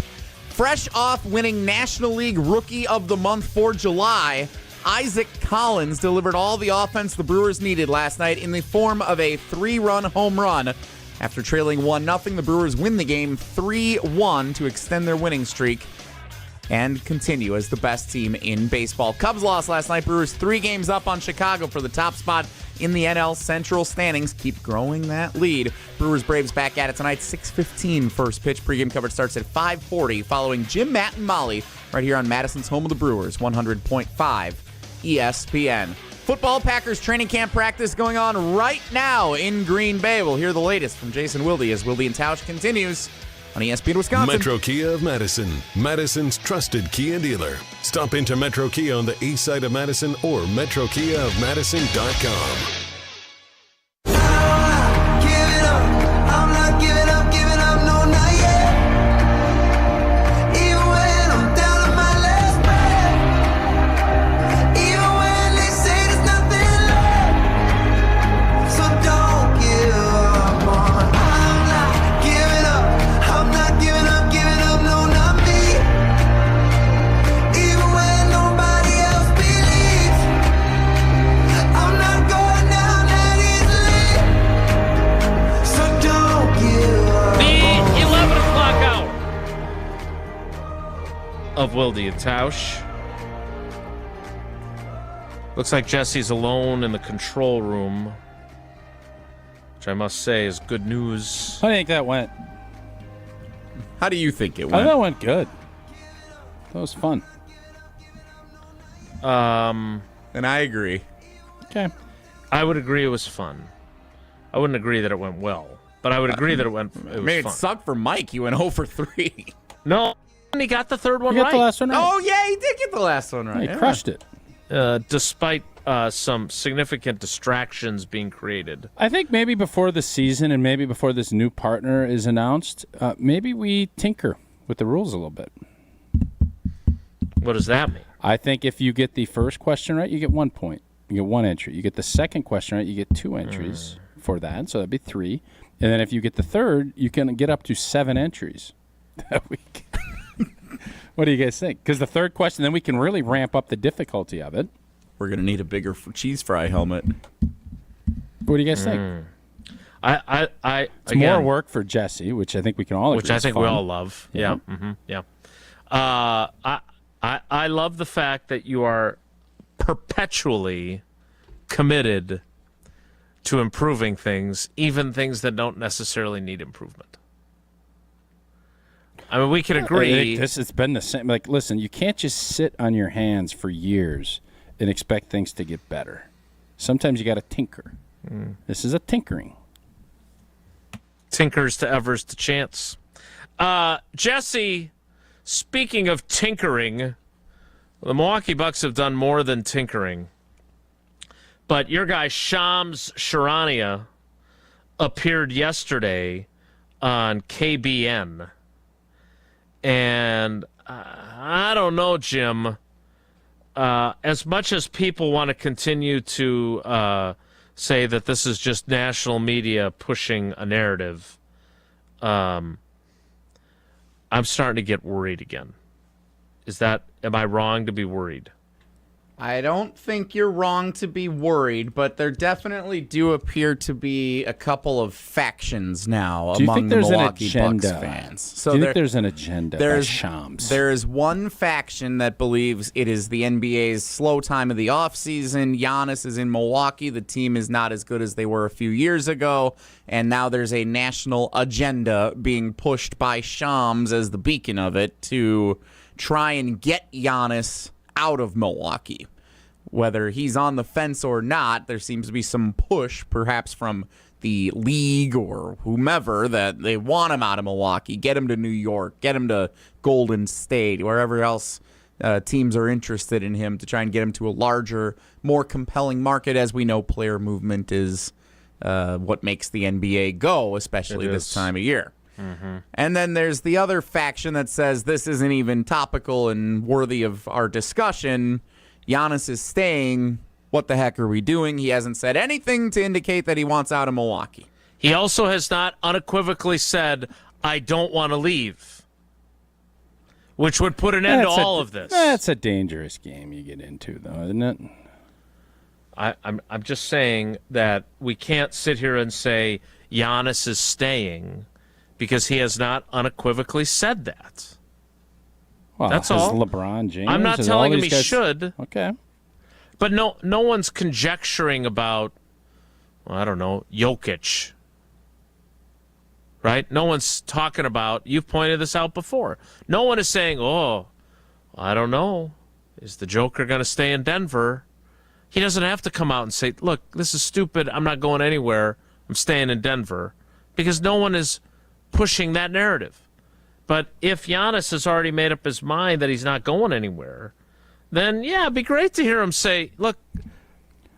Fresh off winning National League Rookie of the Month for July, Isaac Collins delivered all the offense the Brewers needed last night in the form of a 3-run home run. After trailing 1-0, the Brewers win the game 3-1 to extend their winning streak and continue as the best team in baseball. Cubs lost last night. Brewers 3 games up on Chicago for the top spot in the NL Central standings. Keep growing that lead. Brewers-Braves back at it tonight, 6:15 first pitch. Pregame coverage starts at 5:40 following Jim, Matt, and Molly right here on Madison's home of the Brewers, 100.5 ESPN. Football Packers training camp practice going on right now in Green Bay. We'll hear the latest from Jason Wilde as Wilde and Tausch continues on ESPN Wisconsin. Metro Kia of Madison, Madison's trusted Kia dealer. Stop into Metro Kia on the east side of Madison or metrokiaofmadison.com. Of Wilde and Tausch. Looks like Jesse's alone in the control room, which I must say is good news. How do you think that went? How do you think it I went? thought it went good. That was fun. And I agree. Okay. I would agree it was fun. I wouldn't agree that it went well, but I would agree that it was It fun. sucked for Mike. He went 0 for 3. No. He got the third one You right. got the last one right. Oh, yeah, he did get the last one right. He crushed it. Despite some significant distractions being created. I think maybe before the season and maybe before this new partner is announced, maybe we tinker with the rules a little bit. What does that mean? I think if you get the first question right, you get 1 point. You get 1 entry. You get the second question right, you get 2 entries for that, so that'd be 3. And then if you get the third, you can get up to 7 entries that week. What do you guys think? Because the third question, then we can really ramp up the difficulty of it. We're going to need a bigger cheese fry helmet. What do you guys think? It's more work for Jesse, which I think we can all agree. Which I think we all love. Yeah. Mm-hmm. Yeah. I love the fact that you are perpetually committed to improving things, even things that don't necessarily need improvement. I mean, we can agree. It's been the same. Like, listen, you can't just sit on your hands for years and expect things to get better. Sometimes you got to tinker. This is a tinkering. Tinkers to Evers to Chance. Jesse, speaking of tinkering, the Milwaukee Bucks have done more than tinkering. But your guy, Shams Charania, appeared yesterday on KBN. And I don't know, Jim. As much as people want to continue to say that this is just national media pushing a narrative, I'm starting to get worried again. Am I wrong to be worried? I don't think you're wrong to be worried, but there definitely do appear to be a couple of factions now among the Milwaukee Bucks fans. So do you think there's an agenda by Shams? There is one faction that believes it is the NBA's slow time of the offseason. Giannis is in Milwaukee. The team is not as good as they were a few years ago, and now there's a national agenda being pushed by Shams as the beacon of it to try and get Giannis out of Milwaukee. Whether he's on the fence or not, there seems to be some push, perhaps from the league or whomever, that they want him out of Milwaukee, get him to New York, get him to Golden State, wherever else teams are interested in him, to try and get him to a larger, more compelling market. As we know, player movement is what makes the NBA go, especially this time of year. Mm-hmm. And then there's the other faction that says this isn't even topical and worthy of our discussion. Giannis is staying. What the heck are we doing? He hasn't said anything to indicate that he wants out of Milwaukee. He also has not unequivocally said, I don't want to leave, which would put an end to all of this. That's a dangerous game you get into, though, isn't it? I'm just saying that we can't sit here and say Giannis is staying, because he has not unequivocally said that. Well, that's all. LeBron James. I'm not telling him he should. Okay. But no one's conjecturing about, well, I don't know, Jokic. Right? No one's talking about, you've pointed this out before. No one is saying, oh, I don't know, is the Joker going to stay in Denver? He doesn't have to come out and say, look, this is stupid. I'm not going anywhere. I'm staying in Denver. Because no one is pushing that narrative. But if Giannis has already made up his mind that he's not going anywhere, then, yeah, it'd be great to hear him say, look,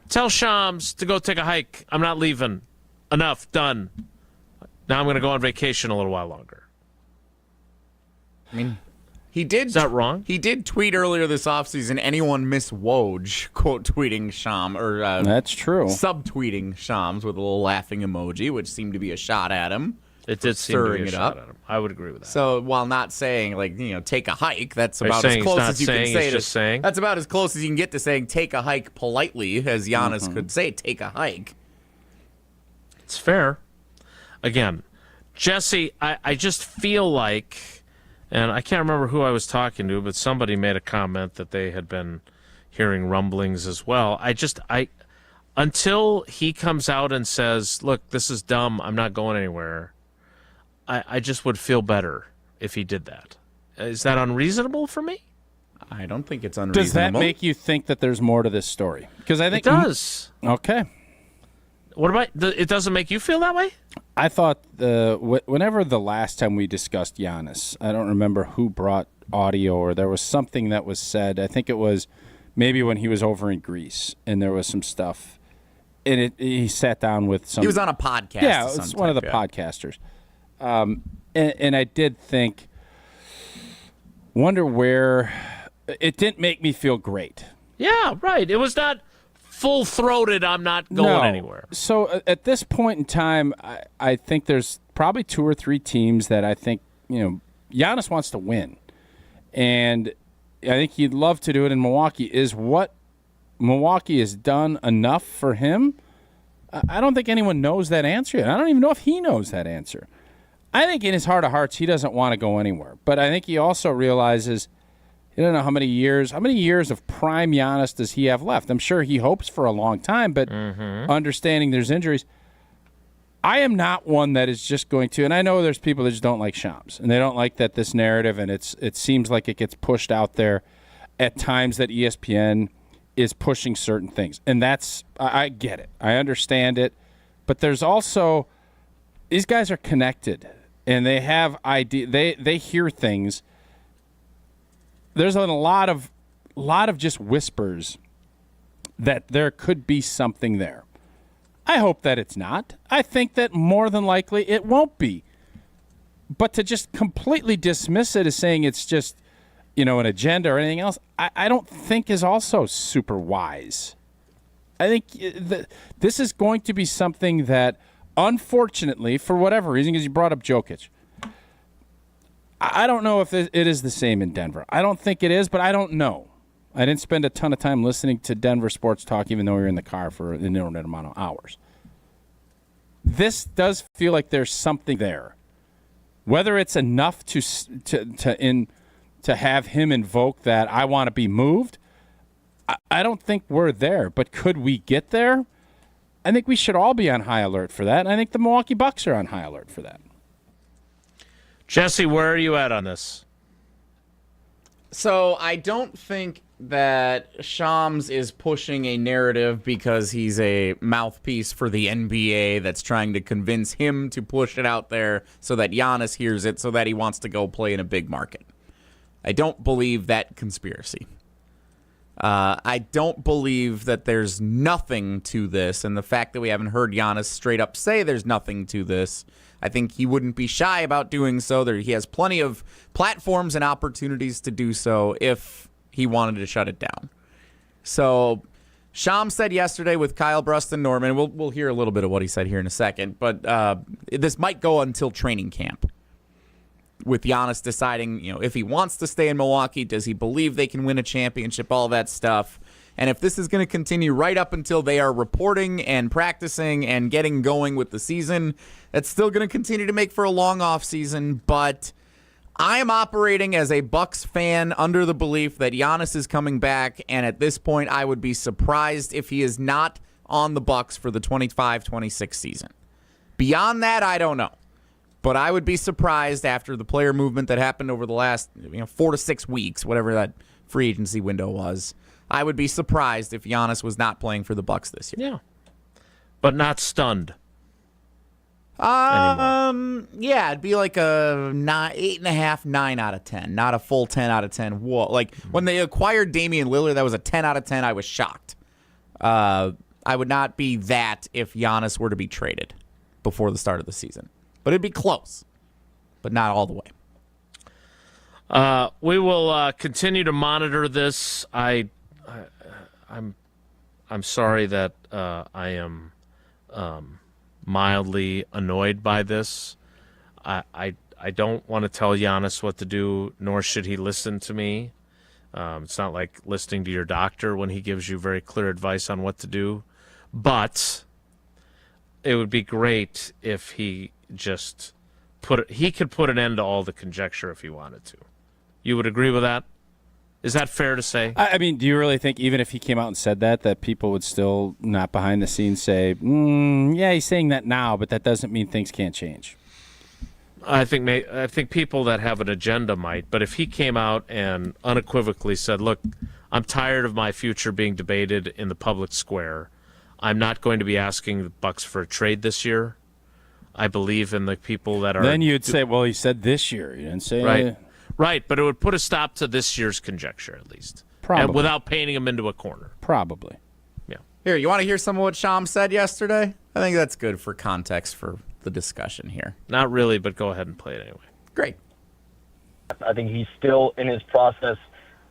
tell Shams to go take a hike. I'm not leaving. Enough. Done. Now I'm going to go on vacation a little while longer. I mean, he did. Is that wrong? He did tweet earlier this offseason, anyone miss Woj, quote tweeting Shams, or that's true. Subtweeting Shams with a little laughing emoji, which seemed to be a shot at him. It did seem to be a shot at him. I would agree with that. So while not saying, take a hike, that's about as close as you can say. Just saying. That's about as close as you can get to saying take a hike politely, as Giannis could say, take a hike. It's fair. Again, Jesse, I just feel like, and I can't remember who I was talking to, but somebody made a comment that they had been hearing rumblings as well. Until he comes out and says, look, this is dumb, I'm not going anywhere, I just would feel better if he did that. Is that unreasonable for me? I don't think it's unreasonable. Does that make you think that there's more to this story? Because I think it does. Okay. What about it? Doesn't make you feel that way? I thought whenever the last time we discussed Giannis, I don't remember who brought audio, or there was something that was said. I think it was maybe when he was over in Greece, and there was some stuff. And he sat down with some. He was on a podcast. Yeah, it was one of the podcasters. And I did think, wonder where it didn't make me feel great. Yeah, right. It was not full-throated, I'm not going anywhere. So at this point in time, I think there's probably 2 or 3 teams that I think, Giannis wants to win. And I think he'd love to do it in Milwaukee. Is what Milwaukee has done enough for him? I don't think anyone knows that answer yet. I don't even know if he knows that answer. I think in his heart of hearts, he doesn't want to go anywhere. But I think he also realizes, I don't know how many years of prime Giannis does he have left? I'm sure he hopes for a long time, but understanding there's injuries. I am not one that is just going to, and I know there's people that just don't like Shams, and they don't like that this narrative, and it seems like it gets pushed out there at times that ESPN is pushing certain things. And I get it. I understand it. But there's also, these guys are connected, and they have they hear things. There's a lot of just whispers that there could be something there. I hope that it's not. I think that more than likely it won't be. But to just completely dismiss it as saying it's just, an agenda or anything else, I don't think is also super wise. I think this is going to be something that, unfortunately, for whatever reason, because you brought up Jokic, I don't know if it is the same in Denver. I don't think it is, but I don't know. I didn't spend a ton of time listening to Denver sports talk, even though we were in the car for an inordinate amount of hours. This does feel like there's something there. Whether it's enough to have him invoke that I want to be moved, I don't think we're there. But could we get there? I think we should all be on high alert for that, and I think the Milwaukee Bucks are on high alert for that. Jesse, where are you at on this? So I don't think that Shams is pushing a narrative because he's a mouthpiece for the NBA that's trying to convince him to push it out there so that Giannis hears it so that he wants to go play in a big market. I don't believe that conspiracy. I don't believe that there's nothing to this, and the fact that we haven't heard Giannis straight up say there's nothing to this, I think he wouldn't be shy about doing so. He has plenty of platforms and opportunities to do so if he wanted to shut it down. So Shams said yesterday with Kyle, Brust, and Norman, we'll hear a little bit of what he said here in a second, but this might go until training camp with Giannis deciding, if he wants to stay in Milwaukee, does he believe they can win a championship, all that stuff. And if this is going to continue right up until they are reporting and practicing and getting going with the season, that's still going to continue to make for a long off season. But I am operating as a Bucks fan under the belief that Giannis is coming back, and at this point I would be surprised if he is not on the Bucks for the 25-26 season. Beyond that, I don't know. But I would be surprised after the player movement that happened over the last 4 to 6 weeks, whatever that free agency window was. I would be surprised if Giannis was not playing for the Bucks this year. Yeah, but not stunned. Yeah, it'd be like a 8.5, 9 out of 10, not a full 10 out of 10. Whoa, like when they acquired Damian Lillard, that was a 10 out of 10. I was shocked. I would not be that if Giannis were to be traded before the start of the season, but it'd be close, but not all the way. We will continue to monitor this. I'm sorry that I am mildly annoyed by this. I don't want to tell Giannis what to do, nor should he listen to me. It's not like listening to your doctor when he gives you very clear advice on what to do. But it would be great if he just he could put an end to all the conjecture if he wanted to. You would agree with that? Is that fair to say? I mean, do you really think even if he came out and said that people would still not behind the scenes say, yeah, he's saying that now, but that doesn't mean things can't change? I think people that have an agenda might, but if he came out and unequivocally said, look, I'm tired of my future being debated in the public square. I'm not going to be asking the Bucks for a trade this year. I believe in the people that are... Then you'd say, well, he said this year. You didn't say... Right. Right, but it would put a stop to this year's conjecture, at least. Probably. And without painting him into a corner. Probably. Yeah. Here, you want to hear some of what Shams said yesterday? I think that's good for context for the discussion here. Not really, but go ahead and play it anyway. Great. I think he's still in his process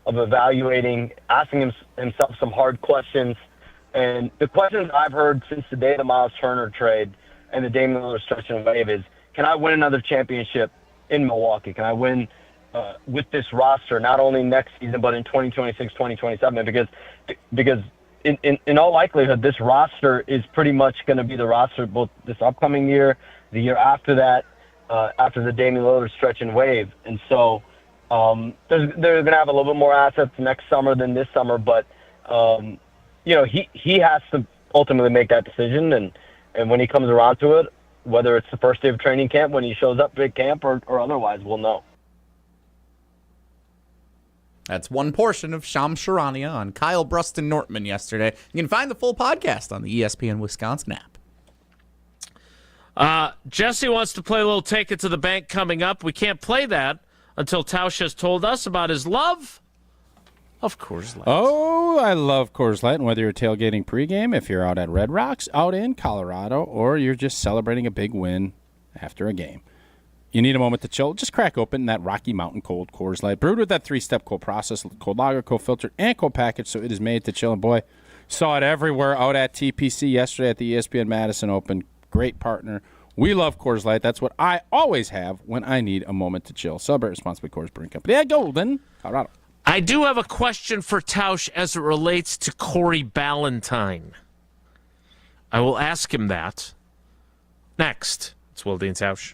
of evaluating, asking himself some hard questions. And the questions I've heard since the day of the Miles Turner trade and the Damian Lillard stretch and wave is, can I win another championship in Milwaukee? Can I win with this roster, not only next season, but in 2026, 2027? Because in all likelihood, this roster is pretty much going to be the roster both this upcoming year, the year after that, after the Damian Lillard stretch and wave. And so they're going to have a little bit more assets next summer than this summer, but he has to ultimately make that decision. And when he comes around to it, whether it's the first day of training camp, when he shows up big camp, or otherwise, we'll know. That's one portion of Shams Charania on Kyle, Brust, and Nortman yesterday. You can find the full podcast on the ESPN Wisconsin app. Jesse wants to play a little Take It to the Bank coming up. We can't play that until Tausch has told us about his love of Coors Light. Oh, I love Coors Light. And whether you're tailgating pregame, if you're out at Red Rocks, out in Colorado, or you're just celebrating a big win after a game, You need a moment to chill. Just crack open that Rocky Mountain Cold Coors Light, brewed with that 3-step cold process, cold lager, cold filtered, and cold package, so it is made to chill. And boy, saw it everywhere out at TPC yesterday at the ESPN Madison Open. Great partner. We love Coors Light. That's what I always have when I need a moment to chill. Celebrate responsibly, Coors Brewing Company. Yeah, Golden, Colorado. I do have a question for Tausch as it relates to Corey Ballentine. I will ask him that next. It's Wilde and Tausch.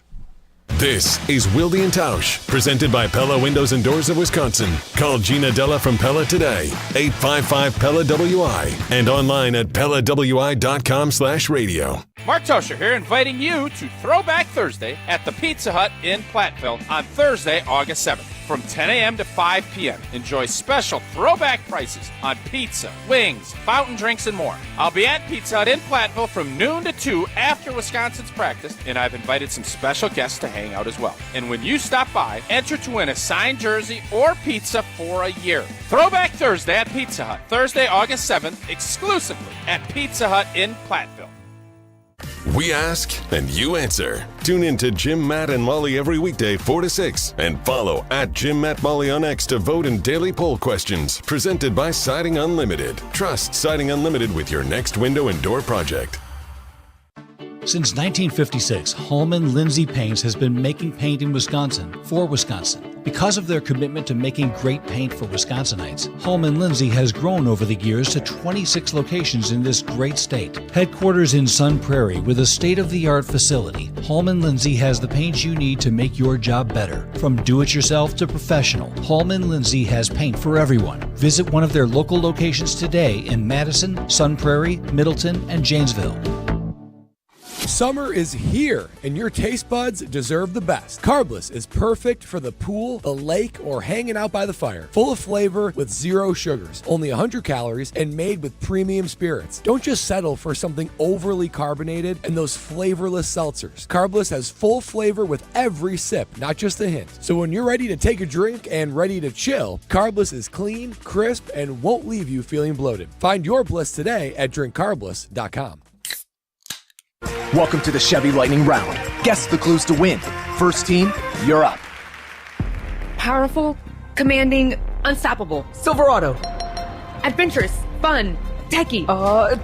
This is Wilde and Tausch, presented by Pella Windows and Doors of Wisconsin. Call Gina Della from Pella today, 855-PELLA-WI, and online at PellaWI.com/radio. Mark Toscher here, inviting you to Throwback Thursday at the Pizza Hut in Platteville on Thursday, August 7th. From 10 a.m. to 5 p.m. Enjoy special throwback prices on pizza, wings, fountain drinks, and more. I'll be at Pizza Hut in Platteville from noon to 2 after Wisconsin's practice, and I've invited some special guests to hang out as well. And when you stop by, enter to win a signed jersey or pizza for a year. Throwback Thursday at Pizza Hut, Thursday, August 7th, exclusively at Pizza Hut in Platteville. We ask and you answer. Tune in to Jim, Matt, and Molly every weekday 4 to 6 and follow at Jim, Matt, Molly on X to vote in daily poll questions presented by Siding Unlimited. Trust Siding Unlimited with your next window and door project. Since 1956, Holman Lindsay Paints has been making paint in Wisconsin for Wisconsin. Because of their commitment to making great paint for Wisconsinites, Holman Lindsay has grown over the years to 26 locations in this great state. Headquarters in Sun Prairie with a state-of-the-art facility, Holman Lindsay has the paint you need to make your job better. From do-it-yourself to professional, Holman Lindsay has paint for everyone. Visit one of their local locations today in Madison, Sun Prairie, Middleton, and Janesville. Summer is here, and your taste buds deserve the best. Carbless is perfect for the pool, the lake, or hanging out by the fire. Full of flavor with 0 sugars, only 100 calories, and made with premium spirits. Don't just settle for something overly carbonated and those flavorless seltzers. Carbless has full flavor with every sip, not just a hint. So when you're ready to take a drink and ready to chill, Carbless is clean, crisp, and won't leave you feeling bloated. Find your bliss today at drinkcarbless.com. Welcome to the Chevy Lightning Round. Guess the clues to win. First team, you're up. Powerful, commanding, unstoppable. Silverado. Adventurous, fun, techie.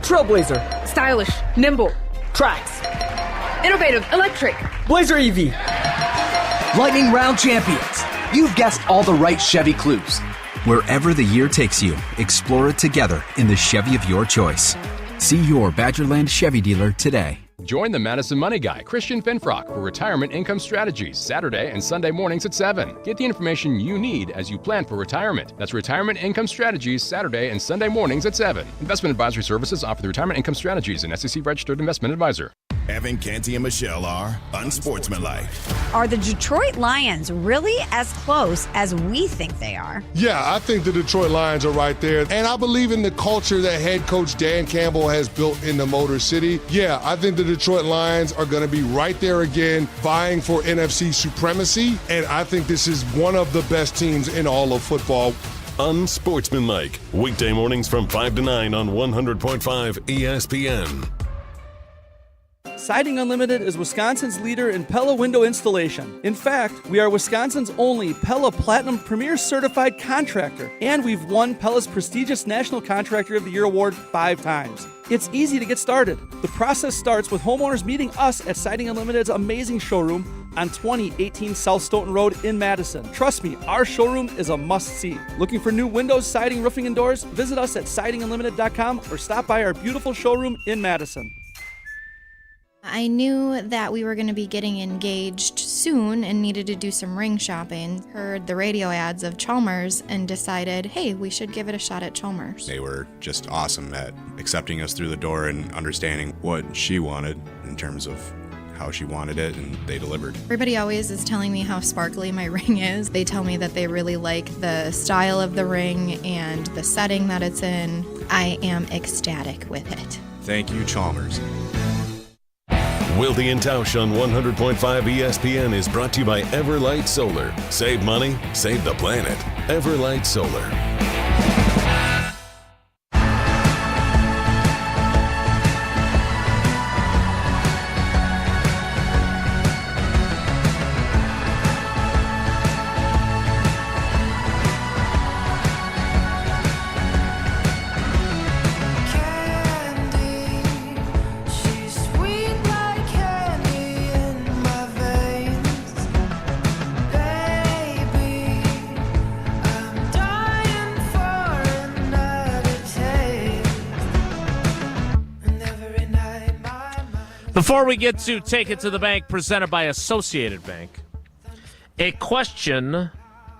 Trailblazer. Stylish, nimble. Trax. Innovative, electric. Blazer EV. Lightning Round champions. You've guessed all the right Chevy clues. Wherever the year takes you, explore it together in the Chevy of your choice. See your Badgerland Chevy dealer today. Join the Madison Money Guy, Christian Finfrock, for Retirement Income Strategies, Saturday and Sunday mornings at 7. Get the information you need as you plan for retirement. That's Retirement Income Strategies, Saturday and Sunday mornings at 7. Investment advisory services offered through Retirement Income Strategies, an SEC-registered investment advisor. Evan, Canty, and Michelle are unsportsmanlike. Are the Detroit Lions really as close as we think they are? Yeah, I think the Detroit Lions are right there. And I believe in the culture that head coach Dan Campbell has built in the Motor City. Yeah, I think the Detroit Lions are going to be right there again, vying for NFC supremacy. And I think this is one of the best teams in all of football. Unsportsmanlike, weekday mornings from 5 to 9 on 100.5 ESPN. Siding Unlimited is Wisconsin's leader in Pella window installation. In fact, we are Wisconsin's only Pella Platinum Premier Certified Contractor, and we've won Pella's prestigious National Contractor of the Year award 5 times. It's easy to get started. The process starts with homeowners meeting us at Siding Unlimited's amazing showroom on 2018 South Stoughton Road in Madison. Trust me, our showroom is a must-see. Looking for new windows, siding, roofing, and doors? Visit us at sidingunlimited.com or stop by our beautiful showroom in Madison. I knew that we were going to be getting engaged soon and needed to do some ring shopping. Heard the radio ads of Chalmers and decided, hey, we should give it a shot at Chalmers. They were just awesome at accepting us through the door and understanding what she wanted in terms of how she wanted it, and they delivered. Everybody always is telling me how sparkly my ring is. They tell me that they really like the style of the ring and the setting that it's in. I am ecstatic with it. Thank you, Chalmers. Wilde and Tausch on 100.5 ESPN is brought to you by Everlight Solar. Save money, save the planet. Everlight Solar. Before we get to Take It to the Bank, presented by Associated Bank, a question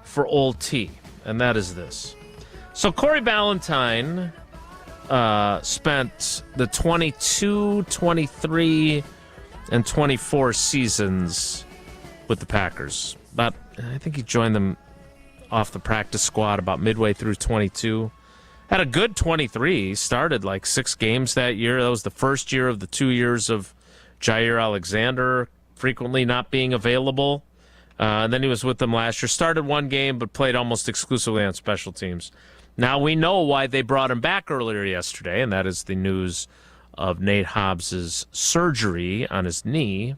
for Old T, and that is this. So Corey Ballentine spent the 22, 23, and 24 seasons with the Packers. I think he joined them off the practice squad about midway through 22. Had a good 23. He started like 6 games that year. That was the first year of the 2 years of Jair Alexander frequently not being available. And then he was with them last year. Started 1 game, but played almost exclusively on special teams. Now we know why they brought him back earlier yesterday, and that is the news of Nate Hobbs' surgery on his knee.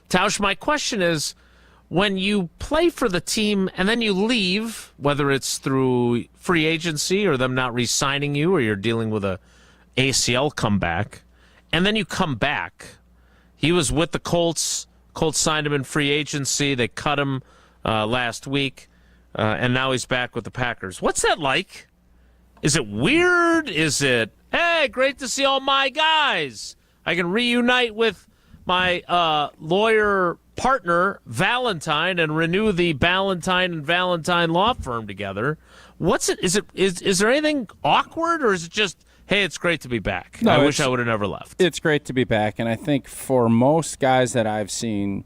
Tausch, my question is, when you play for the team and then you leave, whether it's through free agency or them not re-signing you or you're dealing with a ACL comeback, and then you come back. He was with the Colts. Colts signed him in free agency. They cut him last week, and now he's back with the Packers. What's that like? Is it weird? Is it, hey, great to see all my guys. I can reunite with my lawyer partner, Valentine, and renew the Ballentine and Valentine law firm together. What's it? Is there anything awkward, or is it just, hey, it's great to be back? No, I wish I would have never left. It's great to be back, and I think for most guys that I've seen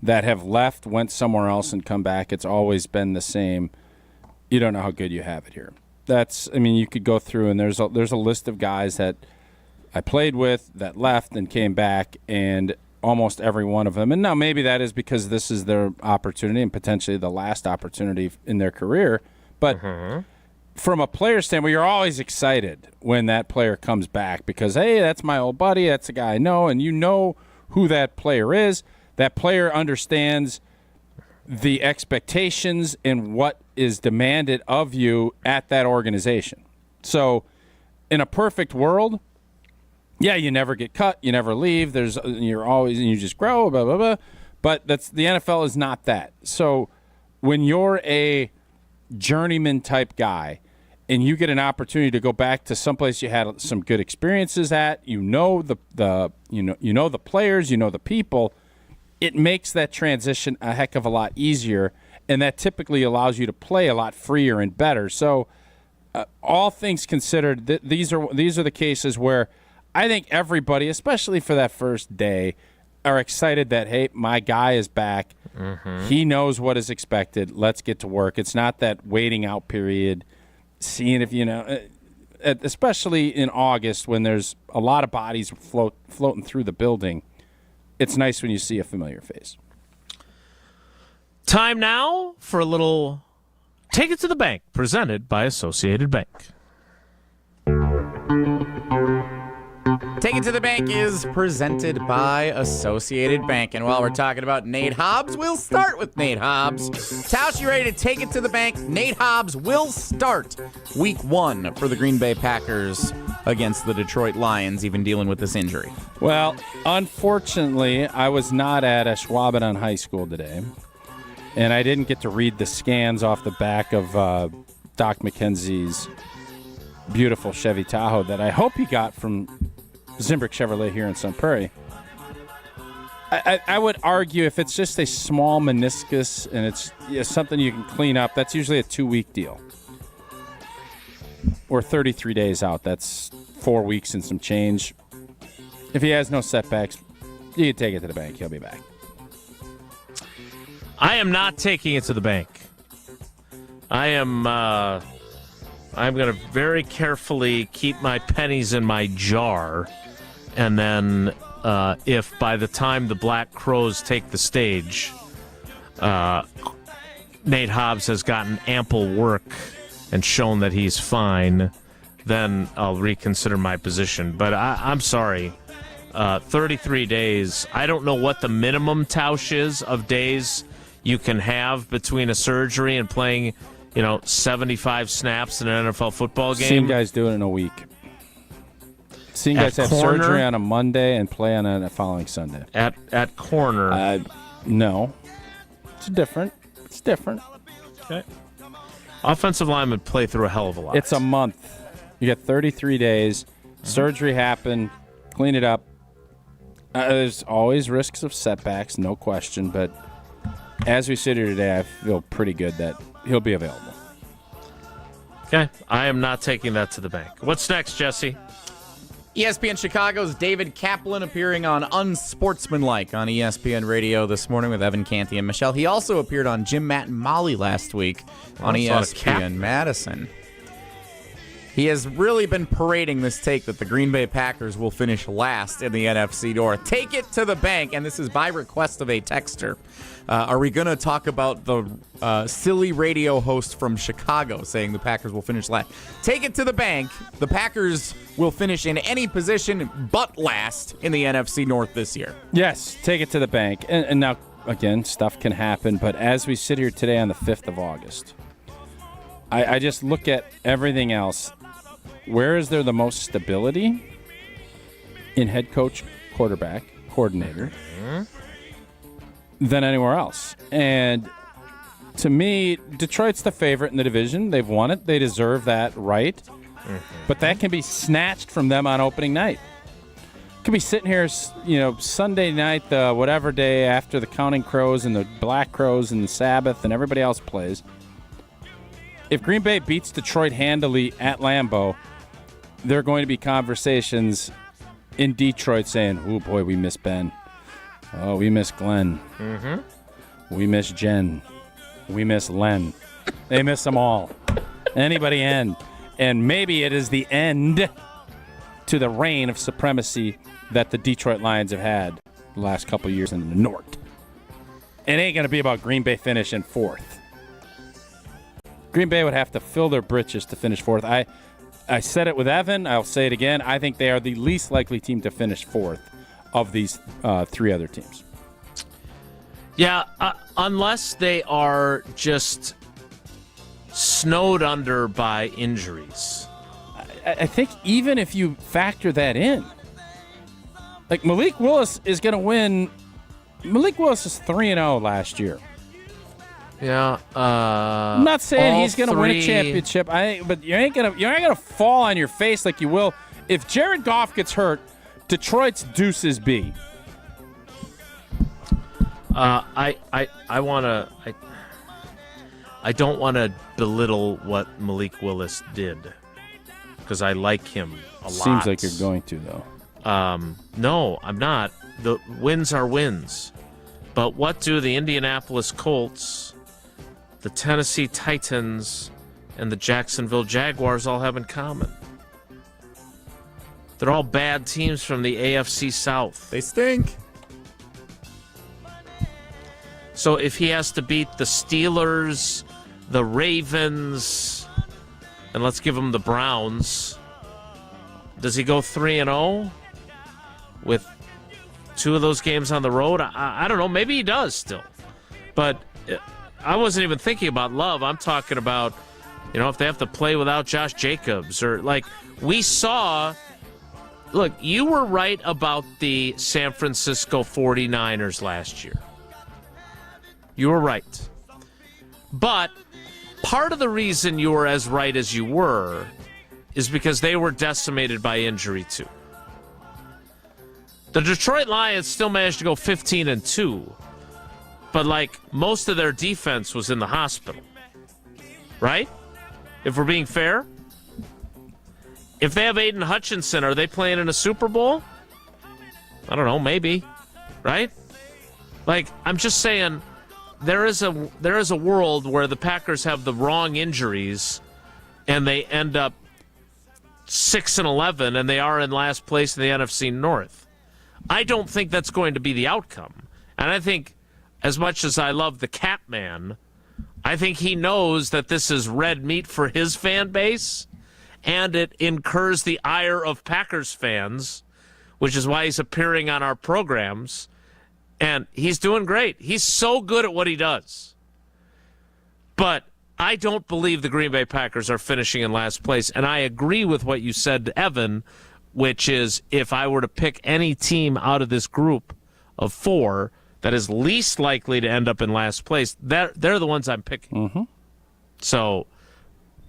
that have left, went somewhere else, and come back, it's always been the same. You don't know how good you have it here. You could go through, and there's a list of guys that I played with that left and came back, and almost every one of them. And now maybe that is because this is their opportunity and potentially the last opportunity in their career. But from a player standpoint, you're always excited when that player comes back because, hey, that's my old buddy. That's a guy I know. And you know who that player is. That player understands the expectations and what is demanded of you at that organization. So in a perfect world, yeah, you never get cut, you never leave. You just grow, blah blah blah. But the NFL is not that. So when you're a journeyman type guy and you get an opportunity to go back to someplace you had some good experiences at, you know the players, you know the people, it makes that transition a heck of a lot easier, and that typically allows you to play a lot freer and better. So all things considered, these are the cases where I think everybody, especially for that first day, are excited that, hey, my guy is back. Mm-hmm. He knows what is expected. Let's get to work. It's not that waiting out period, seeing if, especially in August when there's a lot of bodies floating through the building. It's nice when you see a familiar face. Time now for a little Take It to the Bank, presented by Associated Bank. Take It to the Bank is presented by Associated Bank. And while we're talking about Nate Hobbs, we'll start with Nate Hobbs. Tausch, you ready to take it to the bank? Nate Hobbs will start week 1 for the Green Bay Packers against the Detroit Lions, even dealing with this injury. Well, unfortunately, I was not at Ashwaubenon High School today, and I didn't get to read the scans off the back of Doc McKenzie's beautiful Chevy Tahoe that I hope he got from Zimbrick Chevrolet here in Sun Prairie. I would argue if it's just a small meniscus and it's something you can clean up, that's usually a 2-week deal. Or 33 days out. That's 4 weeks and some change. If he has no setbacks, you can take it to the bank. He'll be back. I am not taking it to the bank. I'm going to very carefully keep my pennies in my jar, and then if by the time the Black Crows take the stage, Nate Hobbs has gotten ample work and shown that he's fine, then I'll reconsider my position. But I'm sorry. 33 days. I don't know what the minimum, Tausch, is of days you can have between a surgery and playing 75 snaps in an NFL football game. Seen guys do it in a week. Seen guys have surgery on a Monday and play on a following Sunday. At corner. No. It's different. Okay. Offensive linemen play through a hell of a lot. It's a month. You get 33 days. Surgery happened. Clean it up. There's always risks of setbacks, no question. But as we sit here today, I feel pretty good that he'll be available. Okay. I am not taking that to the bank. What's next, Jesse? ESPN Chicago's David Kaplan appearing on Unsportsmanlike on ESPN Radio this morning with Evan Canty and Michelle. He also appeared on Jim, Matt, and Molly last week on ESPN Madison. He has really been parading this take that the Green Bay Packers will finish last in the NFC North. Take it to the bank, and this is by request of a texter. Are we going to talk about the silly radio host from Chicago saying the Packers will finish last? Take it to the bank. The Packers will finish in any position but last in the NFC North this year. Yes, take it to the bank. And now, again, stuff can happen, but as we sit here today on the 5th of August, I just look at everything else. Where is there the most stability in head coach, quarterback, coordinator than anywhere else? And to me, Detroit's the favorite in the division. They've won it. They deserve that right. But that can be snatched from them on opening night. Could be sitting here, Sunday night, whatever day after the Counting Crows and the Black Crows and the Sabbath and everybody else plays. If Green Bay beats Detroit handily at Lambeau, there are going to be conversations in Detroit saying, oh, boy, we miss Ben. Oh, we miss Glenn. We miss Jen. We miss Len. They miss them all. Anybody end. And maybe it is the end to the reign of supremacy that the Detroit Lions have had the last couple of years in the North. It ain't going to be about Green Bay finishing 4th. Green Bay would have to fill their britches to finish 4th. I said it with Evan. I'll say it again. I think they are the least likely team to finish 4th of these 3 other teams. Yeah, unless they are just snowed under by injuries. I think even if you factor that in, like Malik Willis is going to win. Malik Willis is 3-0 last year. Yeah, I'm not saying he's going to win a championship. But you ain't gonna fall on your face like you will if Jared Goff gets hurt. Detroit's deuces be. I don't want to belittle what Malik Willis did because I like him a lot. Seems like you're going to though. No, I'm not. The wins are wins, but what do the Indianapolis Colts, the Tennessee Titans, and the Jacksonville Jaguars all have in common? They're all bad teams from the AFC South. They stink. So if he has to beat the Steelers, the Ravens, and let's give him the Browns, does he go 3-0 with 2 of those games on the road? I don't know. Maybe he does still. But I wasn't even thinking about Love. I'm talking about, if they have to play without Josh Jacobs or we saw. Look, you were right about the San Francisco 49ers last year. You were right. But part of the reason you were as right as you were is because they were decimated by injury too. The Detroit Lions still managed to go 15-2, but most of their defense was in the hospital. Right? If we're being fair? If they have Aiden Hutchinson, are they playing in a Super Bowl? I don't know, maybe. Right? I'm just saying there is a world where the Packers have the wrong injuries and they end up 6-11 and they are in last place in the NFC North. I don't think that's going to be the outcome. And I think as much as I love the Catman, I think he knows that this is red meat for his fan base and it incurs the ire of Packers fans, which is why he's appearing on our programs. And he's doing great. He's so good at what he does. But I don't believe the Green Bay Packers are finishing in last place. And I agree with what you said, Evan, which is if I were to pick any team out of this group of 4 that is least likely to end up in last place, they're the ones I'm picking. Mm-hmm. So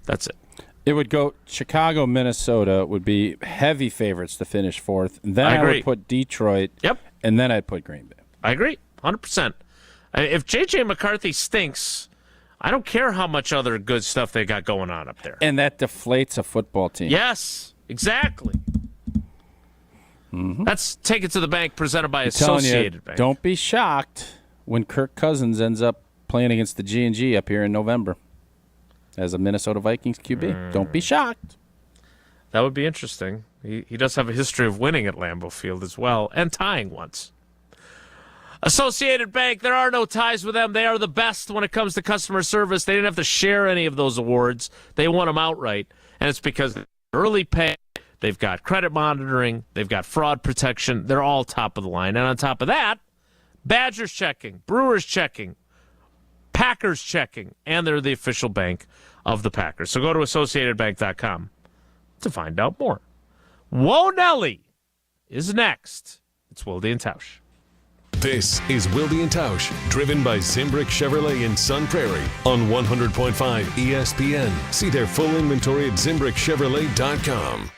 that's it. It would go Chicago, Minnesota would be heavy favorites to finish 4th. Then I would put Detroit And then I'd put Green Bay. I agree, 100%. If J.J. McCarthy stinks, I don't care how much other good stuff they got going on up there. And that deflates a football team. Yes, exactly. Mm-hmm. That's Take It to the Bank, presented by Associated Bank. Don't be shocked when Kirk Cousins ends up playing against the G&G up here in November as a Minnesota Vikings QB. Don't be shocked. That would be interesting. He does have a history of winning at Lambeau Field as well, and tying once. Associated Bank, there are no ties with them. They are the best when it comes to customer service. They didn't have to share any of those awards. They won them outright, and it's because early pay, they've got credit monitoring, they've got fraud protection. They're all top of the line. And on top of that, Badgers checking, Brewers checking, Packers checking, and they're the official bank of the Packers. So go to AssociatedBank.com to find out more. Whoa, Nelly is next. It's Wilde and Tausch. This is Wilde and Tausch, driven by Zimbrick Chevrolet in Sun Prairie on 100.5 ESPN. See their full inventory at ZimbrickChevrolet.com.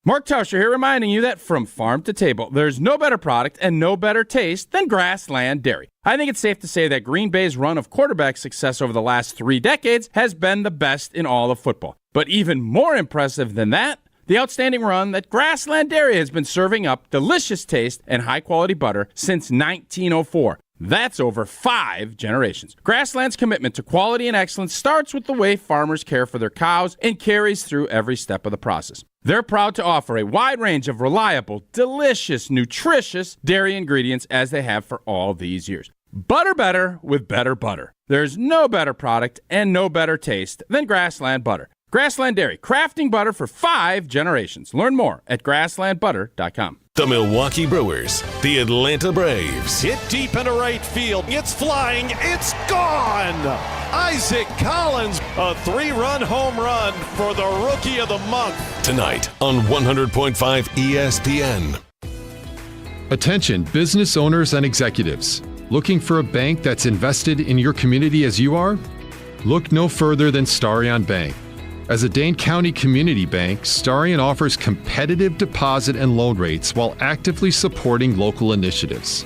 Mark Tauscher here reminding you that from farm to table, there's no better product and no better taste than Grassland Dairy. I think it's safe to say that Green Bay's run of quarterback success over the last 3 decades has been the best in all of football. But even more impressive than that, the outstanding run that Grassland Dairy has been serving up delicious taste and high-quality butter since 1904. That's over 5 generations. Grassland's commitment to quality and excellence starts with the way farmers care for their cows and carries through every step of the process. They're proud to offer a wide range of reliable, delicious, nutritious dairy ingredients as they have for all these years. Butter better with better butter. There's no better product and no better taste than Grassland butter. Grassland Dairy, crafting butter for 5 generations. Learn more at grasslandbutter.com. The Milwaukee Brewers, the Atlanta Braves. Hit deep into right field. It's flying. It's gone. Isaac Collins, a 3-run home run for the Rookie of the Month. Tonight on 100.5 ESPN. Attention, business owners and executives. Looking for a bank that's invested in your community as you are? Look no further than Starion Bank. As a Dane County community bank, Starion offers competitive deposit and loan rates while actively supporting local initiatives.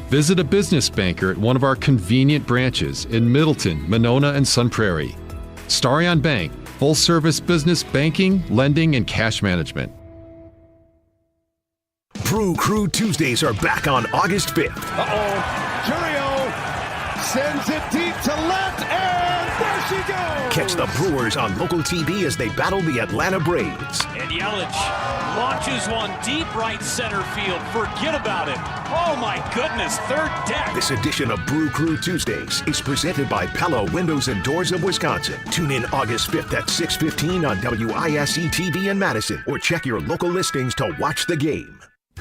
Visit a business banker at one of our convenient branches in Middleton, Monona, and Sun Prairie. Starion Bank, full-service business banking, lending, and cash management. Brew Crew Tuesdays are back on August 5th. Curio sends it deep to left, and there she goes! Catch the Brewers on local TV as they battle the Atlanta Braves. And Yelich launches one deep right center field. Forget about it. Oh my goodness, third deck. This edition of Brew Crew Tuesdays is presented by Pella Windows and Doors of Wisconsin. Tune in August 5th at 6:15 on WISE TV in Madison, or check your local listings to watch the game.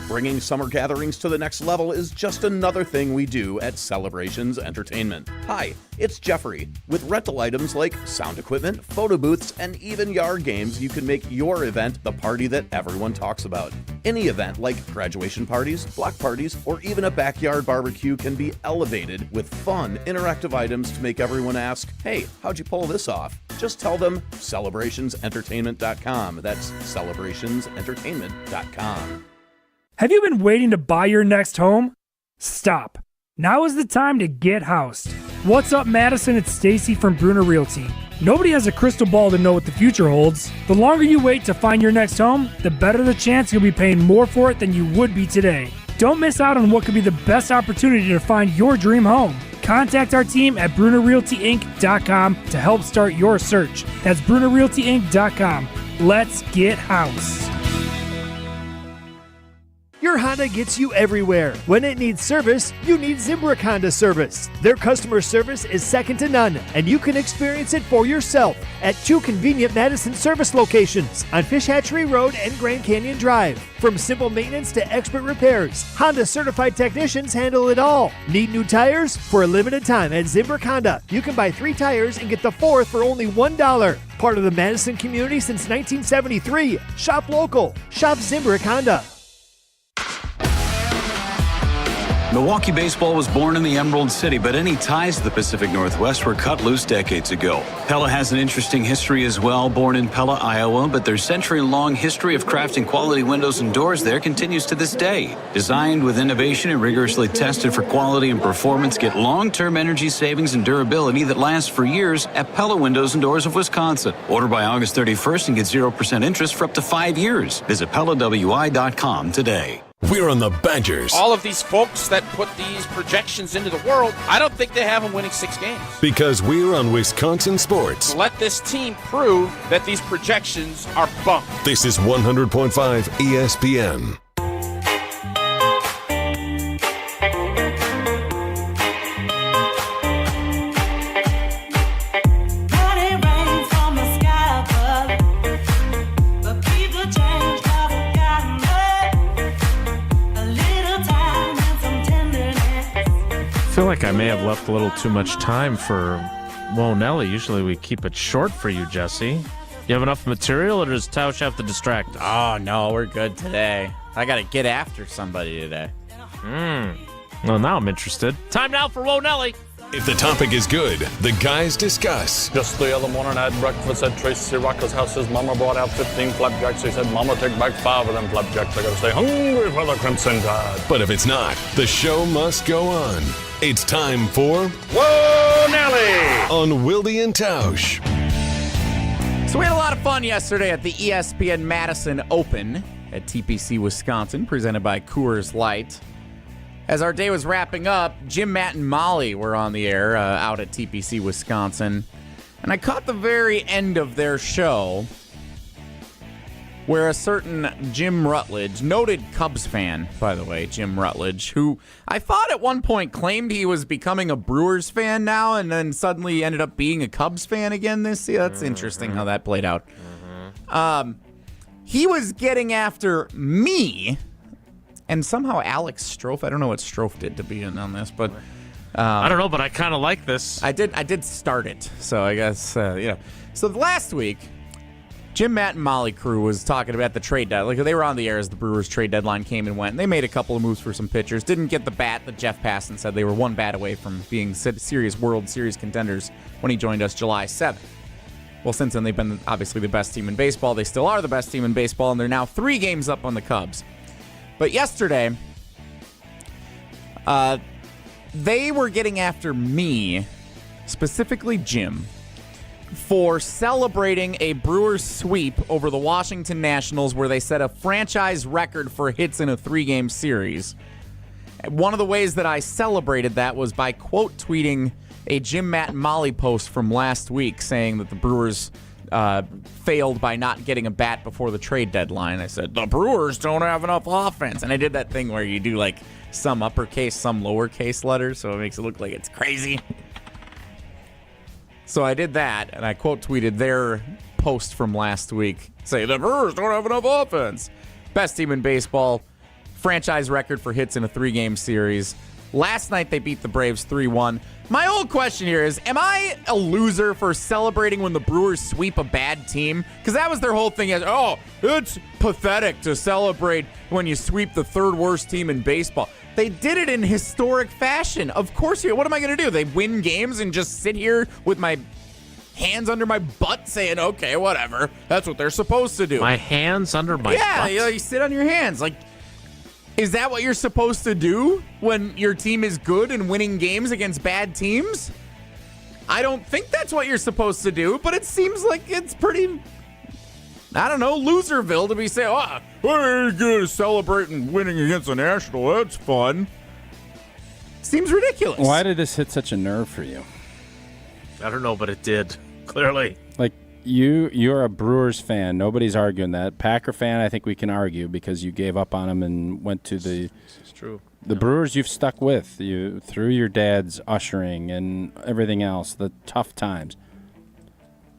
Bringing summer gatherings to the next level is just another thing we do at Celebrations Entertainment. Hi, it's Jeffrey. With rental items like sound equipment, photo booths, and even yard games, you can make your event the party that everyone talks about. Any event like graduation parties, block parties, or even a backyard barbecue can be elevated with fun, interactive items to make everyone ask, hey, how'd you pull this off? Just tell them celebrationsentertainment.com. That's celebrationsentertainment.com. Have you been waiting to buy your next home? Stop. Now is the time to get housed. What's up, Madison? It's Stacy from Bruner Realty. Nobody has a crystal ball to know what the future holds. The longer you wait to find your next home, the better the chance you'll be paying more for it than you would be today. Don't miss out on what could be the best opportunity to find your dream home. Contact our team at BrunerRealtyInc.com to help start your search. That's BrunerRealtyInc.com. Let's get housed. Your Honda gets you everywhere. When it needs service, you need Zimbrick Honda service. Their customer service is second to none, and you can experience it for yourself at 2 convenient Madison service locations on Fish Hatchery Road and Grand Canyon Drive. From simple maintenance to expert repairs, Honda certified technicians handle it all. Need new tires? For a limited time at Zimbrick Honda, you can buy 3 tires and get the 4th for only $1. Part of the Madison community since 1973. Shop local. Shop Zimbrick Honda. Milwaukee baseball was born in the Emerald City, but any ties to the Pacific Northwest were cut loose decades ago. Pella has an interesting history as well, born in Pella, Iowa, but their century-long history of crafting quality windows and doors there continues to this day. Designed with innovation and rigorously tested for quality and performance, get long-term energy savings and durability that lasts for years at Pella Windows and Doors of Wisconsin. Order by August 31st and get 0% interest for up to 5 years. Visit PellaWI.com today. We're on the Badgers. All of these folks that put these projections into the world, I don't think they have them winning 6 games. Because we're on Wisconsin Sports. Let this team prove that these projections are bunk. This is 100.5 ESPN. I feel like I may have left a little too much time for Whoa Nelly. Usually we keep it short for you, Jesse. You have enough material, or does Tausch have to distract us? Oh, no, we're good today. I got to get after somebody today. Well, now I'm interested. Time now for Whoa Nelly. If the topic is good, the guys discuss. Just the other morning I had breakfast at Tracy Rocker's house. His mama brought out 15 flapjacks. He said, Mama, take back 5 of them flapjacks. I gotta stay hungry for the Crimson Tide. But if it's not, the show must go on. It's time for Whoa Nelly on Wilde and Tausch. So we had a lot of fun yesterday at the ESPN Madison Open at TPC Wisconsin, presented by Coors Light. As our day was wrapping up, Jim, Matt, and Molly were on the air out at TPC Wisconsin. And I caught the very end of their show where a certain Jim Rutledge, noted Cubs fan, by the way, Jim Rutledge, who I thought at one point claimed he was becoming a Brewers fan now and then suddenly ended up being a Cubs fan again this year. That's interesting how that played out. He was getting after me. And somehow Alex Strofe, I don't know what Strofe did to be in on this, but I don't know, but I kind of like this. I did start it, so I guess So last week, Jim, Matt, and Molly crew was talking about the trade deadline. Like, they were on the air as the Brewers trade deadline came and went. And they made a couple of moves for some pitchers. Didn't get the bat that Jeff Passan said they were one bat away from being serious World Series contenders when he joined us July 7th. Well, since then they've been obviously the best team in baseball. They still are the best team in baseball, and they're now 3 games up on the Cubs. But yesterday, they were getting after me, specifically Jim, for celebrating a Brewers sweep over the Washington Nationals where they set a franchise record for hits in a 3-game series. One of the ways that I celebrated that was by quote tweeting a Jim, Matt, and Molly post from last week saying that the Brewers failed by not getting a bat before the trade deadline. I said, the Brewers don't have enough offense. And I did that thing where you do like some uppercase, some lowercase letters, so it makes it look like it's crazy. So I did that, and I quote tweeted their post from last week. Say, the Brewers don't have enough offense. Best team in baseball. Franchise record for hits in a 3-game series. Last night they beat the Braves 3-1. My old question here is, am I a loser for celebrating when the Brewers sweep a bad team? Because that was their whole thing. Oh, it's pathetic to celebrate when you sweep the 3rd worst team in baseball. They did it in historic fashion. Of course, what am I going to do? They win games and just sit here with my hands under my butt saying, okay, whatever. That's what they're supposed to do. My hands under my butt? Yeah, you sit on your hands. Like, is that what you're supposed to do when your team is good and winning games against bad teams? I don't think that's what you're supposed to do, but it seems like it's pretty, I don't know, loserville to be saying, oh, we're going to celebrate and winning against the National. That's fun. Seems ridiculous. Why did this hit such a nerve for you? I don't know, but it did, clearly. Like, you're a Brewers fan. Nobody's arguing that. Packer fan, I think we can argue because you gave up on them and went to the It's true. The Brewers you've stuck with you through your dad's ushering and everything else, the tough times.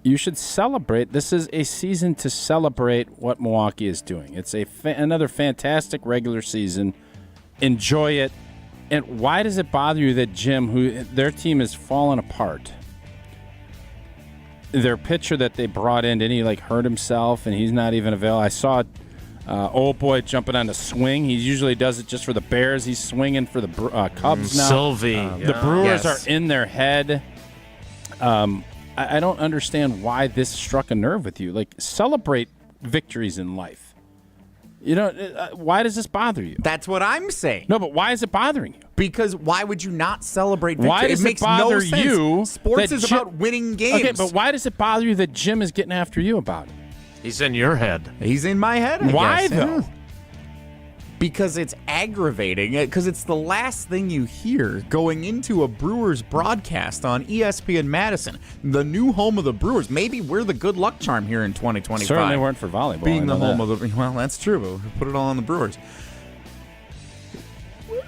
You should celebrate. This is a season to celebrate what Milwaukee is doing. It's another fantastic regular season. Enjoy it. And why does it bother you that Jim, their team is falling apart? Their pitcher that they brought in, didn't he hurt himself and he's not even available? I saw Old boy jumping on the swing. He usually does it just for the Bears. He's swinging for the Cubs now. Sylvie. The Brewers are in their head. I don't understand why this struck a nerve with you. Like, celebrate victories in life. You know, why does this bother you? That's what I'm saying. No, but why is it bothering you? Because why would you not celebrate victory? Why does it bother no sense. you? Sports is about winning games. Okay, but why does it bother you that Jim is getting after you about it? He's in your head. He's in my head, I Why, guess. though? Yeah. Because it's aggravating. Because it's the last thing you hear going into a Brewers broadcast on ESPN Madison, the new home of the Brewers. Maybe we're the good luck charm here in 2025. Certainly weren't for volleyball. Being the home of the... Well, that's true, but we put it all on the Brewers.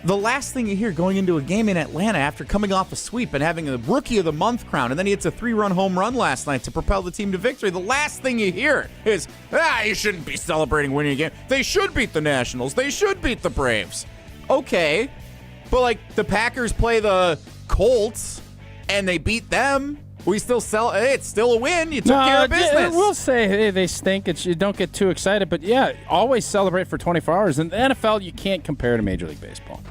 The last thing you hear going into a game in Atlanta after coming off a sweep and having a Rookie of the Month crown, and then he hits a 3-run home run last night to propel the team to victory. The last thing you hear is, you shouldn't be celebrating winning a game. They should beat the Nationals. They should beat the Braves. Okay, but like the Packers play the Colts and they beat them. We still hey, it's still a win. You took care of business. We'll say, hey, they stink. You don't get too excited. But, yeah, always celebrate for 24 hours. In the NFL, you can't compare to Major League Baseball.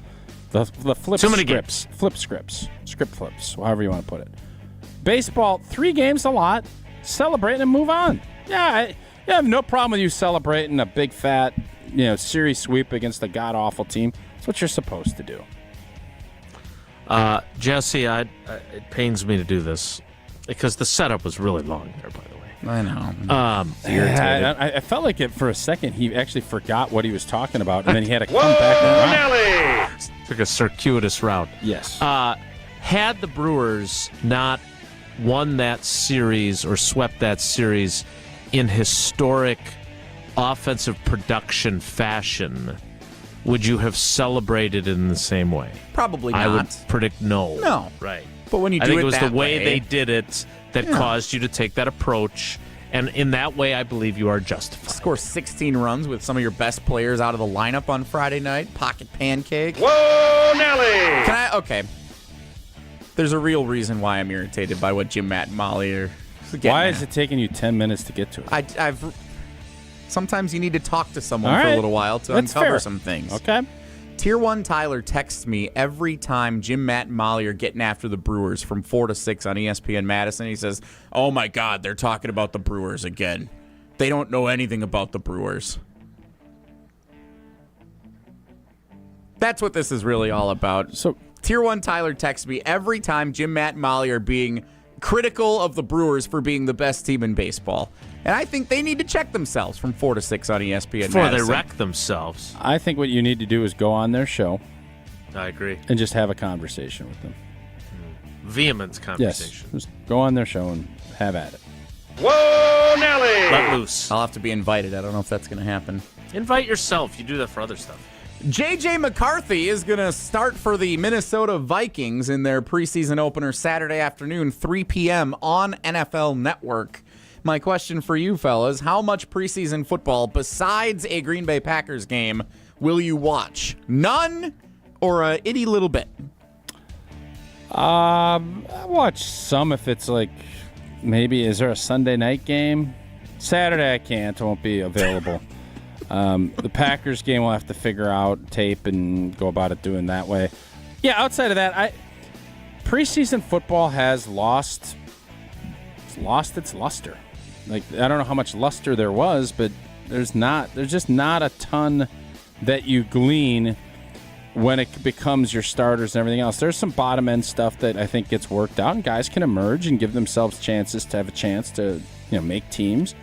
The flip Too many scripts. games. Flip scripts. Script flips, however you want to put it. Baseball, 3 games a lot. Celebrate and move on. Yeah, I have no problem with you celebrating a big, fat, series sweep against a god-awful team. That's what you're supposed to do. Jesse, it pains me to do this because the setup was really long there, by the way. I know. I felt like it for a second. He actually forgot what he was talking about, and then he had to come back around. Took a circuitous route. Yes. Had the Brewers not won that series or swept that series in historic offensive production fashion, would you have celebrated in the same way? Probably not. I would predict no. No. Right. But when you do I think it it was that the way they did it that caused you to take that approach. And in that way, I believe you are justified. Score 16 runs with some of your best players out of the lineup on Friday night. Pocket pancake. Whoa, Nelly! Okay. There's a real reason why I'm irritated by what Jim, Matt, and Molly are getting Why at. is it taking you 10 minutes to get to it? Sometimes you need to talk to someone All for right. a little while to That's uncover fair. some things. Okay. Tier 1 Tyler texts me every time Jim, Matt, and Molly are getting after the Brewers from 4 to 6 on ESPN Madison. He says, oh my God, they're talking about the Brewers again. They don't know anything about the Brewers. That's what this is really all about. So Tier 1 Tyler texts me every time Jim, Matt, and Molly are being critical of the Brewers for being the best team in baseball. And I think they need to check themselves from 4 to 6 on ESPN Before Madison. they wreck themselves. I think what you need to do is go on their show I agree. and just have a conversation with them. Vehement conversation. Yes. Just go on their show and have at it. Whoa, Nelly! Let loose. I'll have to be invited. I don't know if that's going to happen. Invite yourself. You do that for other stuff. J.J. McCarthy is going to start for the Minnesota Vikings in their preseason opener Saturday afternoon, 3 p.m. on NFL Network. My question for you, fellas, how much preseason football besides a Green Bay Packers game will you watch? None or a itty little bit? I watch some if it's like maybe, is there a Sunday night game? Saturday I can't. It won't be available. The Packers game we'll have to figure out tape and go about it doing that way. Yeah, outside of that, preseason football has lost its luster. Like, I don't know how much luster there was, but there's just not a ton that you glean when it becomes your starters and everything else. There's some bottom end stuff that I think gets worked out, and guys can emerge and give themselves chances to have a chance to make teams.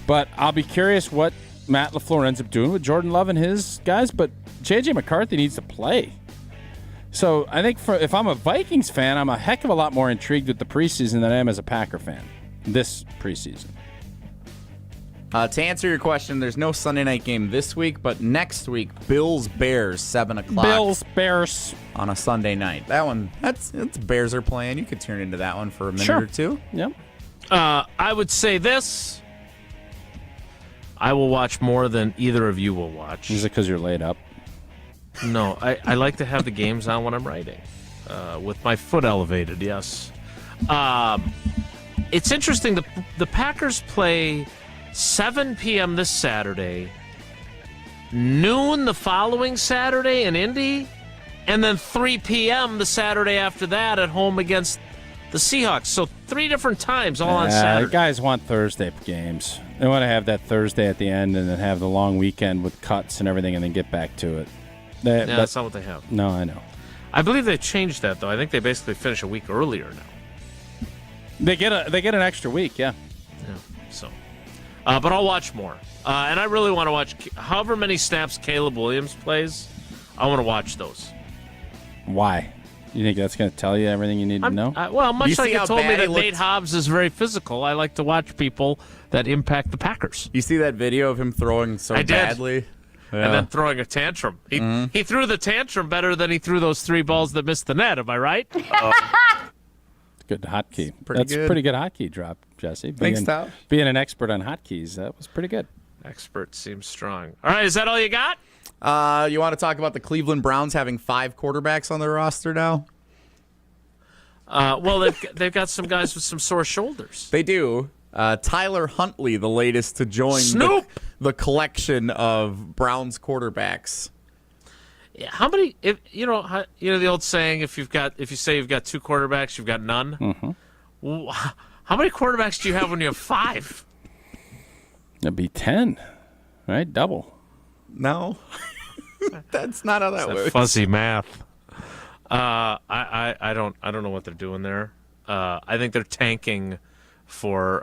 But I'll be curious what Matt LaFleur ends up doing with Jordan Love and his guys, but J.J. McCarthy needs to play. So I think if I'm a Vikings fan, I'm a heck of a lot more intrigued with the preseason than I am as a Packer fan this preseason. To answer your question, there's no Sunday night game this week, but next week, Bills-Bears, 7 o'clock. Bills-Bears. On a Sunday night. That one, that's Bears are playing. You could turn into that one for a minute or two. Yep. I would say this. I will watch more than either of you will watch. Is it because you're laid up? No, I like to have the games on when I'm writing. With my foot elevated, yes. It's interesting. The Packers play 7 p.m. this Saturday noon the following Saturday in Indy, and then 3 p.m. the Saturday after that at home against the Seahawks. So 3 different times all on Saturday. The guys want Thursday games. They want to have that Thursday at the end and then have the long weekend with cuts and everything and then get back to it. That's not what they have. No, I know. I believe they changed that, though. I think they basically finish a week earlier now. They get an extra week, yeah. So, but I'll watch more. And I really want to watch however many snaps Caleb Williams plays. I want to watch those. Why? You think that's going to tell you everything you need to know? Much like you told me that Nate Hobbs is very physical, I like to watch people that impact the Packers. You see that video of him throwing so badly? Yeah. And then throwing a tantrum. He threw the tantrum better than he threw those 3 balls that missed the net. Am I right? Good hotkey. That's a pretty good hotkey drop, Jesse. Thanks, Tom. Being an expert on hotkeys, that was pretty good. Expert seems strong. All right, is that all you got? You want to talk about the Cleveland Browns having 5 quarterbacks on their roster now? Well, they've got some guys with some sore shoulders. They do. Tyler Huntley, the latest to join the collection of Browns quarterbacks. Yeah, how many? You know the old saying: if you say you've got 2 quarterbacks, you've got none. Mm-hmm. How many quarterbacks do you have when you have 5? That'd be 10, right? Double. No, that's not how that works. Fuzzy math. I don't know what they're doing there. I think they're tanking for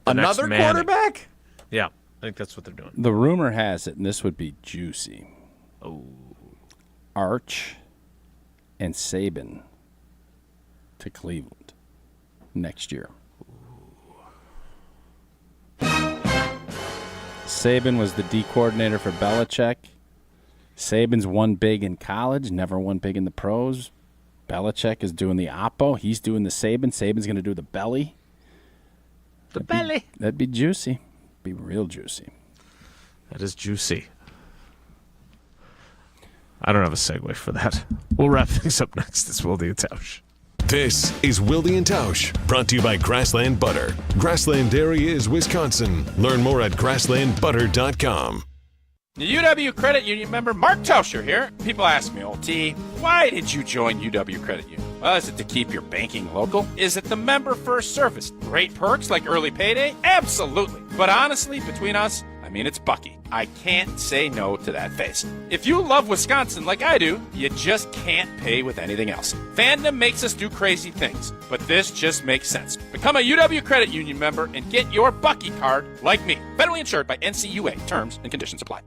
another quarterback. Yeah, I think that's what they're doing. The rumor has it, and this would be juicy. Oh, Arch and Saban to Cleveland next year. Saban was the D coordinator for Belichick. Saban's won big in college, never won big in the pros. Belichick is doing the oppo. He's doing the Saban. Saban's going to do the belly. That'd be juicy. Be real juicy. That is juicy. I don't have a segue for that. We'll wrap things up next. It's Wilde and Tausch. This is Wilde and Tausch, brought to you by Grassland Butter. Grassland Dairy is Wisconsin. Learn more at grasslandbutter.com. The UW Credit Union member Mark Tauscher here. People ask me, old T, why did you join UW Credit Union? Well, is it to keep your banking local? Is it the member first service? Great perks like early payday? Absolutely. But honestly, between us, it's Bucky. I can't say no to that face. If you love Wisconsin like I do, you just can't pay with anything else. Fandom makes us do crazy things, but this just makes sense. Become a UW Credit Union member and get your Bucky card like me. Federally insured by NCUA. Terms and conditions apply.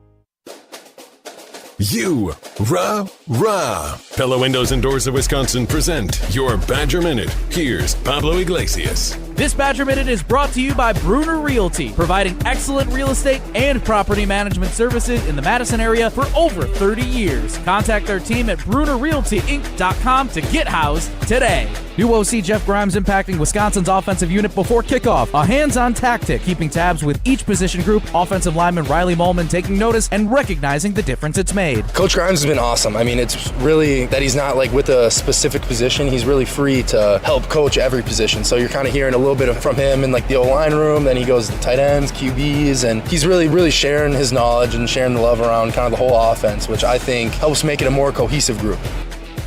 Rah. Pella Windows and Doors of Wisconsin present your Badger Minute. Here's Pablo Iglesias. This Badger Minute is brought to you by Bruner Realty, providing excellent real estate and property management services in the Madison area for over 30 years. Contact their team at BrunerRealtyInc.com to get housed today. New OC Jeff Grimes impacting Wisconsin's offensive unit before kickoff. A hands-on tactic, keeping tabs with each position group. Offensive lineman Riley Molman taking notice and recognizing the difference it's made. Coach Grimes has been awesome. It's really that he's not with a specific position. He's really free to help coach every position. So you're kind of hearing a little bit from him in the O-line room. Then he goes to tight ends, QBs, and he's really sharing his knowledge and sharing the love around kind of the whole offense, which I think helps make it a more cohesive group.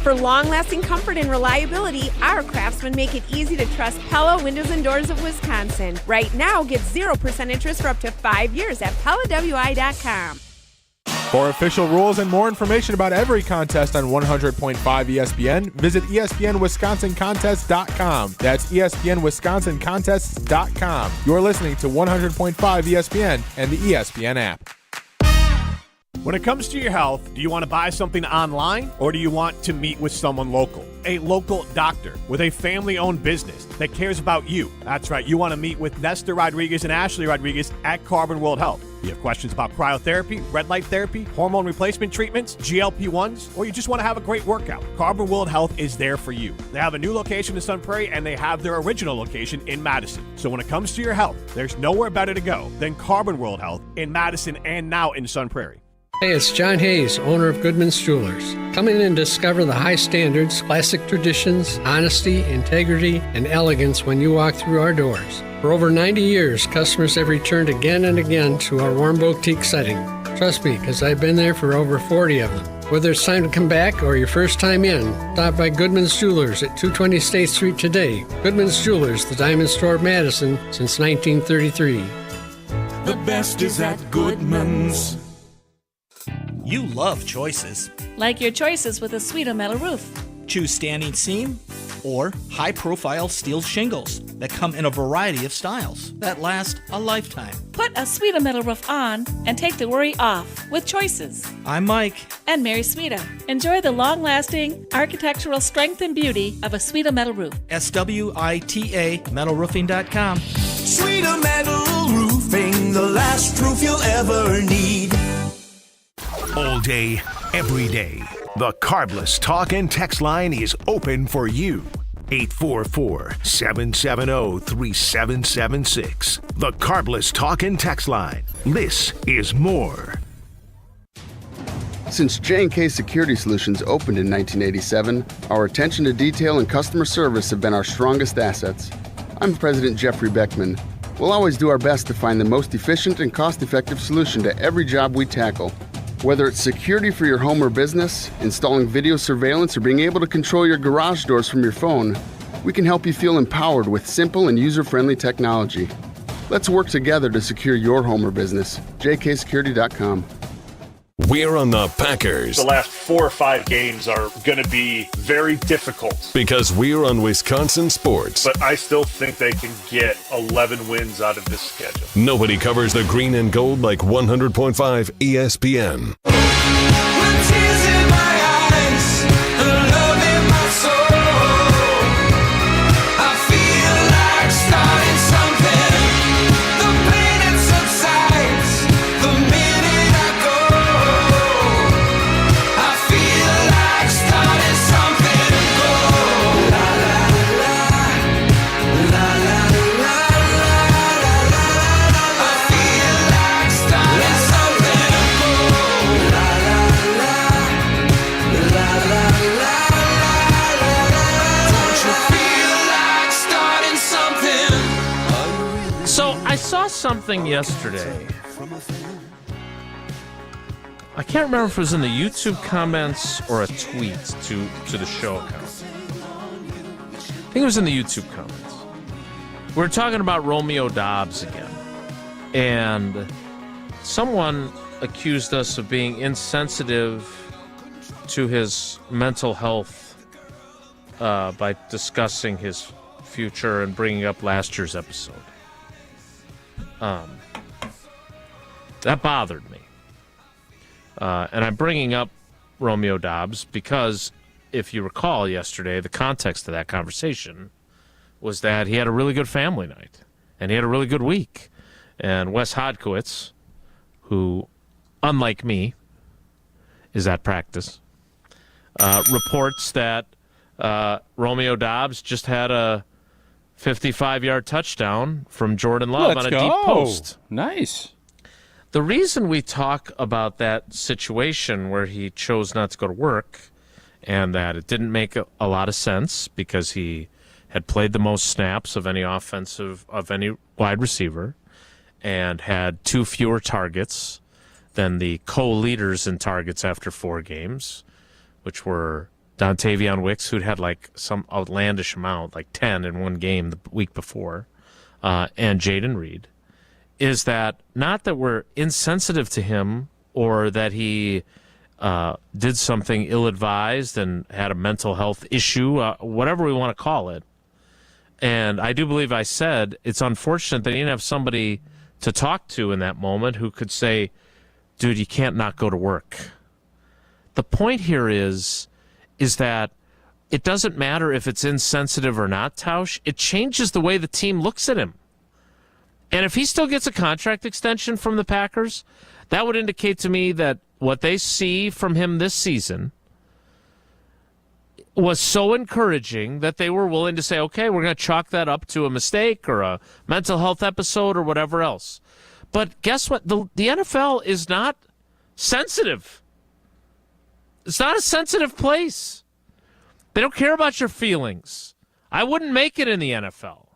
For long-lasting comfort and reliability, our craftsmen make it easy to trust Pella Windows and Doors of Wisconsin. Right now, get 0% interest for up to 5 years at PellaWI.com. For official rules and more information about every contest on 100.5 ESPN, visit ESPNWisconsinContests.com. That's ESPNWisconsinContests.com. You're listening to 100.5 ESPN and the ESPN app. When it comes to your health, do you want to buy something online or do you want to meet with someone local? A local doctor with a family-owned business that cares about you. That's right, you want to meet with Nestor Rodriguez and Ashley Rodriguez at Carbon World Health. You have questions about cryotherapy, red light therapy, hormone replacement treatments, GLP-1s, or you just want to have a great workout. Carbon World Health is there for you. They have a new location in Sun Prairie and they have their original location in Madison. So when it comes to your health, there's nowhere better to go than Carbon World Health in Madison and now in Sun Prairie. Hey, it's John Hayes, owner of Goodman's Jewelers. Come in and discover the high standards, classic traditions, honesty, integrity, and elegance when you walk through our doors. For over 90 years, customers have returned again and again to our warm boutique setting. Trust me, because I've been there for over 40 of them. Whether it's time to come back or your first time in, stop by Goodman's Jewelers at 220 State Street today. Goodman's Jewelers, the diamond store of Madison since 1933. The best is at Goodman's. You love choices. Like your choices with a Sweeto metal roof. Choose standing seam or high-profile steel shingles that come in a variety of styles that last a lifetime. Put a Sweeto metal roof on and take the worry off with choices. I'm Mike. And Mary Sweeto. Enjoy the long-lasting architectural strength and beauty of a Sweeto metal roof. SWITA metalroofing.com. Sweeto Metal Roofing, the last roof you'll ever need. All day, every day. The Carbless Talk and Text line is open for you. 844-770-3776. The Carbless Talk and Text line. This is more. Since J&K Security Solutions opened in 1987, our attention to detail and customer service have been our strongest assets. I'm President Jeffrey Beckman. We'll always do our best to find the most efficient and cost-effective solution to every job we tackle. Whether it's security for your home or business, installing video surveillance, or being able to control your garage doors from your phone, we can help you feel empowered with simple and user-friendly technology. Let's work together to secure your home or business. jksecurity.com. We're on the Packers. The last 4 or 5 games are going to be very difficult. Because we're on Wisconsin sports. But I still think they can get 11 wins out of this schedule. Nobody covers the green and gold like 100.5 ESPN. I saw something yesterday. I can't remember if it was in the YouTube comments or a tweet to the show account. I think it was in the YouTube comments. We were talking about Romeo Dobbs again. And someone accused us of being insensitive to his mental health by discussing his future and bringing up last year's episode. That bothered me. And I'm bringing up Romeo Dobbs because, if you recall yesterday, the context of that conversation was that he had a really good family night and he had a really good week. And Wes Hodkiewicz, who, unlike me, is at practice, reports that Romeo Dobbs just had a 55-yard touchdown from Jordan Love on a deep post. Nice. The reason we talk about that situation where he chose not to go to work and that it didn't make a lot of sense because he had played the most snaps of any wide receiver and had 2 fewer targets than the co-leaders in targets after 4 games, which were Dontavion Wicks, who'd had like some outlandish amount, like 10 in one game the week before, and Jaden Reed, is that not that we're insensitive to him or that he did something ill-advised and had a mental health issue, whatever we want to call it. And I do believe I said it's unfortunate that he didn't have somebody to talk to in that moment who could say, dude, you can't not go to work. The point here is that it doesn't matter if it's insensitive or not, Tausch. It changes the way the team looks at him. And if he still gets a contract extension from the Packers, that would indicate to me that what they see from him this season was so encouraging that they were willing to say, okay, we're going to chalk that up to a mistake or a mental health episode or whatever else. But guess what? The NFL is not sensitive. It's not a sensitive place. They don't care about your feelings. I wouldn't make it in the NFL.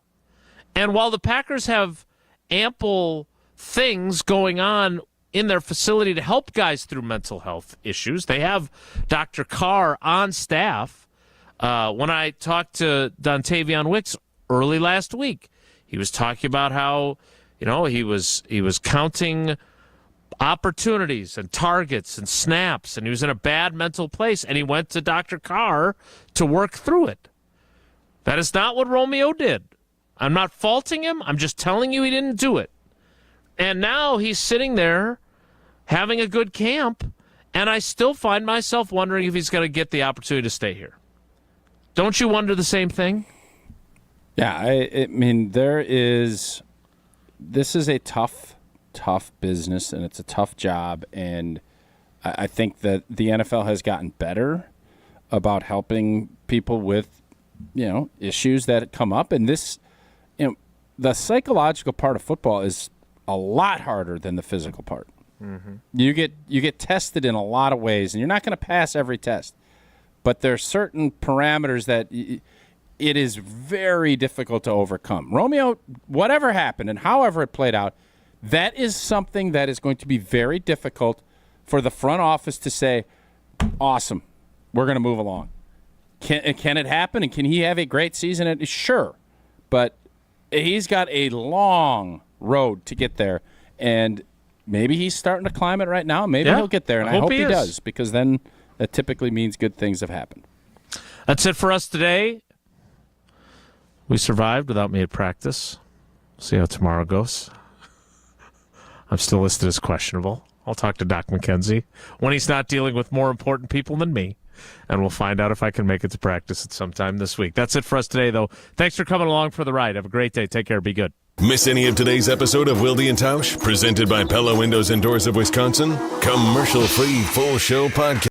And while the Packers have ample things going on in their facility to help guys through mental health issues. They have Dr. Carr on staff. When I talked to Dontavion Wicks early last week, he was talking about how, he was counting opportunities and targets and snaps, and he was in a bad mental place, and he went to Dr. Carr to work through it. That is not what Romeo did. I'm not faulting him. I'm just telling you he didn't do it. And now he's sitting there having a good camp, and I still find myself wondering if he's going to get the opportunity to stay here. Don't you wonder the same thing? Yeah, I mean, this is a tough business, and it's a tough job, and I think that the NFL has gotten better about helping people with, issues that come up, and this, the psychological part of football is a lot harder than the physical part. Mm-hmm. You get tested in a lot of ways, and you're not going to pass every test, but there are certain parameters that it is very difficult to overcome. Romeo, whatever happened and however it played out, that is something that is going to be very difficult for the front office to say, awesome, we're going to move along. Can it happen, and can he have a great season? Sure, but he's got a long road to get there, and maybe he's starting to climb it right now. Maybe he'll get there, and I hope he does, because then that typically means good things have happened. That's it for us today. We survived without me at practice. See how tomorrow goes. I'm still listed as questionable. I'll talk to Doc McKenzie when he's not dealing with more important people than me, and we'll find out if I can make it to practice at some time this week. That's it for us today, though. Thanks for coming along for the ride. Have a great day. Take care. Be good. Miss any of today's episode of Wilde and Tausch, presented by Pella Windows and Doors of Wisconsin? Commercial-free full show podcast.